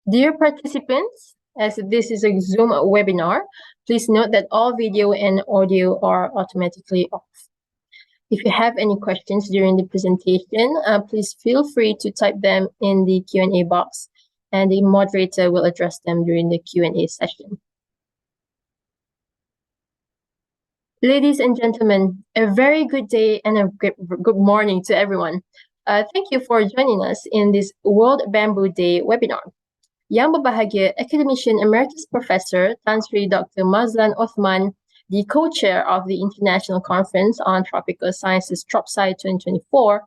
Dear participants, as this is a Zoom webinar, please note that all video and audio are automatically off. If you have any questions during the presentation, please feel free to type them in the Q&A box, and the moderator will address them during the Q&A session. Ladies and gentlemen, a very good day and a good morning to everyone. Thank you for joining us in this World Bamboo Day webinar. Yang berbahagia Academician Emeritus Professor Tan Sri Dr. Mazlan Othman, the co-chair of the International Conference on Tropical Sciences TropSc2024,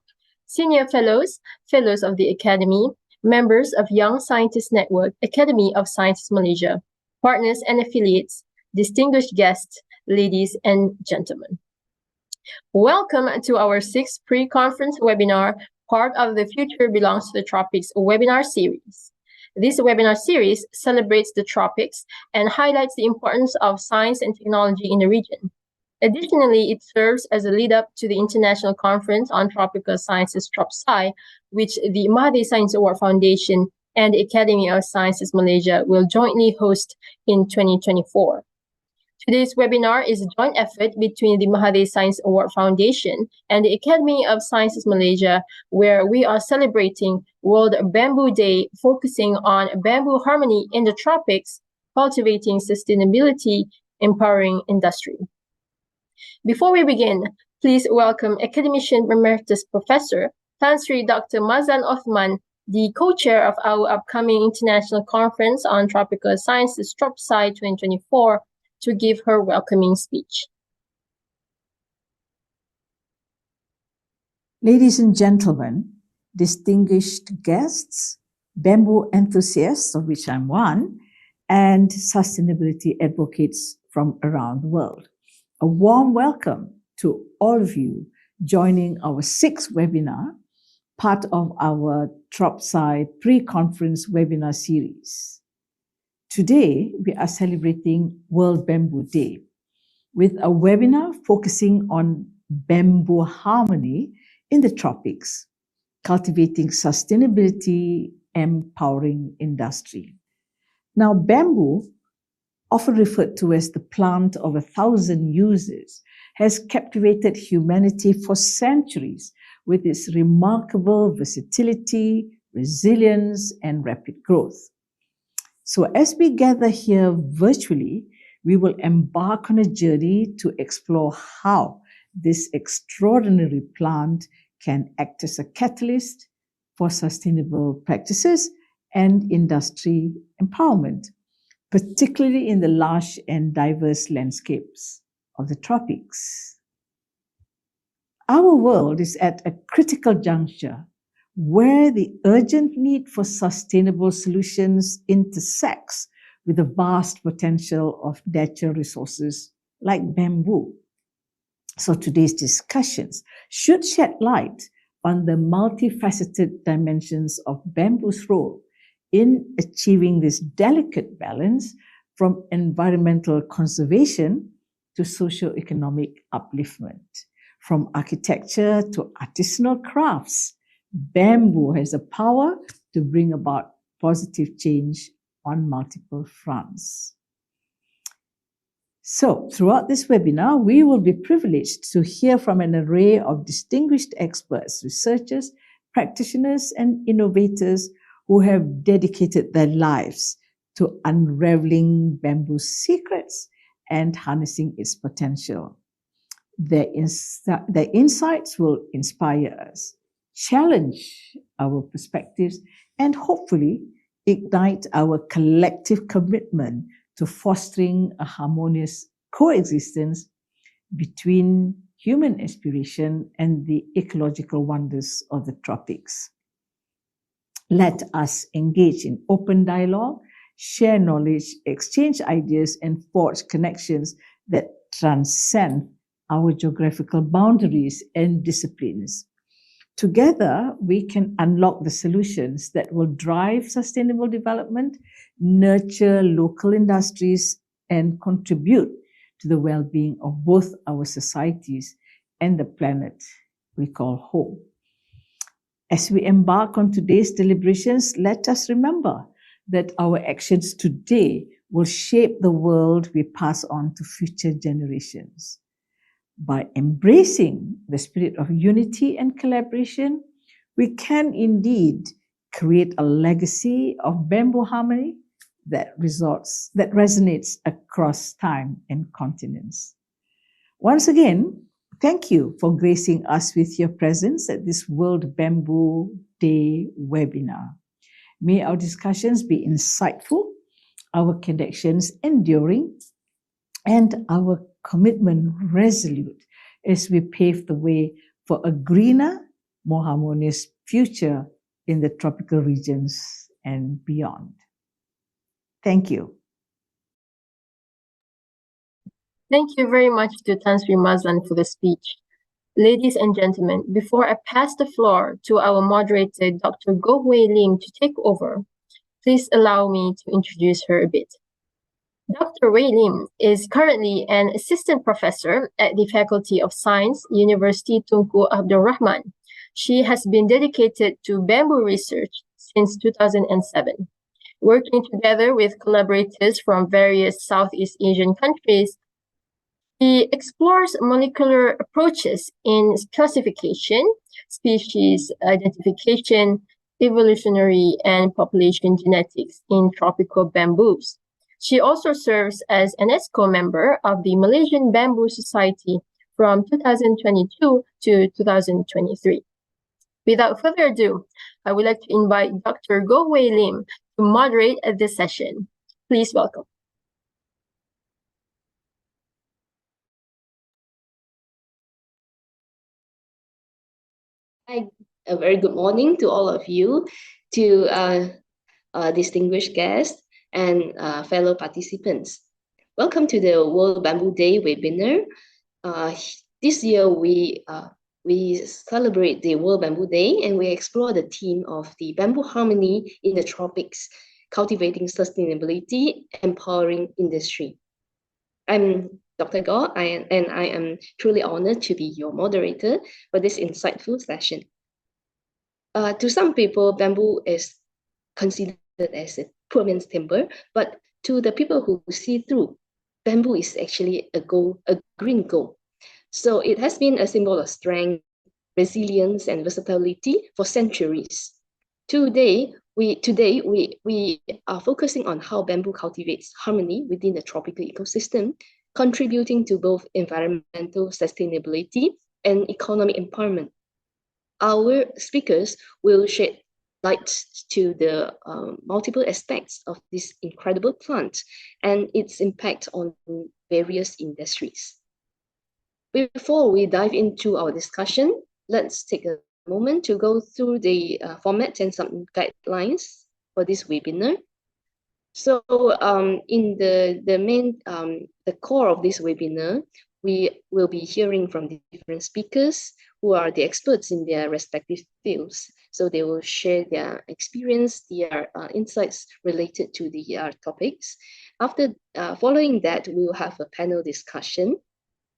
senior fellows, fellows of the Academy, members of Young Scientist Network, Academy of Sciences Malaysia, partners and affiliates, distinguished guests, ladies and gentlemen. Welcome to our 6th pre-conference webinar, part of the Future Belongs to the Tropics webinar series. This webinar series celebrates the tropics and highlights the importance of science and technology in the region. Additionally, it serves as a lead-up to the International Conference on Tropical Sciences TropSci, which the Mahathir Science Award Foundation and the Academy of Sciences Malaysia will jointly host in 2024. Today's webinar is a joint effort between the Mahathir Science Award Foundation and the Academy of Sciences Malaysia, where we are celebrating World Bamboo Day, focusing on bamboo harmony in the tropics, cultivating sustainability, empowering industry. Before we begin, please welcome Academician Emeritus Professor Tan Sri Dr. Mazlan Othman, the co-chair of our upcoming International Conference on Tropical Sciences TropSci 2024, to give her welcoming speech. Ladies and gentlemen, distinguished guests, bamboo enthusiasts, of which I'm one, and sustainability advocates from around the world. A warm welcome to all of you joining our 6th webinar, part of our TropSci pre-conference webinar series. Today, we are celebrating World Bamboo Day with a webinar focusing on bamboo harmony in the tropics, cultivating sustainability, empowering industry. Now, bamboo, often referred to as the plant of 1,000 uses, has captivated humanity for centuries with its remarkable versatility, resilience, and rapid growth. So as we gather here virtually, we will embark on a journey to explore how this extraordinary plant can act as a catalyst for sustainable practices and industry empowerment, particularly in the lush and diverse landscapes of the tropics. Our world is at a critical juncture where the urgent need for sustainable solutions intersects with the vast potential of natural resources like bamboo. So today's discussions should shed light on the multifaceted dimensions of bamboo's role in achieving this delicate balance from environmental conservation to socio-economic upliftment. From architecture to artisanal crafts, bamboo has the power to bring about positive change on multiple fronts. So, throughout this webinar, we will be privileged to hear from an array of distinguished experts, researchers, practitioners, and innovators who have dedicated their lives to unraveling bamboo's secrets and harnessing its potential. Their insights will inspire us, challenge our perspectives, and hopefully ignite our collective commitment to fostering a harmonious coexistence between human aspiration and the ecological wonders of the tropics. Let us engage in open dialogue, share knowledge, exchange ideas, and forge connections that transcend our geographical boundaries and disciplines. Together, we can unlock the solutions that will drive sustainable development, nurture local industries, and contribute to the well-being of both our societies and the planet we call home. As we embark on today's deliberations, let us remember that our actions today will shape the world we pass on to future generations. By embracing the spirit of unity and collaboration, we can indeed create a legacy of bamboo harmony that resonates across time and continents. Once again, thank you for gracing us with your presence at this World Bamboo Day webinar. May our discussions be insightful, our connections enduring, and our commitment resolute as we pave the way for a greener, more harmonious future in the tropical regions and beyond. Thank you. Thank you very much to Tan Sri Mazlan for the speech. Ladies and gentlemen, before I pass the floor to our moderator, Dr. Goh Hui Lim, to take over, please allow me to introduce her a bit. Dr. Wei Lim is currently an assistant professor at the Faculty of Science, University Tunku Abdul Rahman. She has been dedicated to bamboo research since 2007. Working together with collaborators from various Southeast Asian countries, she explores molecular approaches in classification, species identification, evolutionary and population genetics in tropical bamboos. She also serves as an ESCO member of the Malaysian Bamboo Society from 2022 to 2023. Without further ado, I would like to invite Dr. Goh Hui Lim to moderate this session. Please welcome. Hi, a very good morning to all of you, to distinguished guests and fellow participants. Welcome to the World Bamboo Day webinar. This year we celebrate the World Bamboo Day and we explore the theme of the bamboo harmony in the tropics, cultivating sustainability, empowering industry. I'm Dr. Goh, and I am truly honored to be your moderator for this insightful session. To some people, bamboo is considered as a poor man's timber, but to the people who see through, bamboo is actually a green gold. So it has been a symbol of strength, resilience, and versatility for centuries. Today, we are focusing on how bamboo cultivates harmony within the tropical ecosystem, contributing to both environmental sustainability and economic empowerment. Our speakers will shed light to the multiple aspects of this incredible plant and its impact on various industries. Before we dive into our discussion, let's take a moment to go through the format and some guidelines for this webinar. So in the core of this webinar, we will be hearing from different speakers who are the experts in their respective fields. So they will share their experience, their insights related to the topics. After following that, we will have a panel discussion,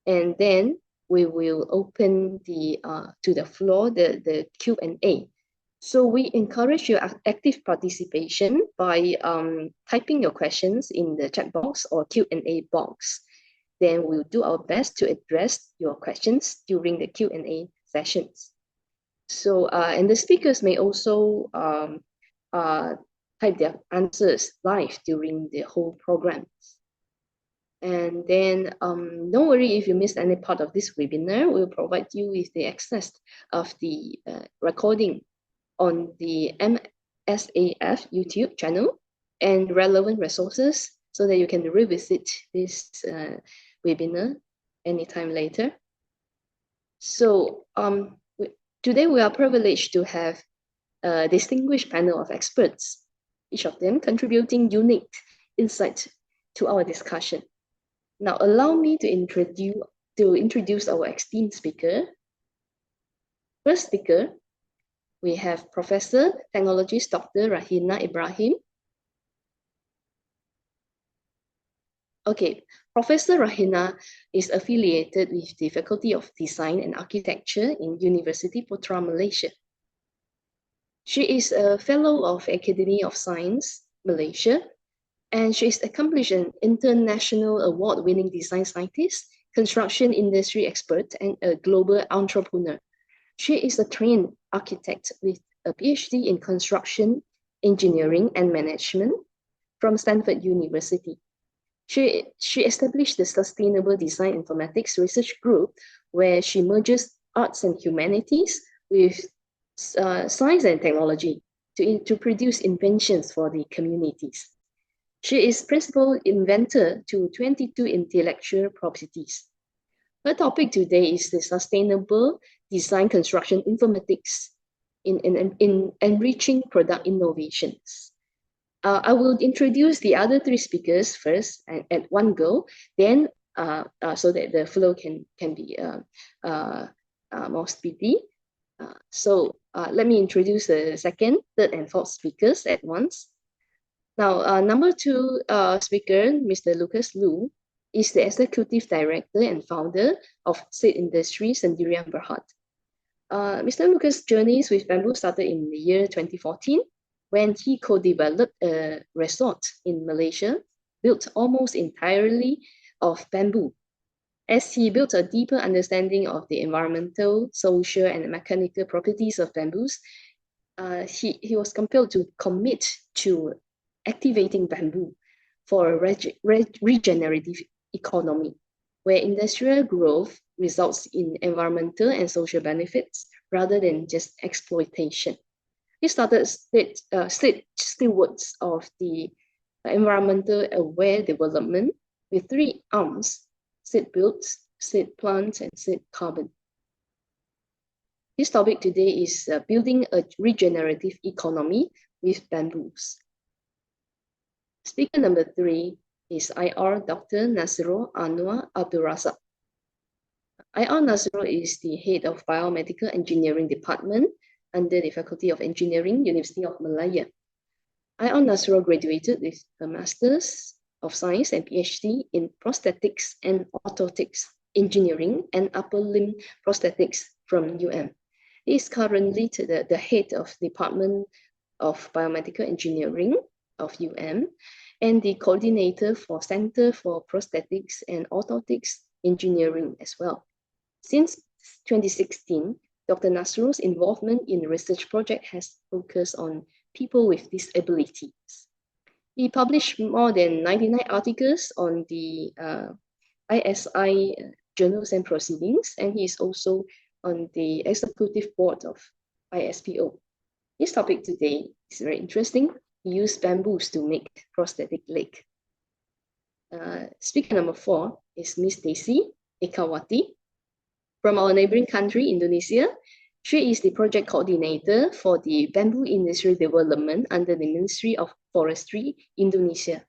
and then we will open to the floor the Q&A. So we encourage your active participation by typing your questions in the chat box or Q&A box. Then we'll do our best to address your questions during the Q&A sessions. So, and the speakers may also type their answers live during the whole program. And then don't worry if you missed any part of this webinar, we'll provide you with the access of the recording on the MSAF YouTube channel and relevant resources so that you can revisit this webinar anytime later. So today we are privileged to have a distinguished panel of experts, each of them contributing unique insight to our discussion. Now allow me to introduce our esteemed speaker. First speaker, we have Professor Technologist Dr. Rahina Ibrahim. Okay, Professor Rahina is affiliated with the Faculty of Design and Architecture in University Putra, Malaysia. She is a Fellow of Academy of Science Malaysia. And she is accomplished an international award-winning design scientist, construction industry expert, and a global entrepreneur. She is a trained architect with a PhD in construction, engineering, and management from Stanford University. She established the Sustainable Design Informatics Research Group, where she merges arts and humanities with science and technology to produce inventions for the communities. She is principal inventor to 22 intellectual properties. Her topic today is the sustainable design construction informatics in enriching product innovations. I will introduce the other three speakers first and at one go, then so that the flow can be more speedy. So let me introduce the second, third, and fourth speakers at once. Now, number two speaker, Mr. Lucas Lu, is the executive director and founder of Seed Industries Sendirian Berhad. Mr. Lucas' journeys with bamboo started in the year 2014 when he co-developed a resort in Malaysia built almost entirely of bamboo. As he built a deeper understanding of the environmental, social, and mechanical properties of bamboos, he was compelled to commit to activating bamboo for a regenerative economy, where industrial growth results in environmental and social benefits rather than just exploitation. He started stewards of the environmental aware development with three arms: seed builds, seed plants, and seed carbon. His topic today is building a regenerative economy with bamboos. Speaker number three is IR Dr. Nasrul Anwar Abdul Razak. IR Nasrul is the head of Biomedical Engineering Department under the Faculty of Engineering, University of Malaya. IR Nasrul graduated with a Master's of Science and PhD in Prosthetics and Orthotics Engineering and Upper Limb Prosthetics from UM. He is currently the head of Department of Biomedical Engineering of UM and the coordinator for Center for Prosthetics and Orthotics Engineering as well. Since 2016, Dr. Nasrul's involvement in the research project has focused on people with disabilities. He published more than 99 articles on the ISI journals and proceedings, and he is also on the executive board of ISPO. His topic today is very interesting. He used bamboos to make prosthetic leg. Speaker number four is Miss Desi Ekawati from our neighboring country, Indonesia. She is the project coordinator for the bamboo industry development under the Ministry of Forestry, Indonesia.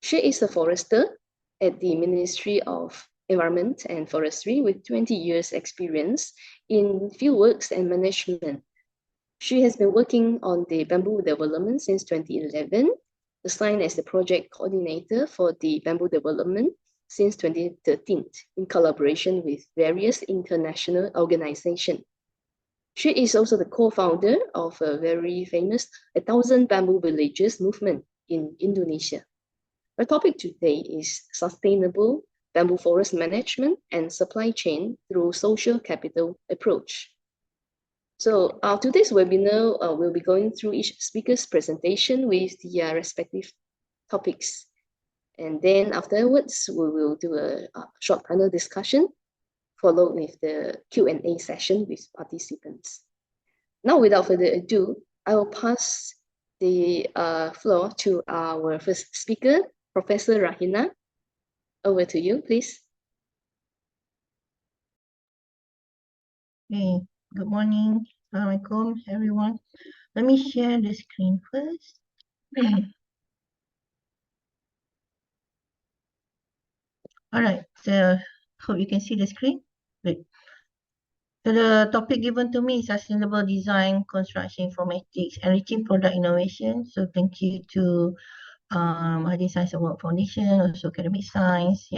She is a forester at the Ministry of Environment and Forestry with 20 years experience in fieldworks and management. She has been working on the bamboo development since 2011, assigned as the project coordinator for the bamboo development since 2013 in collaboration with various international organizations. She is also the co-founder of a very famous 1,000 Bamboo Villages movement in Indonesia. Our topic today is sustainable bamboo forest management and supply chain through social capital approach. So today's webinar will be going through each speaker's presentation with the respective topics. And then afterwards, we will do a short panel discussion followed with the Q&A session with participants. Now, without further ado, I will pass the floor to our first speaker, Professor Rahina. Over to you, please. Okay, good morning. Assalamualaikum, everyone. Let me share the screen first. All right, so hope you can see the screen. Good. So the topic given to me is sustainable design, construction informatics, enriching product innovation. So thank you to Mahathir Science Award Foundation, also Academy of Science,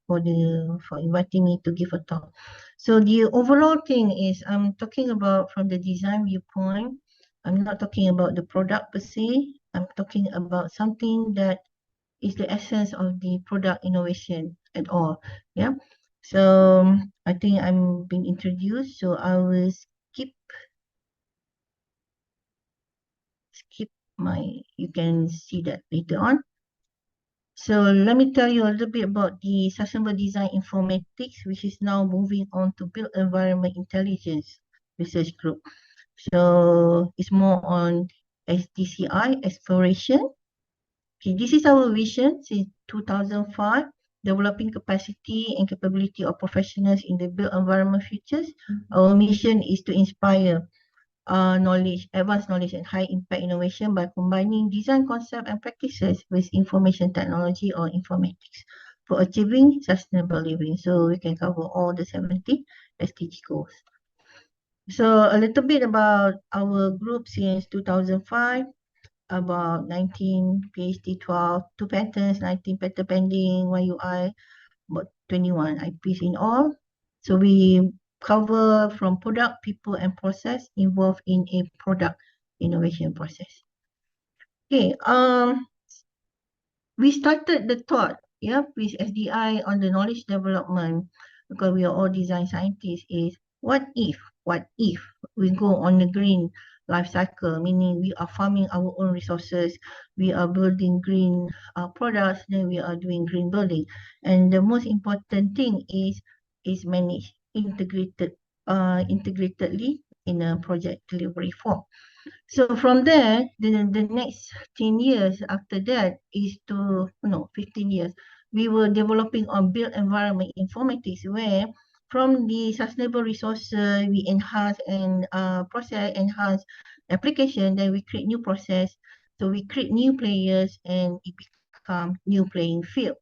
for inviting me to give a talk. So the overall thing is I'm talking about from the design viewpoint. I'm not talking about the product per se, I'm talking about something that is the essence of the product innovation at all. Yeah. So I think I'm being introduced, so I will skip my, you can see that later on. So let me tell you a little bit about the Sustainable Design Informatics, which is now moving on to Built Environment Intelligence Research Group. So it's more on SDCI, exploration. Okay, this is our vision since 2005, developing capacity and capability of professionals in the built environment futures. Our mission is to inspire knowledge, advanced knowledge and high impact innovation by combining design concept and practices with information technology or informatics for achieving sustainable living. So we can cover all the 70 SDG goals. So a little bit about our group since 2005, about 19 PhD, 12, 2 patents, 19 patent pending, 1 UI, about 21 IPs in all. So we cover from product, people, and process involved in a product innovation process. Okay, we started the thought, yeah, with SDI on the knowledge development, because we are all design scientists, is what if we go on the green life cycle, meaning we are farming our own resources, we are building green products, then we are doing green building. And the most important thing is managed integratedly in a project delivery form. So from there, the next 10 years after that is to, 15 years, we were developing on built environment informatics, where from the sustainable resources, we enhance and process, enhance application, then we create new process. So we create new players and it become new playing field.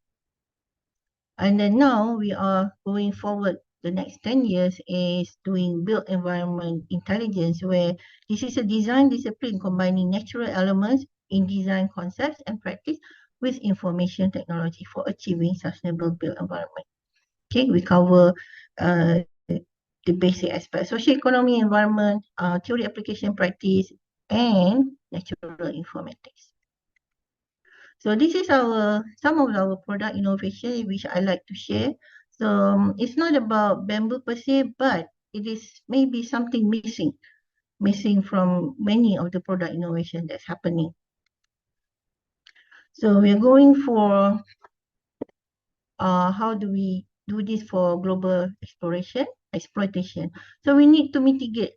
And then now we are going forward. The next 10 years is doing built environment intelligence, where this is a design discipline combining natural elements in design concepts and practice with information technology for achieving sustainable built environment. Okay, we cover the basic aspects: socio-economy, environment, theory, application, practice, and natural informatics. So this is some of our product innovation which I like to share. So it's not about bamboo per se, but it is maybe something missing from many of the product innovation that's happening. So we're going for how do we do this for global exploitation. So we need to mitigate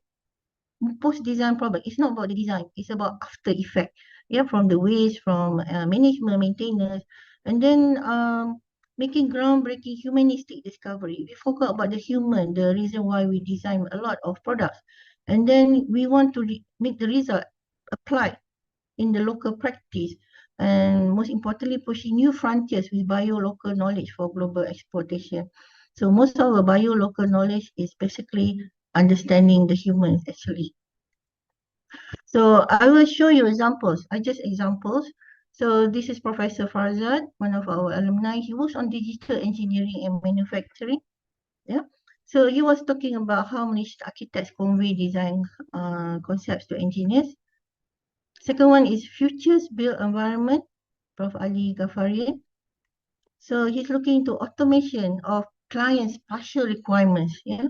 post-design problem. It's not about the design, it's about after effect. Yeah, from the waste, from management, maintenance, and then making groundbreaking humanistic discovery. We forgot about the human, the reason why we design a lot of products. And then we want to make the result apply in the local practice. And most importantly, pushing new frontiers with bio-local knowledge for global exploitation. So most of our bio-local knowledge is basically understanding the humans actually. So I will show you examples, examples. So this is Professor Farzad, one of our alumni. He works on digital engineering and manufacturing. Yeah. So he was talking about how Malaysian architects convey design concepts to engineers. Second one is futures built environment, Prof. Ali Ghaffari. So he's looking into automation of clients' partial requirements, yeah,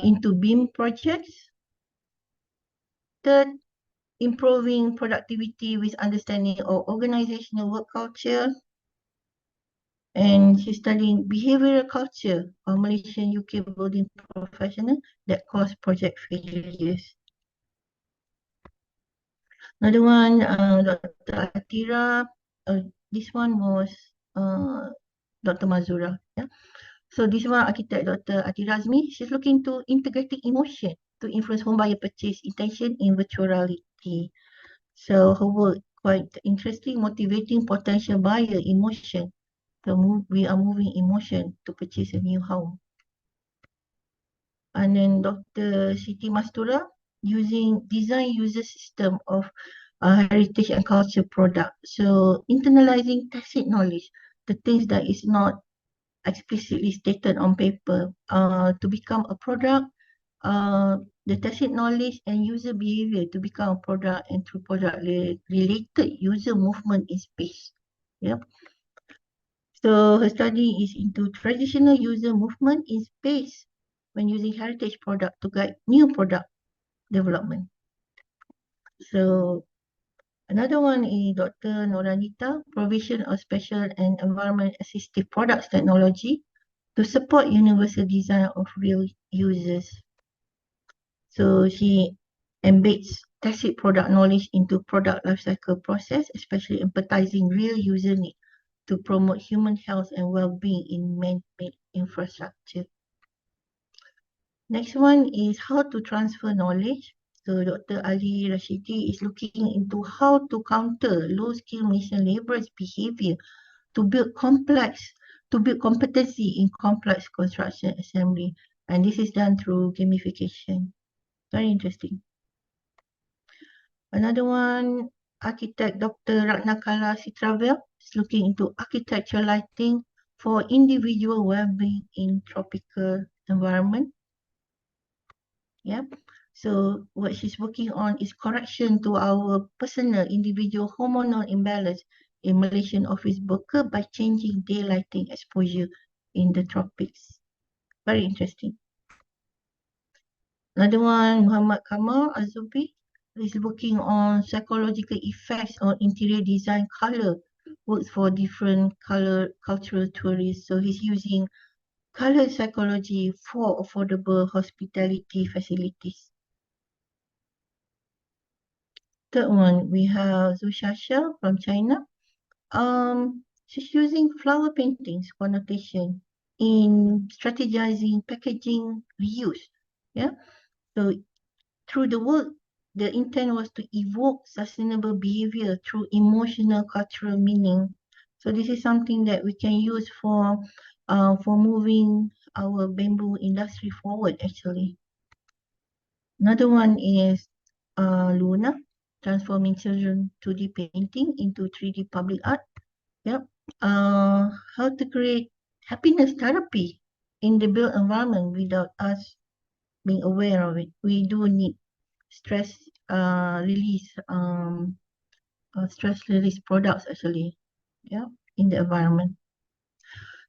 into BIM projects. Third, improving productivity with understanding of organizational work culture. And he's studying behavioral culture of Malaysian UK building professionals that cause project failures. Another one, Dr. Atira. This one was Dr. Mazura. Yeah. So this one, architect Dr. Atira Azmi. She's looking to integrating emotion to influence home buyer purchase intention in virtual reality. So her work quite interesting, motivating potential buyer emotion. So we are moving emotion to purchase a new home. And then Dr. Siti Mastura using design user system of heritage and culture product. So internalizing tacit knowledge, the things that is not explicitly stated on paper, to become a product the tacit knowledge and user behavior to become a product and through product-related user movement in space. Yep. So her study is into traditional user movement in space when using heritage product to guide new product development. So another one is Dr. Noranita, provision of special and environment assistive products technology to support universal design of real users. So she embeds tacit product knowledge into product lifecycle process, especially empathizing real user need to promote human health and well-being in man-made infrastructure. Next one is how to transfer knowledge. So Dr. Ali Rashidi is looking into how to counter low-skilled Malaysian laborers' behavior to build competency in complex construction assembly. And this is done through gamification. Very interesting. Another one, architect Dr. Ratnakala Sitravel is looking into architectural lighting for individual well-being in tropical environment. Yeah. So what she's working on is correction to our personal individual hormonal imbalance in Malaysian office worker by changing daylighting exposure in the tropics. Very interesting. Another one, Muhammad Kamal Azubi is working on psychological effects on interior design color, works for different color cultural tourists. So he's using color psychology for affordable hospitality facilities. Third one, we have Zushasha from China. She's using flower paintings connotation in strategizing packaging reuse. Yeah. So through the work, the intent was to evoke sustainable behavior through emotional cultural meaning. So this is something that we can use for moving our bamboo industry forward actually. Another one is Luna, transforming children 2D painting into 3D public art. Yep. How to create happiness therapy in the built environment without us being aware of it. We do need stress release stress release products actually, yeah, in the environment.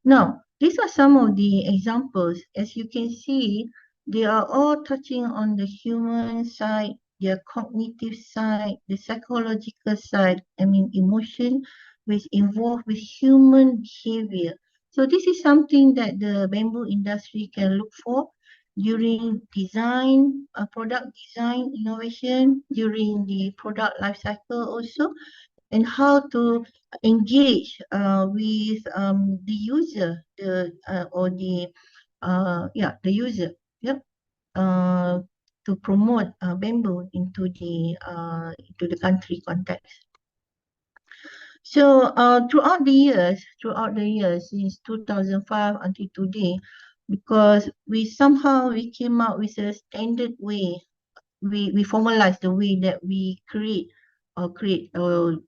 Now, these are some of the examples. As you can see, they are all touching on the human side, their cognitive side, the psychological side, emotion, which involved with human behavior. So this is something that the bamboo industry can look for during design, product design, innovation, during the product life cycle also, and how to engage with the user, the user, yep, to promote bamboo into the country context. So throughout the years since 2005 until today, because we came out with a standard way, we formalize the way that we create our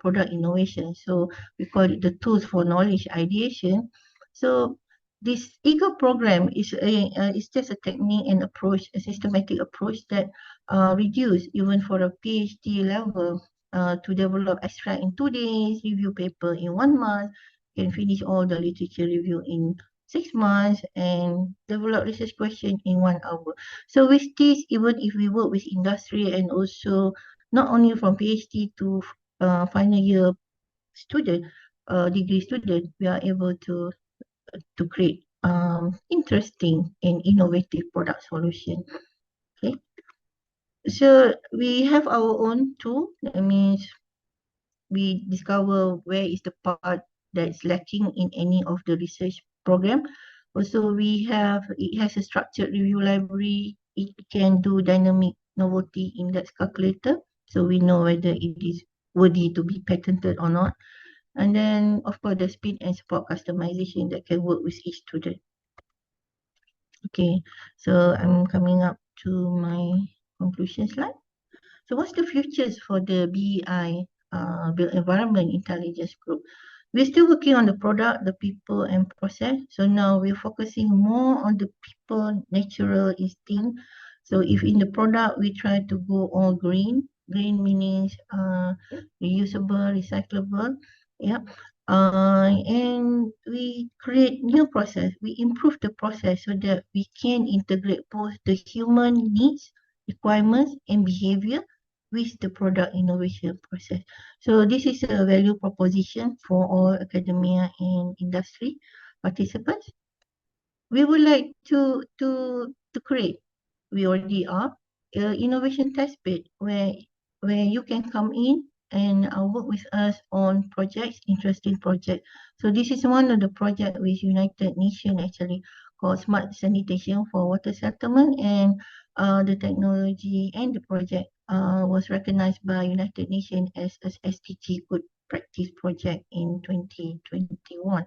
product innovation. So we call it the tools for knowledge ideation. So this EAGLE program is just a technique and approach, a systematic approach that reduce even for a PhD level to develop extract in 2 days, review paper in 1 month, can finish all the literature review in 6 months, and develop research question in 1 hour. So with this, even if we work with industry and also not only from PhD to final year student, degree student, we are able to create interesting and innovative product solution. Okay. So we have our own tool. That means we discover where is the part that's lacking in any of the research program. Also, it has a structured review library. It can do dynamic novelty index calculator. So we know whether it is worthy to be patented or not. And then, of course, the speed and support customization that can work with each student. Okay, so I'm coming up to my conclusion slide. So what's the futures for the BEI, Built Environment Intelligence Group? We're still working on the product, the people, and process. So now we're focusing more on the people, natural instinct. So if in the product we try to go all green, green means reusable, recyclable, yeah. And we create new process. We improve the process so that we can integrate both the human needs, requirements, and behavior with the product innovation process. So this is a value proposition for all academia and industry participants. We would like to create, we already are, innovation test bed where you can come in and work with us on projects, interesting projects. So this is one of the project with United Nations actually called Smart Sanitation for Water Settlement, and the technology and the project was recognized by United Nations as a SDG Good Practice Project in 2021,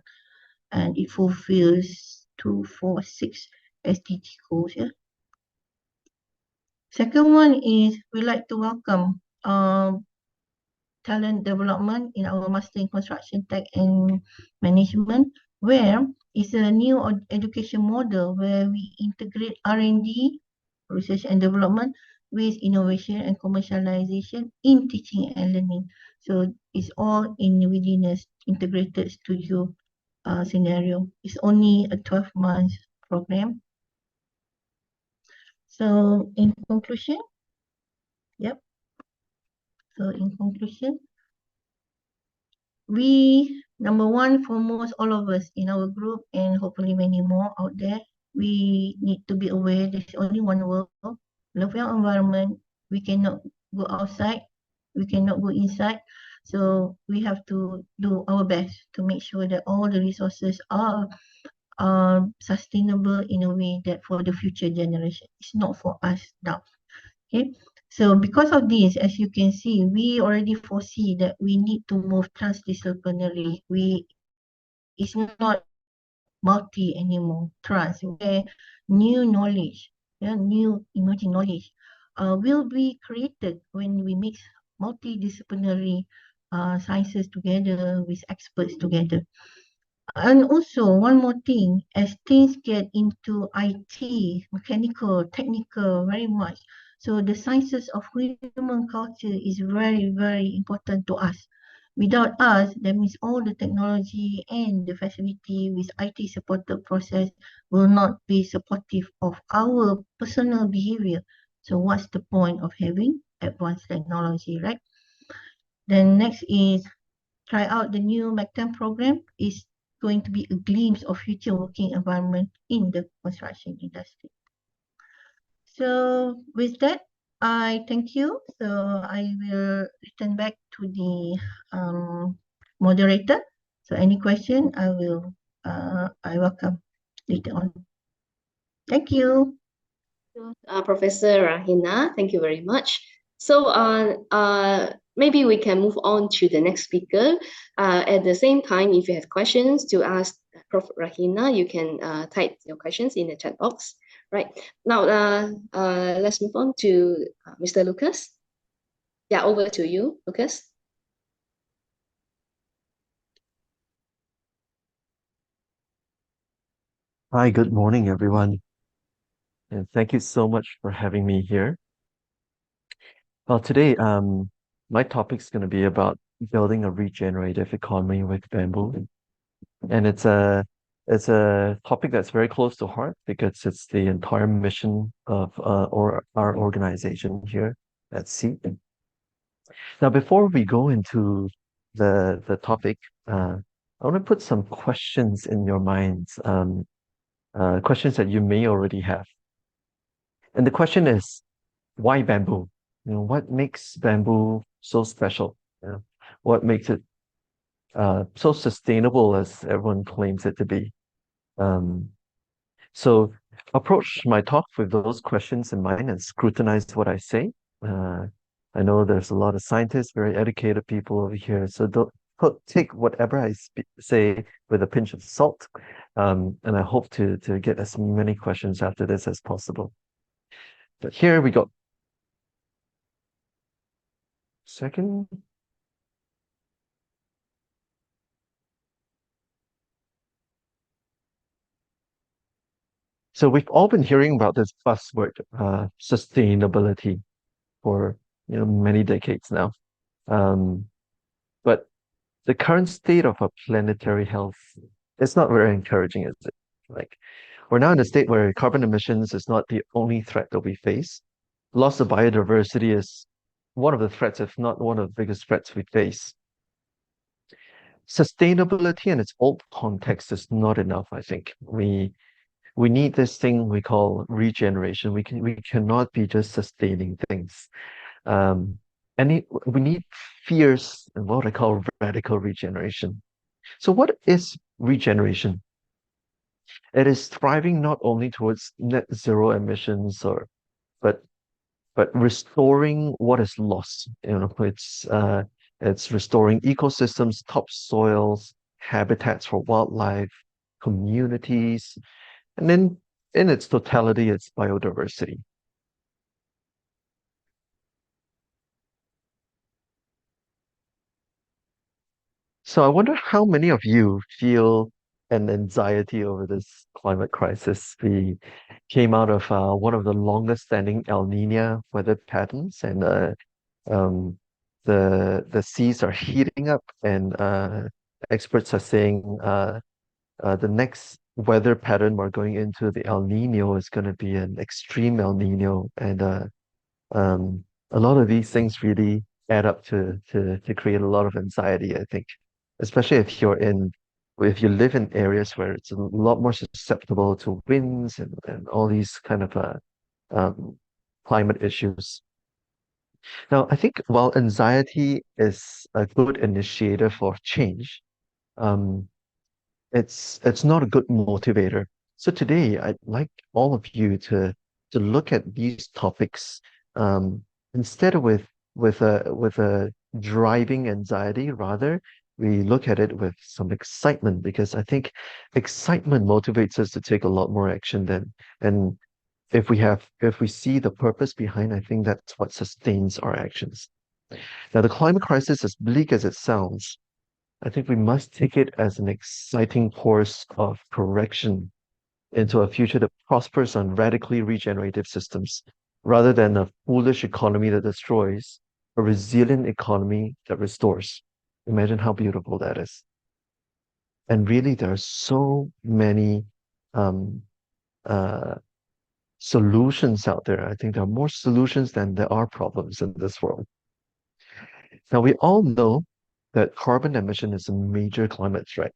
and it fulfills 246 SDG goals. Yeah. Second one is we like to welcome talent development in our Master in Construction Tech and Management, where it's a new education model where we integrate R&D, research and development, with innovation and commercialization in teaching and learning. So it's all in within a integrated studio scenario. It's only a 12-month program. So in conclusion, yep. So in conclusion, we, number one, foremost, all of us in our group and hopefully many more out there, we need to be aware there's only one world. Love your environment. We cannot go outside. We cannot go inside. So we have to do our best to make sure that all the resources are sustainable in a way that for the future generation. It's not for us now. Okay. So because of this, as you can see, we already foresee that we need to move transdisciplinary. It's not multi anymore, trans, where new knowledge, new emerging knowledge will be created when we mix multidisciplinary sciences together with experts together. And also, one more thing, as things get into IT, mechanical, technical, very much, so the sciences of human culture is very, very important to us. Without us, that means all the technology and the facility with IT supported process will not be supportive of our personal behavior. So what's the point of having advanced technology, right? Then next is try out the new MACTEM program. Is going to be a glimpse of future working environment in the construction industry. So with that, I thank you. So I will return back to the moderator. So any question, I welcome later on. Thank you. Professor Rahina, thank you very much. So maybe we can move on to the next speaker. At the same time, if you have questions to ask Prof. Rahina, you can type your questions in the chat box. Right, now let's move on to Mr. Lucas. Yeah, over to you, Lucas. Hi, good morning, everyone. And thank you so much for having me here. Well, today, my topic is going to be about building a regenerative economy with bamboo. And it's a topic that's very close to heart because it's the entire mission of our organization here at SEEP. Now, before we go into the topic, I want to put some questions in your minds, questions that you may already have. And the question is, why bamboo? What makes bamboo so special? What makes it so sustainable as everyone claims it to be? So approach my talk with those questions in mind and scrutinize what I say. I know there's a lot of scientists, very educated people over here, so don't take whatever I say with a pinch of salt. And I hope to get as many questions after this as possible. But here we go. Second. So we've all been hearing about this buzzword, sustainability, for many decades now. But the current state of our planetary health is not very encouraging, is it? Like, we're now in a state where carbon emissions is not the only threat that we face. Loss of biodiversity is one of the threats, if not one of the biggest threats we face. Sustainability in its old context is not enough, I think. We need this thing we call regeneration. We cannot be just sustaining things. We need fierce and what I call radical regeneration. So what is regeneration? It is striving not only towards net zero emissions but restoring what is lost. It's restoring ecosystems, topsoils, habitats for wildlife, communities, and then in its totality, it's biodiversity. So I wonder how many of you feel an anxiety over this climate crisis. We came out of one of the longest standing El Nino weather patterns, and the seas are heating up, and experts are saying the next weather pattern we're going into, the El Nino, is going to be an extreme El Nino, and a lot of these things really add up to create a lot of anxiety, I think, especially if you live in areas where it's a lot more susceptible to winds and all these kind of um, climate issues. Now, I think while anxiety is a good initiator for change, um, it's not a good motivator. So today, I'd like all of you to look at these topics instead of with a driving anxiety. Rather, we look at it with some excitement, because I think excitement motivates us to take a lot more action than and if we see the purpose behind, I think that's what sustains our actions. Now, the climate crisis, as bleak as it sounds, I think we must take it as an exciting course of correction into a future that prospers on radically regenerative systems, rather than a foolish economy that destroys, a resilient economy that restores. Imagine how beautiful that is. And really, there are so many um, uh, solutions out there. I think there are more solutions than there are problems in this world. Now, we all know that carbon emission is a major climate threat.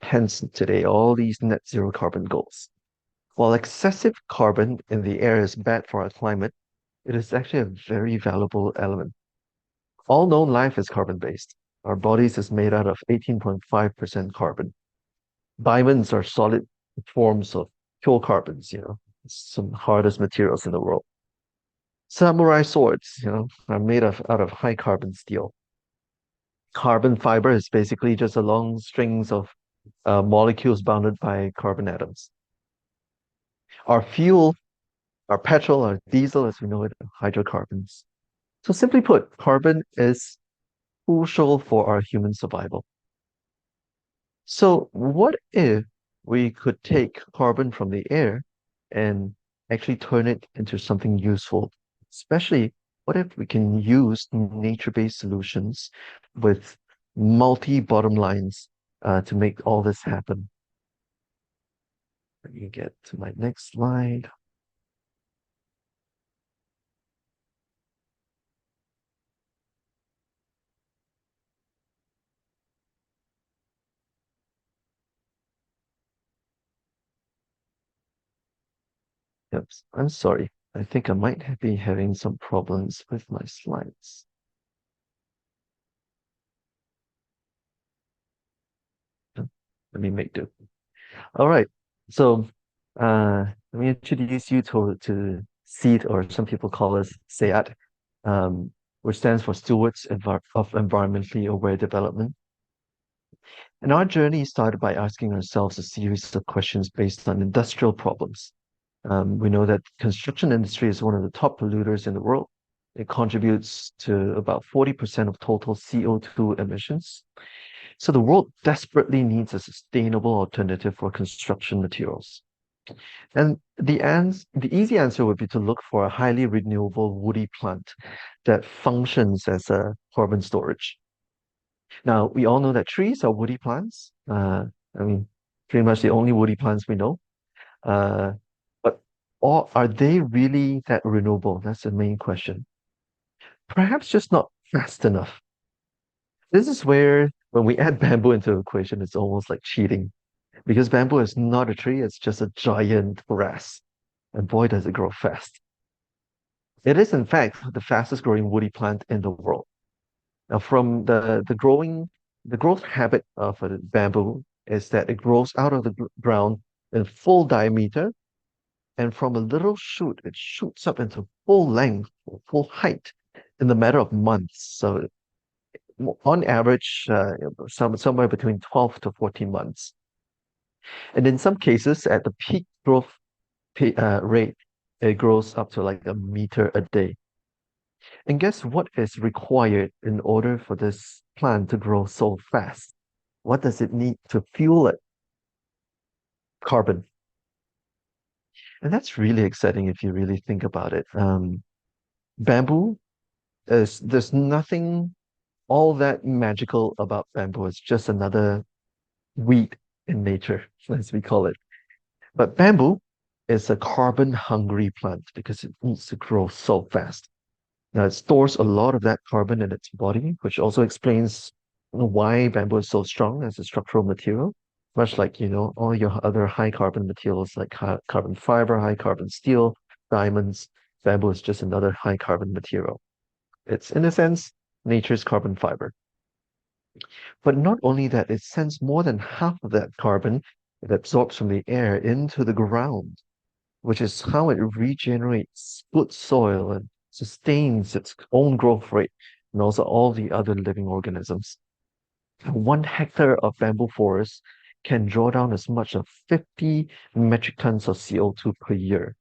Hence, today, all these net zero carbon goals. While excessive carbon in the air is bad for our climate, it is actually a very valuable element. All known life is carbon-based. Our bodies is made out of 18.5% carbon. Diamonds are solid forms of pure carbons, some hardest materials in the world. Samurai swords, are made out of high carbon steel. Carbon fiber is basically just a long strings of molecules bounded by carbon atoms. Our fuel, our petrol, our diesel, as we know it, are hydrocarbons. So simply put, carbon is crucial for our human survival. So what if we could take carbon from the air and actually turn it into something useful? Especially, what if we can use nature-based solutions with multi-bottom lines to make all this happen? Let me get to my next slide. Yep, I'm sorry. I think I might be having some problems with my slides. Let me make do. All right. So let me introduce you to SEED, or some people call us SEAD, which stands for Stewards of Environmentally Aware Development. And our journey started by asking ourselves a series of questions based on industrial problems. We know that construction industry is one of the top polluters in the world. It contributes to about 40% of total CO2 emissions. So the world desperately needs a sustainable alternative for construction materials. And the easy answer would be to look for a highly renewable woody plant that functions as a carbon storage. Now, we all know that trees are woody plants. I mean, pretty much the only woody plants we know. Uh, but are they really that renewable? That's the main question. Perhaps just not fast enough. This is where, when we add bamboo into the equation, it's almost like cheating. Because bamboo is not a tree, it's just a giant grass. And boy, does it grow fast. It is, in fact, the fastest growing woody plant in the world. Now, from the growth habit of a bamboo is that it grows out of the ground in full diameter, and from a little shoot, it shoots up into full length, or full height, in the matter of months. So, on average, somewhere between 12 to 14 months. And in some cases, at the peak growth rate, it grows up to like a meter a day. And guess what is required in order for this plant to grow so fast? What does it need to fuel it? Carbon. And that's really exciting if you really think about it. Bamboo there's nothing all that magical about bamboo. It's just another weed in nature, as we call it. But bamboo is a carbon hungry plant because it needs to grow so fast. Now, it stores a lot of that carbon in its body, which also explains why bamboo is so strong as a structural material, much like, all your other high carbon materials like carbon fiber, high carbon steel, diamonds. Bamboo is just another high carbon material. It's, in a sense, nature's carbon fiber. But not only that, it sends more than half of that carbon it absorbs from the air into the ground, which is how it regenerates good soil and sustains its own growth rate and also all the other living organisms. 1 hectare of bamboo forest can draw down as much as 50 metric tons of CO2 per year.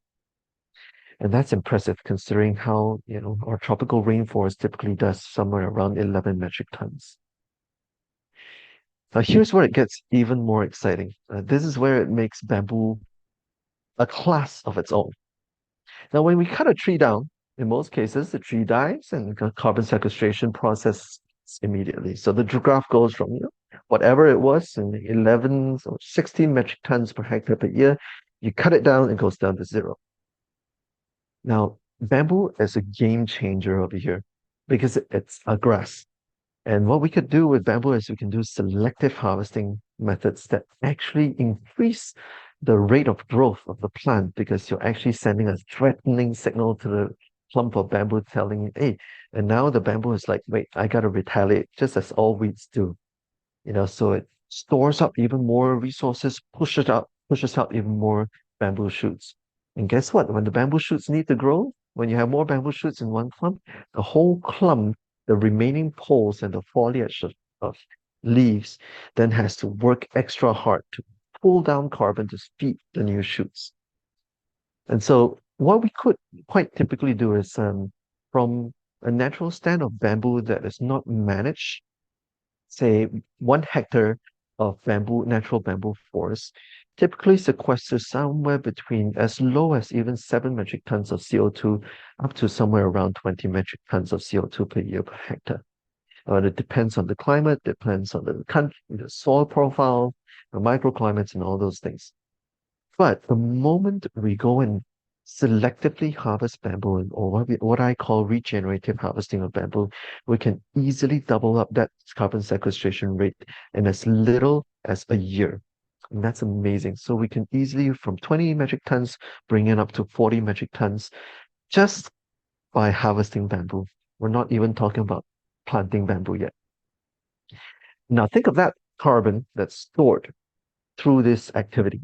And that's impressive considering how, our tropical rainforest typically does somewhere around 11 metric tons. Now, here's where it gets even more exciting. This is where it makes bamboo a class of its own. Now, when we cut a tree down, in most cases, the tree dies and the carbon sequestration process immediately. So the graph goes from whatever it was in 11 or 16 metric tons per hectare per year, you cut it down, it goes down to 0. Now, bamboo is a game changer over here because it's a grass. And what we could do with bamboo is we can do selective harvesting methods that actually increase the rate of growth of the plant because you're actually sending a threatening signal to the clump of bamboo telling it, hey, and now the bamboo is like, wait, I gotta retaliate, just as all weeds do. So it stores up even more resources, pushes out even more bamboo shoots. And guess what? When the bamboo shoots need to grow, when you have more bamboo shoots in one clump, the whole clump, the remaining poles and the foliage of leaves, then has to work extra hard to pull down carbon to feed the new shoots. And so what we could quite typically do is from a natural stand of bamboo that is not managed, say 1 hectare of natural bamboo forest, typically sequesters somewhere between as low as even 7 metric tons of CO2 up to somewhere around 20 metric tons of CO2 per year per hectare. It depends on the climate, depends on the country, the soil profile, the microclimates, and all those things. But the moment we go and selectively harvest bamboo, or what I call regenerative harvesting of bamboo, we can easily double up that carbon sequestration rate in as little as a year. And that's amazing. So we can easily, from 20 metric tons, bring it up to 40 metric tons just by harvesting bamboo. We're not even talking about planting bamboo yet. Now think of that carbon that's stored through this activity.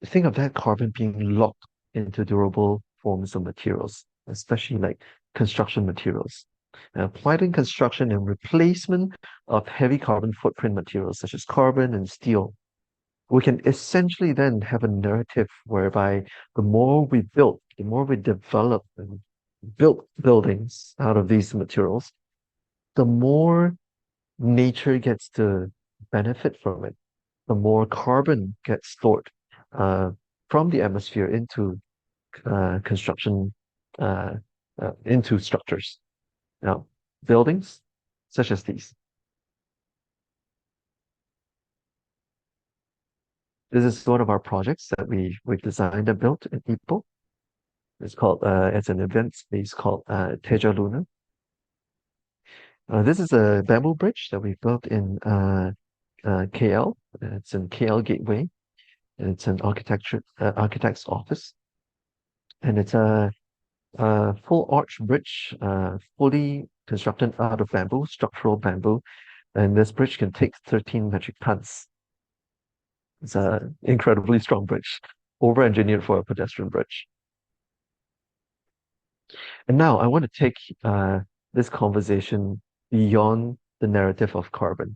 Think of that carbon being locked into durable forms of materials, especially like construction materials. Applied in construction and replacement of heavy carbon footprint materials such as carbon and steel, we can essentially then have a narrative whereby the more we build, the more we develop and build buildings out of these materials, the more nature gets to benefit from it, the more carbon gets stored. from the atmosphere into construction, into structures. Now, buildings such as these. This is one of our projects that we've designed and built in Ipoh. It's an event space called Teja Luna. This is a bamboo bridge that we built in KL. It's in KL Gateway, and it's an architect's office. And it's a full arch bridge, fully constructed out of bamboo, structural bamboo. And this bridge can take 13 metric tons. It's an incredibly strong bridge, over-engineered for a pedestrian bridge. And now I want to take this conversation beyond the narrative of carbon.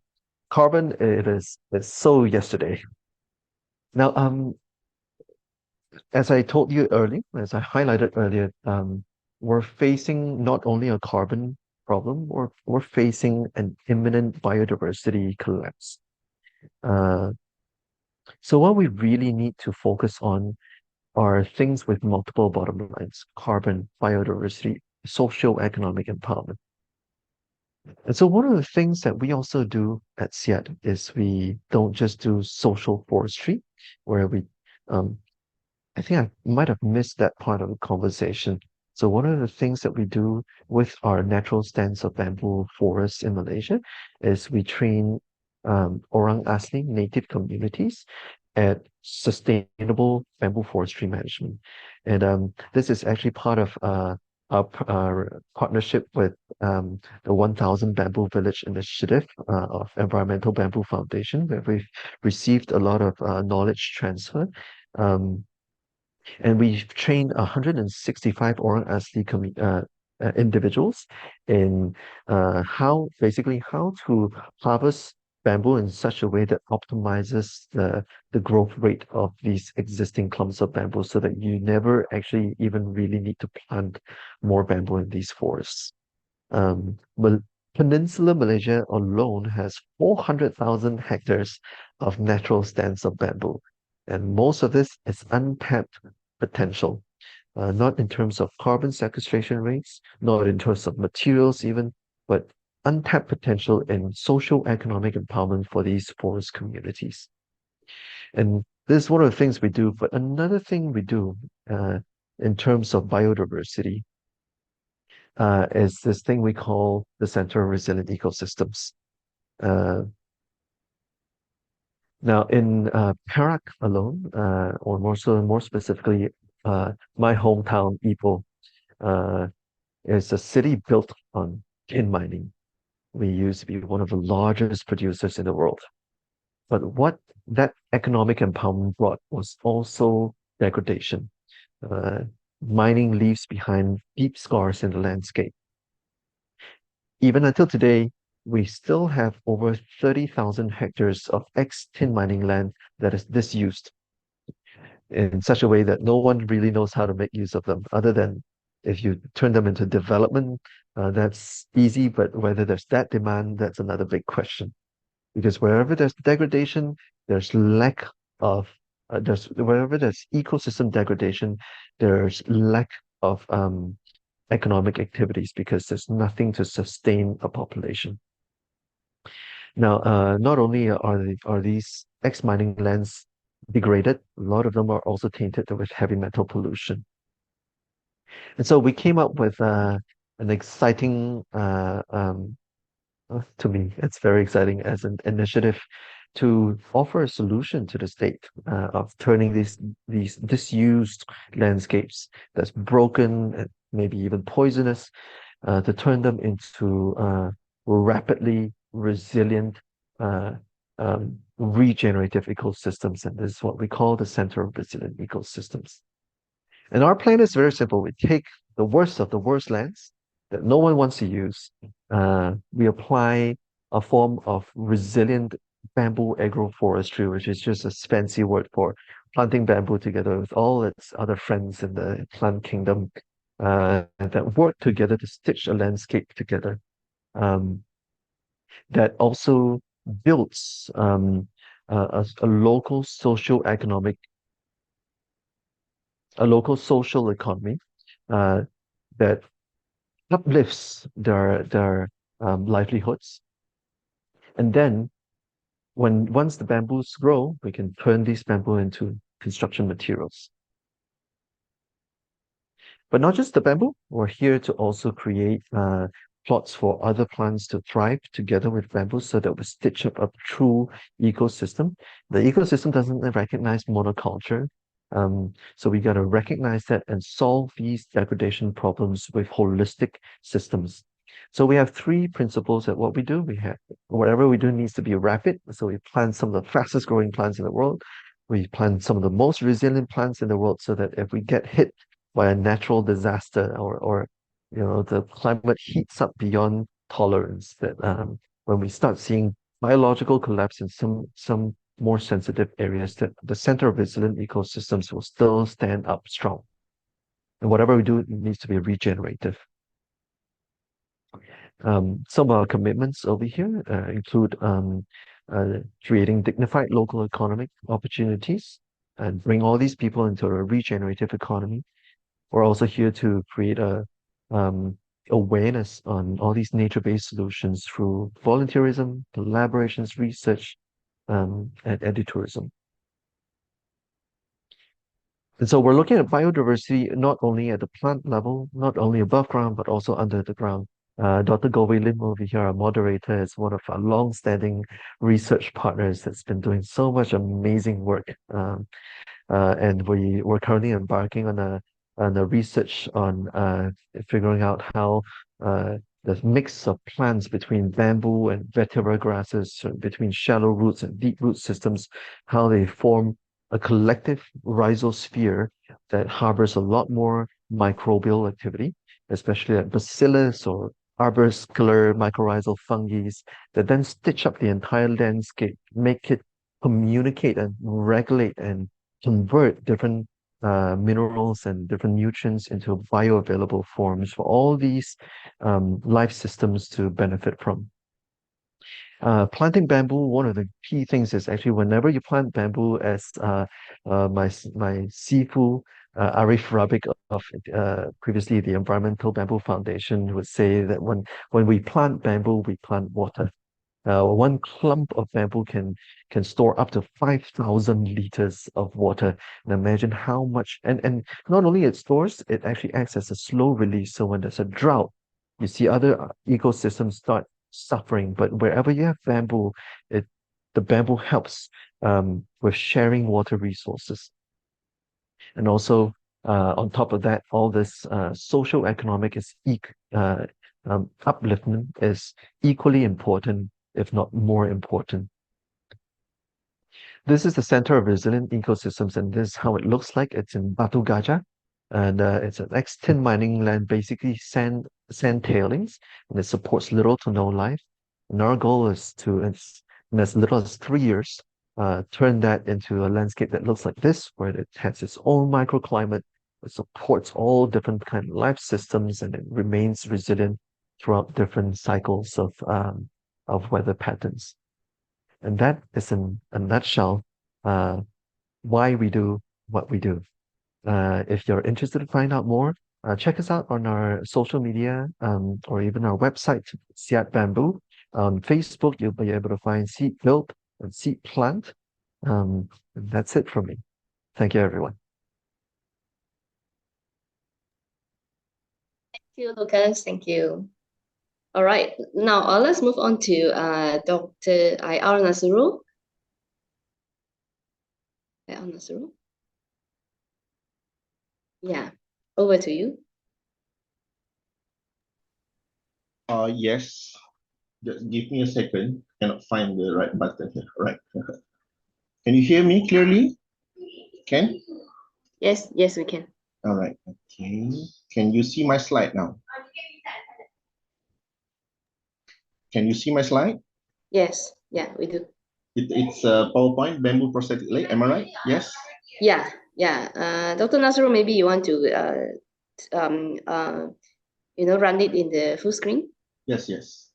Carbon, it's so yesterday. Now, as I told you earlier, as I highlighted earlier, we're facing not only a carbon problem, we're facing an imminent biodiversity collapse. So what we really need to focus on are things with multiple bottom lines: carbon, biodiversity, socio-economic empowerment. And so one of the things that we also do at SIAT is we don't just do social forestry, where I think I might have missed that part of the conversation. So one of the things that we do with our natural stands of bamboo forests in Malaysia is we train orang asli native communities at sustainable bamboo forestry management. And this is actually part of our partnership with the 1000 Bamboo Village Initiative of Environmental Bamboo Foundation, where we've received a lot of knowledge transfer. And we've trained 165 orang asli individuals in how to harvest bamboo in such a way that optimizes the growth rate of these existing clumps of bamboo, so that you never actually even really need to plant more bamboo in these forests. Peninsula Malaysia alone has 400,000 hectares of natural stands of bamboo. And most of this is untapped potential, not in terms of carbon sequestration rates, not in terms of materials even, but untapped potential in socio-economic empowerment for these forest communities. And this is one of the things we do. But another thing we do in terms of biodiversity is this thing we call the Center of Resilient Ecosystems. Now, in Perak alone, or more specifically, my hometown, Ipoh, is a city built on tin mining. We used to be one of the largest producers in the world. But what that economic empowerment brought was also degradation. Mining leaves behind deep scars in the landscape. Even until today, we still have over 30,000 hectares of ex-tin mining land that is disused in such a way that no one really knows how to make use of them, other than if you turn them into development, that's easy, but whether there's that demand, that's another big question. Because wherever there's degradation, there's lack of, wherever there's ecosystem degradation, there's lack of economic activities, because there's nothing to sustain a population. Now, not only are these ex-mining lands degraded, a lot of them are also tainted with heavy metal pollution. And so we came up with an exciting, to me, it's very exciting as an initiative to offer a solution to the state of turning these disused landscapes that's broken and maybe even poisonous, to turn them into rapidly resilient, regenerative ecosystems. And this is what we call the Center of Resilient Ecosystems. And our plan is very simple. We take the worst of the worst lands that no one wants to use. We apply a form of resilient bamboo agroforestry, which is just a fancy word for planting bamboo together with all its other friends in the plant kingdom, that work together to stitch a landscape together. That also builds a local socio-economic a local social economy that uplifts their livelihoods. And then once the bamboos grow, we can turn these bamboo into construction materials. But not just the bamboo, we're here to also create plots for other plants to thrive together with bamboo so that we stitch up a true ecosystem. The ecosystem doesn't recognize monoculture. So we got to recognize that and solve these degradation problems with holistic systems. So we have three principles at what we do. We have whatever we do needs to be rapid. So we plant some of the fastest growing plants in the world. We plant some of the most resilient plants in the world so that if we get hit by a natural disaster or the climate heats up beyond tolerance, that when we start seeing biological collapse in some more sensitive areas, that the center of resilient ecosystems will still stand up strong. And whatever we do needs to be regenerative. Some of our commitments over here include creating dignified local economic opportunities and bring all these people into a regenerative economy. We're also here to create a awareness on all these nature-based solutions through volunteerism, collaborations, research, and edutourism. And so we're looking at biodiversity not only at the plant level, not only above ground, but also under the ground. Dr. Govei Lim over here, our moderator, is one of our long-standing research partners that's been doing so much amazing work. And we're currently embarking on a research on figuring out how the mix of plants between bamboo and vetiver grasses, between shallow roots and deep root systems, how they form a collective rhizosphere that harbors a lot more microbial activity, especially like bacillus or arbuscular mycorrhizal fungi that then stitch up the entire landscape, make it communicate and regulate and convert different minerals and different nutrients into bioavailable forms for all these life systems to benefit from. Planting bamboo, one of the key things is actually whenever you plant bamboo, as my Sifu Arif Rabik of previously the Environmental Bamboo Foundation would say that when we plant bamboo, we plant water. One clump of bamboo can store up to 5,000 liters of water. And imagine how much, and not only it stores, it actually acts as a slow release. So when there's a drought, you see other ecosystems start suffering. But wherever you have bamboo, the bamboo helps with sharing water resources. And also, on top of that, all this social economic upliftment is equally important, if not more important. This is the center of resilient ecosystems, and this is how it looks like. It's in Batu Gajah, and it's an ex-tin mining land, basically sand tailings, and it supports little to no life. And our goal is to, in as little as 3 years, turn that into a landscape that looks like this, where it has its own microclimate, it supports all different kind of life systems, and it remains resilient throughout different cycles of weather patterns. And that is in a nutshell why we do what we do. If you're interested to find out more, check us out on our social media or even our website, Siat Bamboo. On Facebook, you'll be able to find Seed Build and Seed Plant. And that's it from me. Thank you, everyone. Thank you, Lucas. Thank you. All right, now let's move on to Dr. IR Nasrul. IR Nasrul. Yeah, over to you. Yes, just give me a second. Cannot find the right button here. Right. Can you hear me clearly? Can? Yes, we can. All right. Okay. Can you see my slide now? Can you see my slide? Yes, yeah, we do. It's a PowerPoint bamboo prosthetic leg. Am I right? Yes. Yeah. Dr. Nasrul, maybe you want to run it in the full screen. Yes.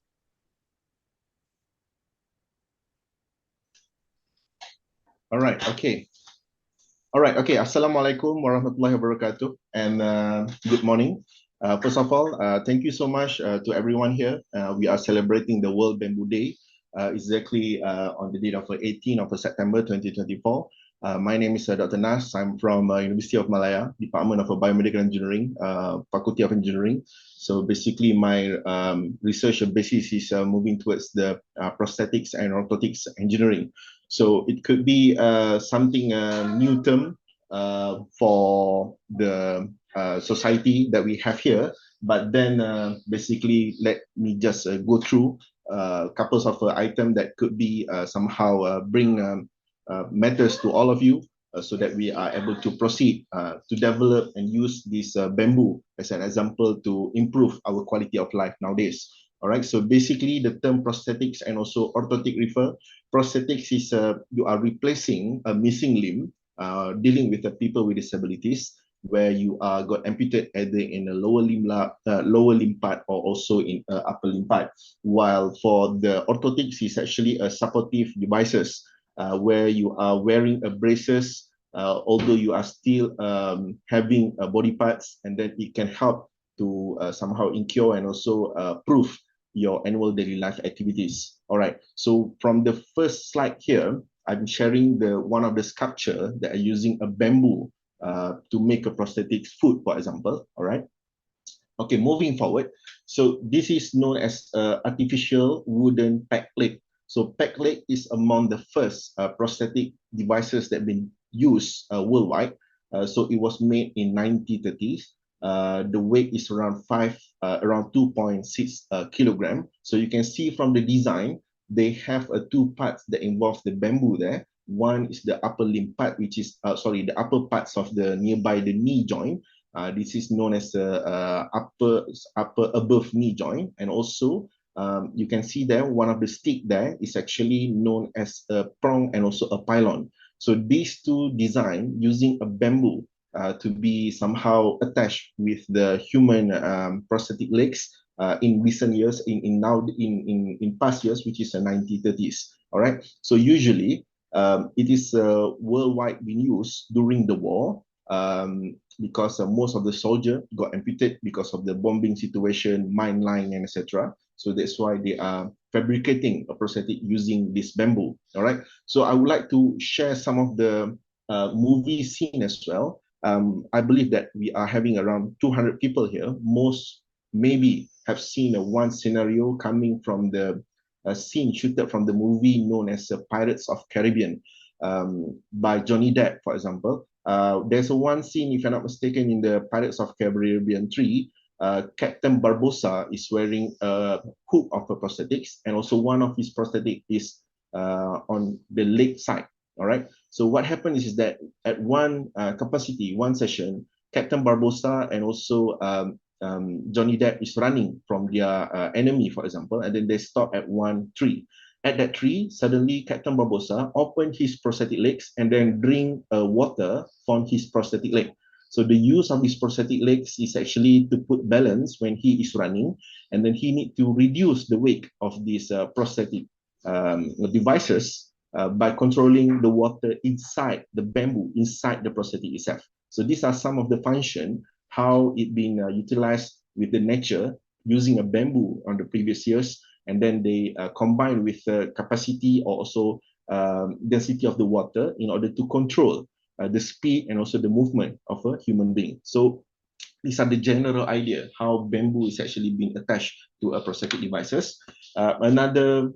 All right. Okay. All right. Okay. Assalamualaikum warahmatullahi wabarakatuh, and good morning. First of all, thank you so much to everyone here. We are celebrating the World Bamboo Day exactly on the date of 18th of September 2024. My name is Dr. Nas. I'm from University of Malaya, Department of Biomedical Engineering, Faculty of Engineering. So basically, my research basis is moving towards the prosthetics and orthotics engineering. So it could be something new term for the society that we have here. But then basically, let me just go through couples of items that could be somehow bring matters to all of you so that we are able to proceed to develop and use this bamboo as an example to improve our quality of life nowadays. All right, so basically the term prosthetics and also orthotic refer. Prosthetics is you are replacing a missing limb, dealing with the people with disabilities, where you are got amputated either in the lower limb part or also in upper limb part. While for the orthotics is actually a supportive devices where you are wearing a braces, although you are still having body parts, and then it can help to somehow incur and also prove your annual daily life activities. All right. So from the first slide here, I'm sharing the one of the sculpture that are using a bamboo to make a prosthetics foot, for example. All right. Okay, moving forward. So this is known as artificial wooden backplate. So backplate is among the first prosthetic devices that have been used worldwide. So it was made in 1930s. The weight is around 2.6 kilogram. So you can see from the design, they have two parts that involve the bamboo there. One is the upper limb part, which is the upper parts of the nearby the knee joint. This is known as the upper above knee joint, and also you can see there one of the stick there is actually known as a prong and also a pylon. So these two design using a bamboo to be somehow attached with the human prosthetic legs in recent years, in past years, which is the 1930s. All right. So usually it is worldwide being used during the war. Because most of the soldiers got amputated because of the bombing situation, mine line, and etc. So that's why they are fabricating a prosthetic using this bamboo. All right. So I would like to share some of the movie scene as well. I believe that we are having around 200 people here. Most maybe have seen one scenario coming from the scene shooted from the movie known as Pirates of Caribbean by Johnny Depp, for example. There's one scene, if I'm not mistaken, in the Pirates of Caribbean 3. Captain Barbossa is wearing a hook of a prosthetics, and also one of his prosthetic is on the leg side. All right. So what happens is that at one capacity, one session, Captain Barbossa and also Johnny Depp is running from their enemy, for example, and then they stop at one tree. At that tree, suddenly Captain Barbossa opened his prosthetic legs and then drink water from his prosthetic leg. So the use of his prosthetic legs is actually to put balance when he is running, and then he need to reduce the weight of these prosthetic devices by controlling the water inside the bamboo, inside the prosthetic itself. So these are some of the function, how it been utilized with the nature using a bamboo on the previous years, and then they combine with the capacity or also density of the water in order to control the speed and also the movement of a human being. So these are the general idea how bamboo is actually being attached to a prosthetic devices. Another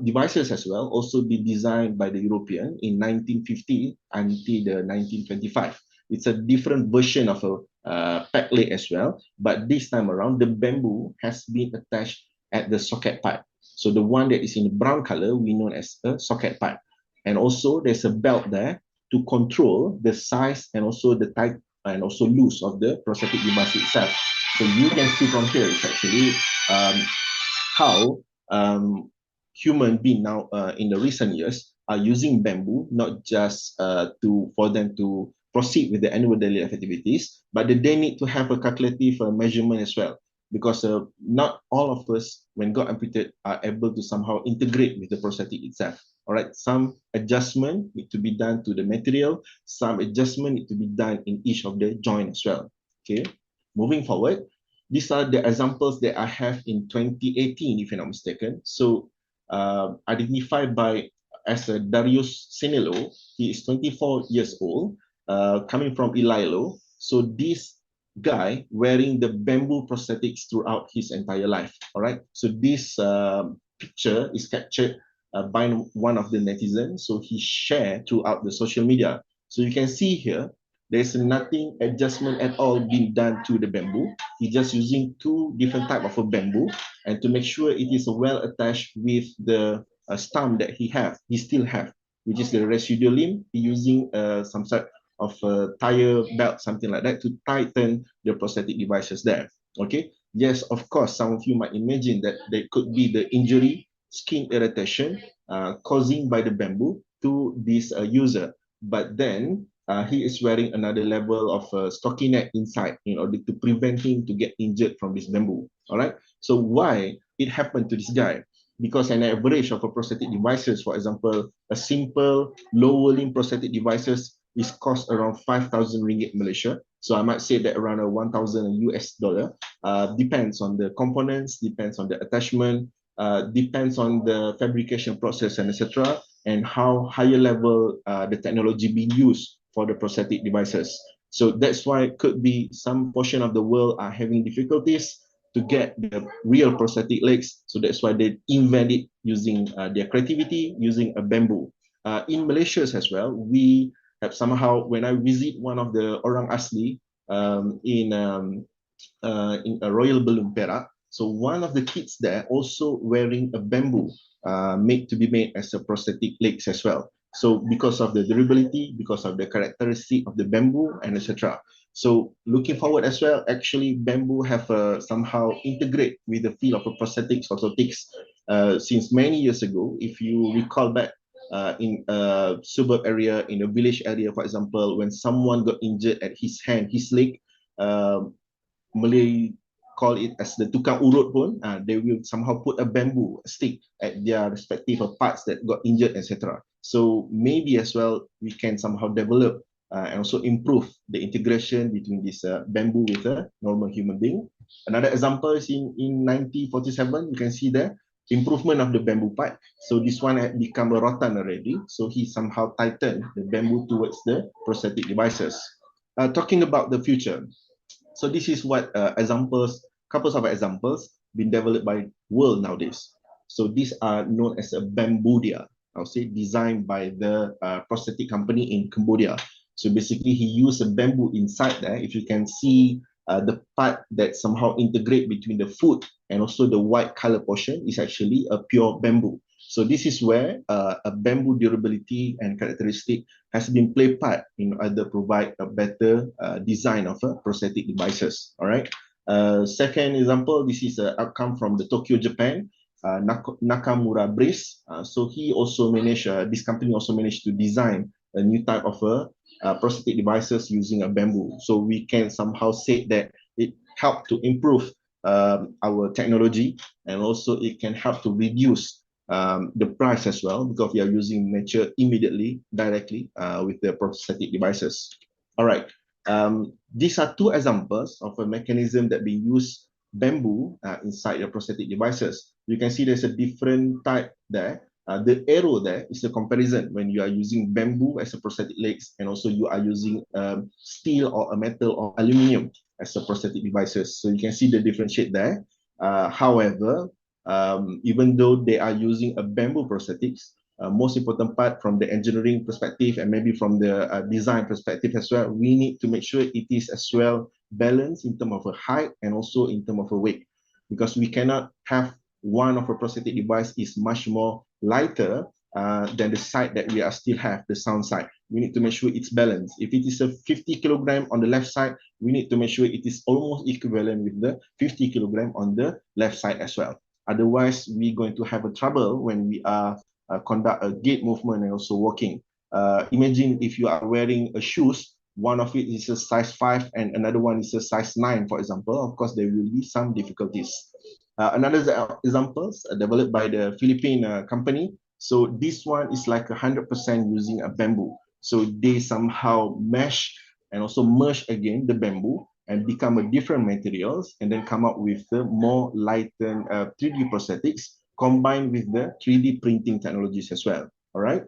devices as well also be designed by the European in 1950 until the 1925. It's a different version of a backplate as well, but this time around the bamboo has been attached at the socket part. So the one that is in the brown color we know as a socket part, and also there's a belt there to control the size and also the type and also loose of the prosthetic device itself. So you can see from here it's actually how human being now in the recent years are using bamboo not just for them to proceed with the annual daily activities, but they need to have a calculative measurement as well, because not all of us, when got amputated, are able to somehow integrate with the prosthetic itself. All right, some adjustment need to be done to the material, some adjustment need to be done in each of the joint as well. Okay, moving forward, these are the examples that I have in 2018, if I'm not mistaken. So identified by as a Darius Senelo, he is 24 years old, coming from Iloilo. So this guy wearing the bamboo prosthetics throughout his entire life. All right, so this picture is captured by one of the netizens. So he shared throughout the social media. So you can see here, there's nothing adjustment at all being done to the bamboo. He's just using two different type of a bamboo, and to make sure it is well attached with the stump that he still have, which is the residual limb. He using some sort of a tire belt, something like that, to tighten the prosthetic devices there. Okay. Yes, of course, some of you might imagine that there could be the injury, skin irritation causing by the bamboo to this user. But then he is wearing another level of stockinette inside in order to prevent him to get injured from this bamboo. All right. So why it happened to this guy? Because an average of a prosthetic devices, for example, a simple lower limb prosthetic devices is cost around 5,000 ringgit Malaysia. So I might say that around a 1,000 US dollar. Depends on the components, depends on the attachment, depends on the fabrication process and etc. And how higher level the technology being used for the prosthetic devices. So that's why it could be some portion of the world are having difficulties to get the real prosthetic legs. So that's why they invent it using their creativity, using a bamboo. In Malaysia as well, we have somehow, when I visit one of the Orang Asli in a Royal Balloon Perak, so one of the kids there also wearing a bamboo made to be made as a prosthetic legs as well. So because of the durability, because of the characteristic of the bamboo and etc. So looking forward as well, actually bamboo have somehow integrate with the field of prosthetics orthotics since many years ago. If you recall back in a suburb area, in a village area, for example, when someone got injured at his hand, his leg, Malay call it as the tukang urut pun, they will somehow put a bamboo stick at their respective parts that got injured, etc. So maybe as well, we can somehow develop and also improve the integration between this bamboo with a normal human being. Another example is in 1947, you can see there, improvement of the bamboo pipe. So this one had become a rotan already. So he somehow tightened the bamboo towards the prosthetic devices. Talking about the future. So this is what couples of examples been developed by world nowadays. So these are known as a Bambodia, I'll say designed by the prosthetic company in Cambodia. So basically he used a bamboo inside there. If you can see the part that somehow integrate between the foot and also the white color portion is actually a pure bamboo. So this is where a bamboo durability and characteristic has been played part in order to provide a better design of prosthetic devices. All right. Second example, this is an outcome from the Tokyo, Japan, Nakamura brace. So he also managed, this company also managed to design a new type of prosthetic devices using a bamboo. So we can somehow say that it helped to improve our technology, and also it can help to reduce the price as well, because we are using nature immediately, directly with the prosthetic devices. All right. These are two examples of a mechanism that we use bamboo inside the prosthetic devices. You can see there's a different type there. The arrow there is a comparison when you are using bamboo as a prosthetic legs, and also you are using steel or a metal or aluminium as a prosthetic devices. So you can see the differentiate there. However, even though they are using a bamboo prosthetics, most important part from the engineering perspective and maybe from the design perspective as well, we need to make sure it is as well balanced in terms of a height and also in terms of a weight, because we cannot have one of a prosthetic device is much more lighter than the side that we are still have, the sound side. We need to make sure it's balanced. If it is a 50 kilogram on the left side, we need to make sure it is almost equivalent with the 50 kilogram on the left side as well. Otherwise, we're going to have a trouble when we are conduct a gait movement and also walking. Imagine if you are wearing a shoes, one of it is a size 5 and another one is a size 9, for example. Of course, there will be some difficulties. Another examples developed by the Philippine company So this one is like 100% using a bamboo. So they somehow mesh and also merge again the bamboo and become a different materials and then come up with the more lightened 3D prosthetics combined with the 3D printing technologies as well. All right.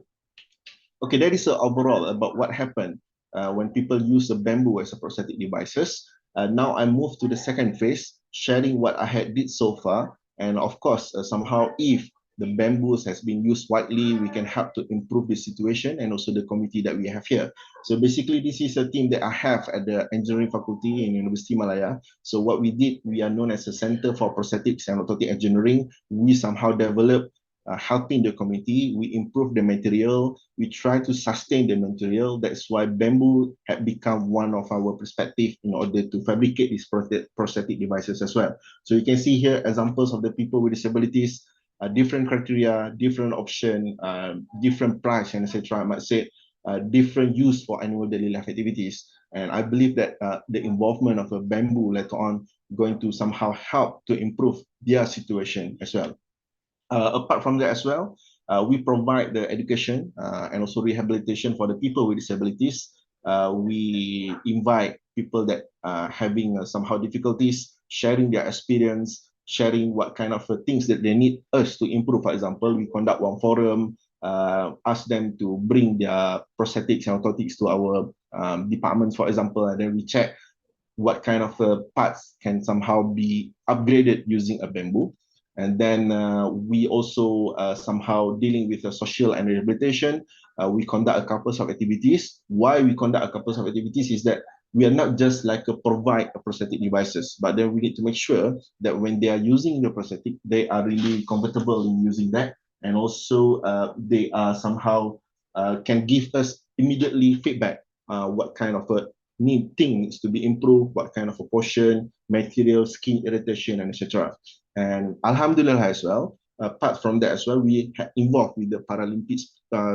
Okay, that is overall about what happened when people use the bamboo as a prosthetic devices. Now I move to the second phase, sharing what I had did so far. And of course, somehow if the bamboos has been used widely, we can help to improve the situation and also the community that we have here. So basically, this is a team that I have at the engineering faculty in University Malaya. So what we did, we are known as a Center for Prosthetics and Orthotic Engineering. We somehow developed helping the community, we improve the material, we try to sustain the material. That's why bamboo had become one of our perspective in order to fabricate these prosthetic devices as well. So you can see here examples of the people with disabilities, different criteria, different option, different price, and etc. I might say different use for annual daily life activities. And I believe that the involvement of a bamboo later on going to somehow help to improve their situation as well. Apart from that as well, we provide the education and also rehabilitation for the people with disabilities. We invite people that are having somehow difficulties, sharing their experience, sharing what kind of things that they need us to improve. For example, we conduct one forum, ask them to bring their prosthetics and orthotics to our departments, for example, and then we check what kind of parts can somehow be upgraded using a bamboo. And then we also somehow dealing with the social and rehabilitation. We conduct a couple of activities. Why we conduct a couple of activities is that we are not just like provide a prosthetic devices, but then we need to make sure that when they are using the prosthetic, they are really comfortable in using that. And also they are somehow can give us immediately feedback what kind of things to be improved, what kind of a portion, material, skin irritation, and etc. And Alhamdulillah as well, apart from that as well, we involved with the Paralympic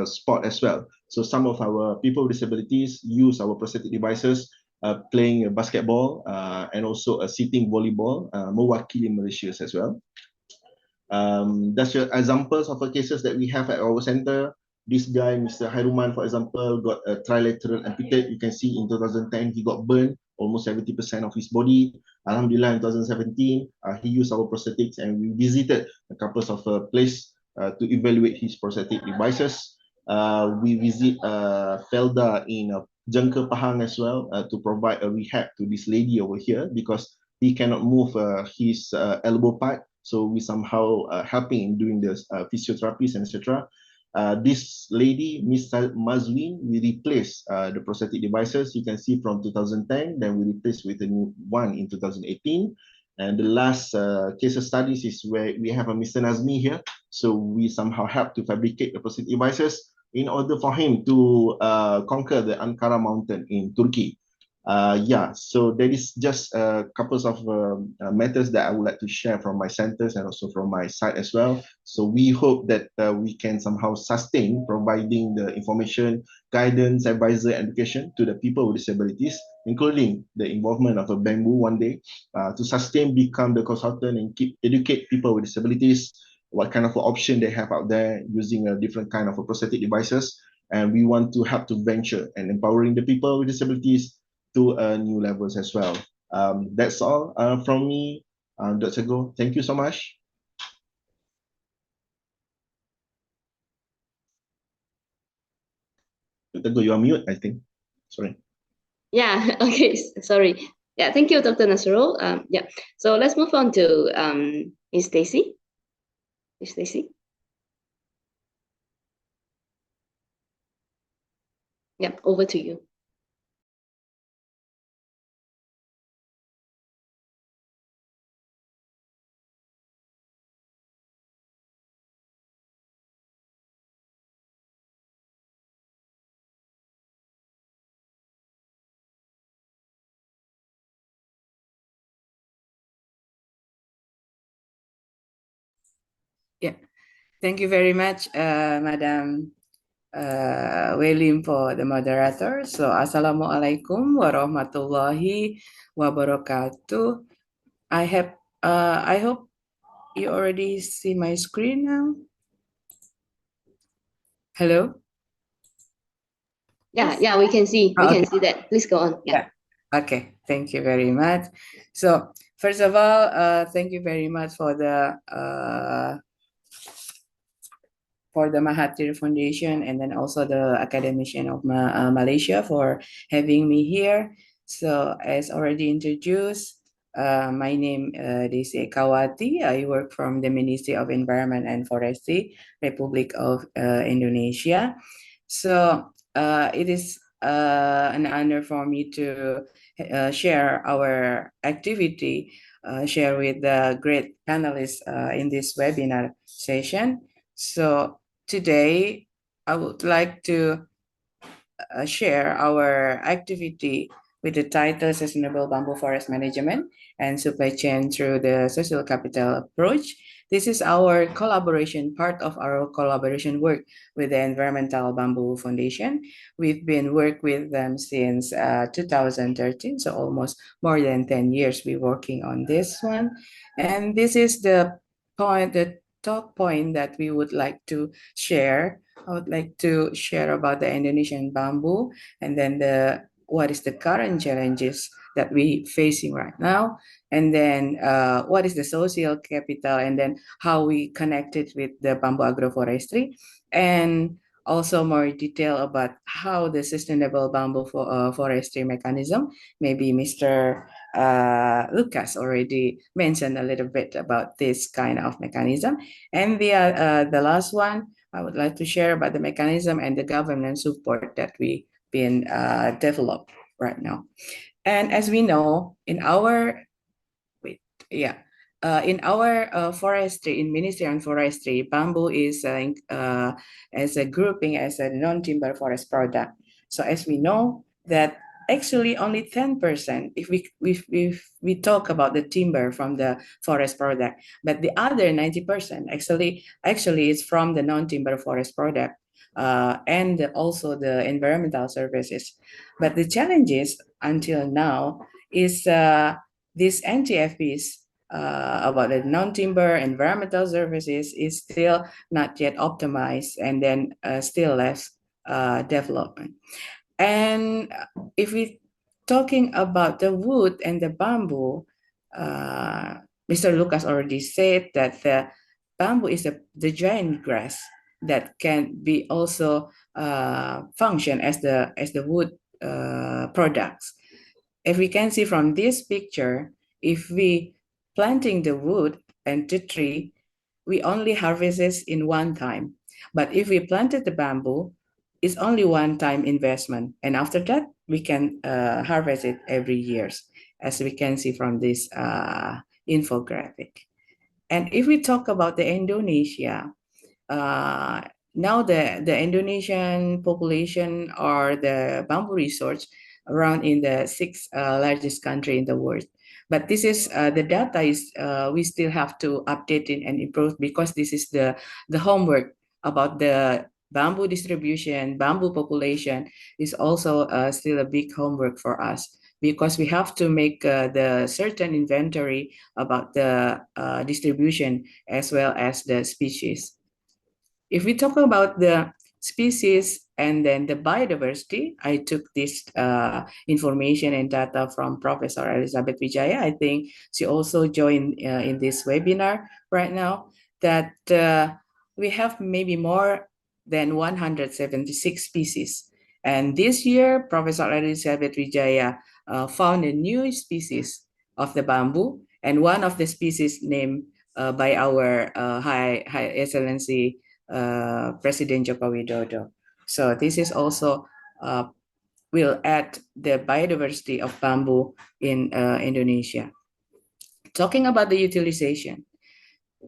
sport as well. So some of our people with disabilities use our prosthetic devices playing basketball and also sitting volleyball, mewakili Malaysia as well. That's your examples of the cases that we have at our center. This guy, Mr. Rahman, for example, got a trilateral amputate. You can see in 2010, he got burned almost 70% of his body. Alhamdulillah, in 2017, he used our prosthetics and we visited a couple of places to evaluate his prosthetic devices. We visit Felda in Jangka Pahang as well to provide a rehab to this lady over here because he cannot move his elbow part. So we somehow helping in doing this physiotherapies and etc. This lady, Miss Mazwin, we replace the prosthetic devices. You can see from 2010, then we replace with a new one in 2018. And the last case of studies is where we have a Mr. Nazmi here. So we somehow help to fabricate the prosthetic devices in order for him to conquer the Ankara mountain in Turkey. Yeah, so that is just a couple of matters that I would like to share from my centers and also from my side as well. So we hope that we can somehow sustain providing the information, guidance, advisor, education to the people with disabilities, including the involvement of a bamboo one day to sustain, become the consultant and keep educate people with disabilities, what kind of option they have out there using a different kind of prosthetic devices. And we want to help to venture and empowering the people with disabilities to new levels as well. That's all from me, Dr. Go. Thank you so much. Dr. Go, you are mute, I think. Sorry. Yeah, okay, sorry. Yeah, thank you, Dr. Nasrul. Yeah, so let's move on to Ms. Stacy. Ms. Stacy. Yeah, over to you. Yeah, thank you very much, Madam Welim, for the moderator. So, Assalamualaikum warahmatullahi wabarakatuh. I hope you already see my screen now. Hello? Yeah, we can see. We Oh, can okay. see that. Please go on. Yeah. Okay, thank you very much. So first of all, thank you very much for the Mahathir Foundation and then also the Academy of Malaysia for having me here. So as already introduced, my name is Kawati. I work from the Ministry of Environment and Forestry, Republic of Indonesia. So it is an honor for me to share our activity, share with the great panelists in this webinar session. So today, I would like to share our activity with the title Sustainable Bamboo Forest Management and Supply Chain through the Social Capital Approach. This is our collaboration, part of our collaboration work with the Environmental Bamboo Foundation. We've been working with them since 2013, so almost more than 10 years we're working on this one. And this is the top point that we would like to share. I would like to share about the Indonesian bamboo and then what is the current challenges that we facing right now, and then what is the social capital, and then how we connected with the bamboo agroforestry, and also more detail about how the sustainable bamboo forestry mechanism. Maybe Mr. Lucas already mentioned a little bit about this kind of mechanism. And the last one, I would like to share about the mechanism and the governance support that we've been developed right now. And as we know, in our forestry, in Ministry on Forestry, bamboo is as a grouping as a non-timber forest product. So as we know that actually only 10% if we talk about the timber from the forest product, but the other 90% actually is from the non-timber forest product, and also the environmental services. But the challenges until now is these NTFPs about the non-timber environmental services is still not yet optimized, and then still less development. And if we talking about the wood and the bamboo, Mr. Lucas already said that the bamboo is the giant grass that can be also function as the wood products. If we can see from this picture, if we planting the wood and the tree, we only harvest it in one time. But if we planted the bamboo, it's only one time investment. And after that, we can harvest it every year, as we can see from this infographic. And if we talk about the Indonesia, now the Indonesian population or the bamboo resource around in the sixth largest country in the world. But this is the data is we still have to update it and improve, because this is the homework about the bamboo distribution, bamboo population is also still a big homework for us, because we have to make the certain inventory about the distribution as well as the species. If we talk about the species and then the biodiversity, I took this information and data from Professor Elizabeth Wijaya. I think she also joined in this webinar right now, that we have maybe more than 176 species. And this year, Professor Elizabeth Wijaya found a new species of the bamboo, and one of the species named by our High Excellency President Joko Widodo. So this is also will add the biodiversity of bamboo in Indonesia. Talking about the utilization,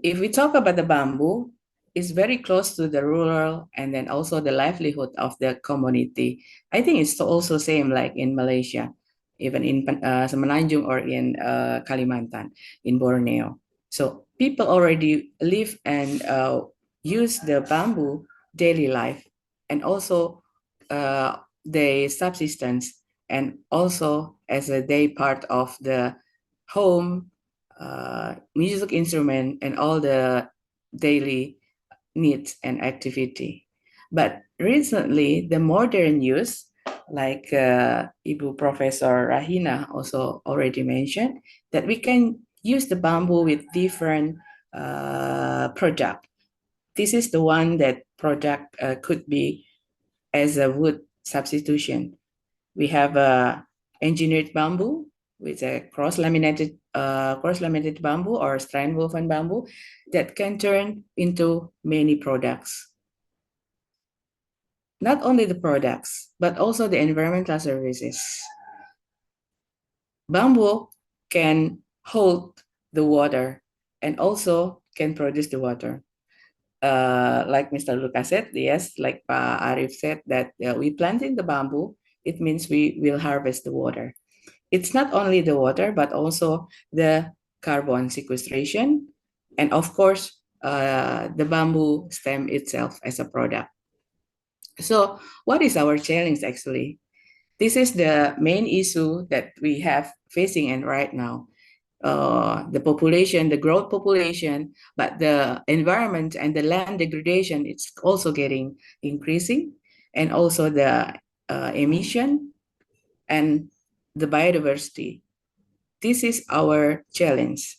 if we talk about the bamboo, it's very close to the rural and then also the livelihood of the community. I think it's also same like in Malaysia, even in Semenanjung or in Kalimantan, in Borneo. So people already live and use the bamboo daily life, and also the subsistence, and also as a day part of the home, music instrument, and all the daily needs and activity. But recently, the modern use, like Ibu Professor Rahina also already mentioned, that we can use the bamboo with different product. This is the one that product could be as a wood substitution. We have engineered bamboo with a cross-laminated bamboo or strand-woven bamboo that can turn into many products. Not only the products, but also the environmental services. Bamboo can hold the water and also can produce the water. Like Mr. Lucas said, yes, like Pa Arif said, that we planting the bamboo, it means we will harvest the water. It's not only the water, but also the carbon sequestration, and of course, the bamboo stem itself as a product. So what is our challenge actually? This is the main issue that we have facing and right now. The population, the growth population, but the environment and the land degradation, it's also getting increasing, and also the emission and the biodiversity. This is our challenge.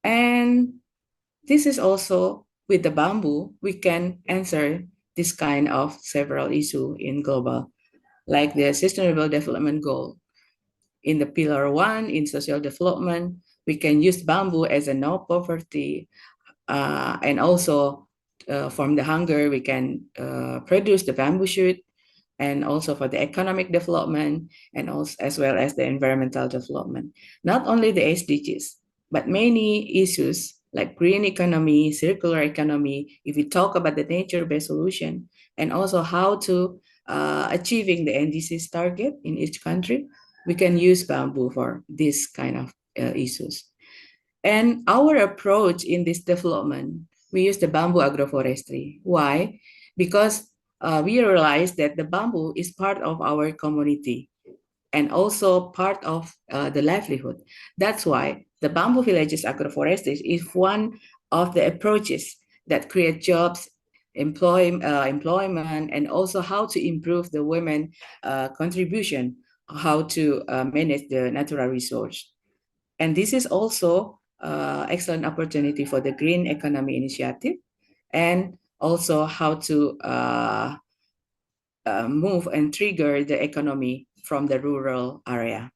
And this is also with the bamboo, we can answer this kind of several issues in global, like the Sustainable Development Goal. In the Pillar 1, in social development, we can use bamboo as a no poverty, and also from the hunger, we can produce the bamboo shoot, and also for the economic development, and also as well as the environmental development. Not only the SDGs, but many issues like green economy, circular economy, if we talk about the nature-based solution, and also how to achieving the NDC's target in each country, we can use bamboo for this kind of issues. And our approach in this development, we use the bamboo agroforestry. Why? Because we realize that the bamboo is part of our community and also part of the livelihood. That's why the Bamboo Villages agroforestry is one of the approaches that create jobs, employment, and also how to improve the women contribution, how to manage the natural resource. And this is also excellent opportunity for the Green Economy Initiative, and also how to move and trigger the economy from the rural area.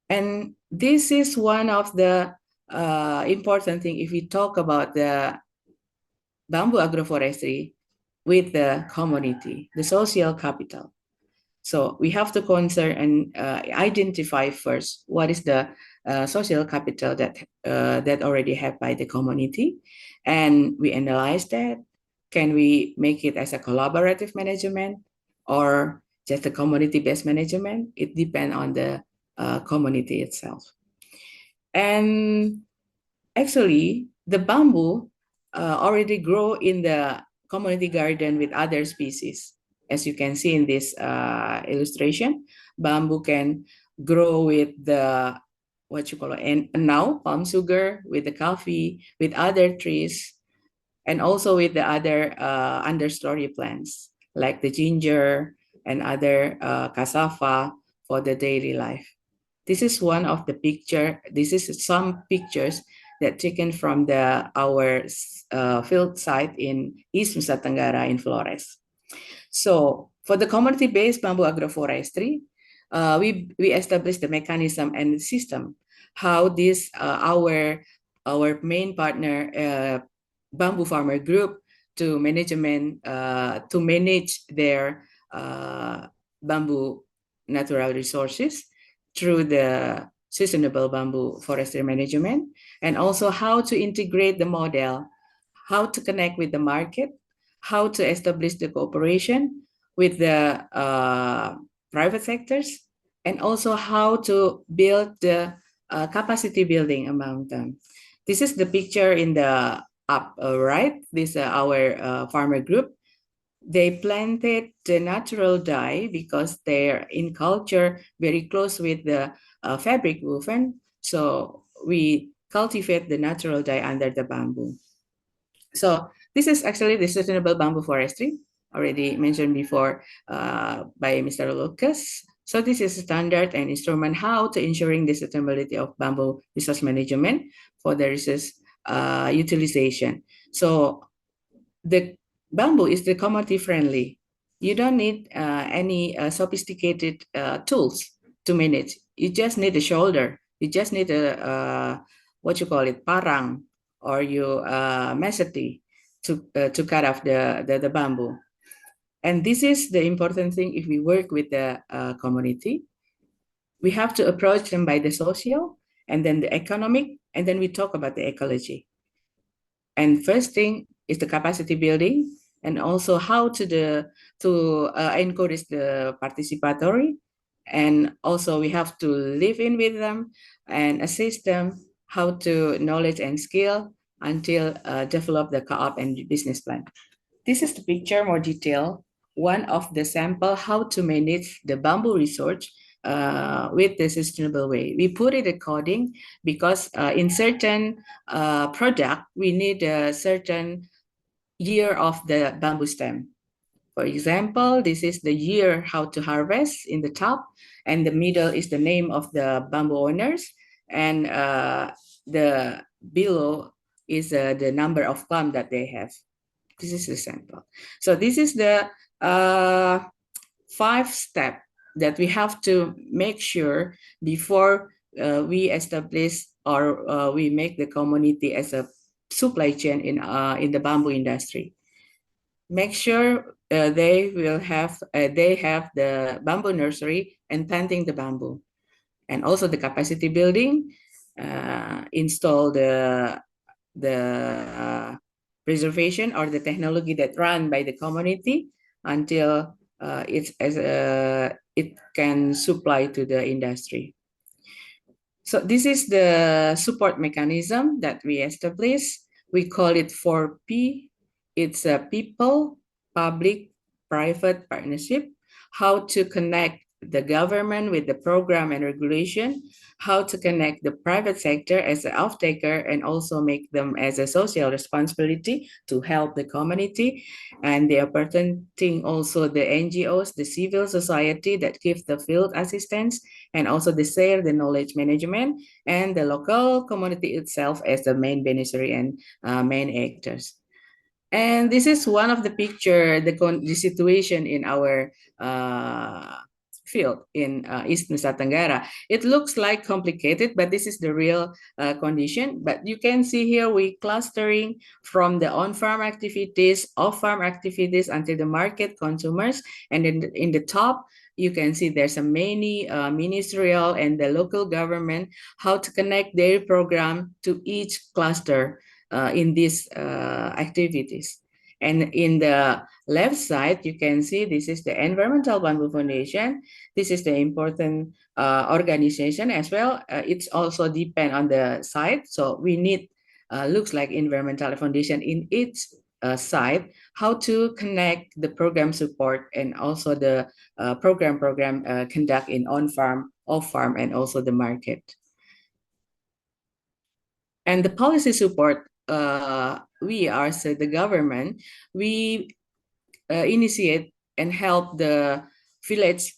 And this is one of the important thing if we talk about the bamboo agroforestry with the community, the social capital. So we have to concern and identify first what is the social capital that already have by the community, and we analyze that. Can we make it as a collaborative management or just a community-based management? It depends on the community itself. And actually, the bamboo already grow in the community garden with other species. As you can see in this illustration, bamboo can grow with the, what you call it, and now palm sugar, with the coffee, with other trees, and also with the other understory plants like the ginger and other cassava for the daily life. This is one of the picture. This is some pictures that taken from our field site in East Nusa Tenggara in Flores. So for the community-based bamboo agroforestry, we established the mechanism and the system how this our main partner bamboo farmer group to management to manage their bamboo natural resources through the sustainable bamboo forestry management, and also how to integrate the model, how to connect with the market, how to establish the cooperation with the private sectors, and also how to build the capacity building among them. This is the picture in the up right. This our farmer group. They planted the natural dye because they're in culture very close with the fabric woven. So we cultivate the natural dye under the bamboo. So this is actually the sustainable bamboo forestry. already mentioned before by Mr. Lucas. So this is a standard and instrument how to ensuring the sustainability of bamboo resource management for the resource utilization. So the bamboo is the commodity friendly. You don't need any sophisticated tools to manage. You just need a shoulder. You just need a what you call it, parang, or you machete to cut off the bamboo. And this is the important thing if we work with the community. We have to approach them by the social and then the economic, and then we talk about the ecology. And first thing is the capacity building, and also how to encourage the participatory, and also we have to live in with them and assist them how to knowledge and skill until develop the co-op and business plan. This is the picture more detail. One of the sample how to manage the bamboo research with the sustainable way. We put it according because in certain product, we need a certain year of the bamboo stem. For example, this is the year how to harvest in the top, and the middle is the name of the bamboo owners, and the below is the number of plum that they have. This is the sample. So this is the 5 step that we have to make sure before we establish or we make the community as a supply chain in the bamboo industry. Make sure they have the bamboo nursery and planting the bamboo, and also the capacity building, install the preservation or the technology that run by the community until it can supply to the industry. So this is the support mechanism that we established. We call it 4P. It's a people, public, private partnership, how to connect the government with the program and regulation, how to connect the private sector as an off-taker and also make them as a social responsibility to help the community. And they are presenting also the NGOs, the civil society that give the field assistance, and also they share the knowledge management, and the local community itself as the main beneficiary and main actors. And this is one of the picture, the situation in our field in East Nusa Tenggara. It looks like complicated, but this is the real condition. But you can see here we clustering from the on-farm activities, off-farm activities until the market consumers. And in the top, you can see there's a many ministerial and the local government, how to connect their program to each cluster in these activities. And in the left side, you can see this is the Environmental Bamboo Foundation. This is the important organization as well. It's also depend on the site. So we need, looks like Environmental Foundation in each site, how to connect the program support and also the program conduct in on-farm, off-farm, and also the market. And the policy support, we are the government, we initiate and help the village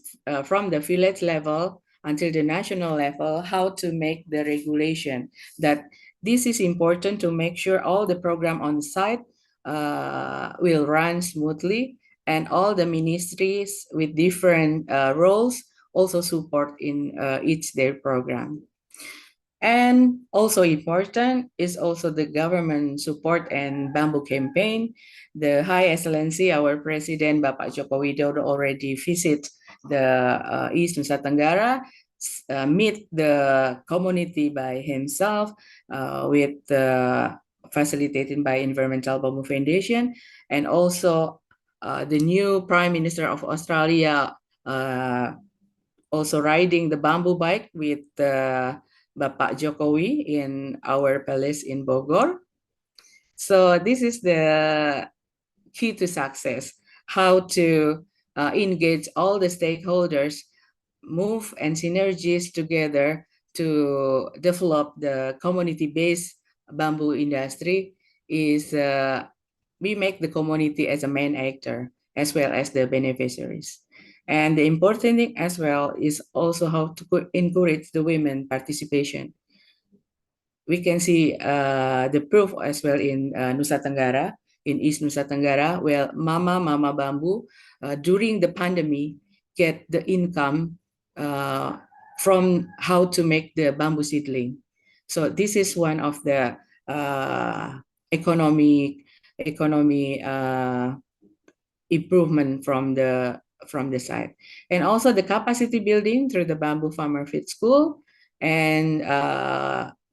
from the village level until the national level, how to make the regulation. That this is important to make sure all the program on site will run smoothly, and all the ministries with different roles also support in each their program. And also important is also the government support and bamboo campaign. The High Excellency, our President, Bapak Joko Widodo, already visit the East Nusa Tenggara, meet the community by himself with facilitated by Environmental Bamboo Foundation, and also the new Prime Minister of Australia also riding the bamboo bike with Bapak Jokowi in our palace in Bogor. So this is the key to success, how to engage all the stakeholders, move and synergies together to develop the community-based bamboo industry is we make the community as a main actor. as well as the beneficiaries. And the important thing as well is also how to encourage the women participation. We can see the proof as well in Nusa Tenggara, in East Nusa Tenggara, where Mama Bambu during the pandemic get the income from how to make the bamboo seedling. So this is one of the economy improvement from the site, and also the capacity building through the Bamboo Farmer Fit School, and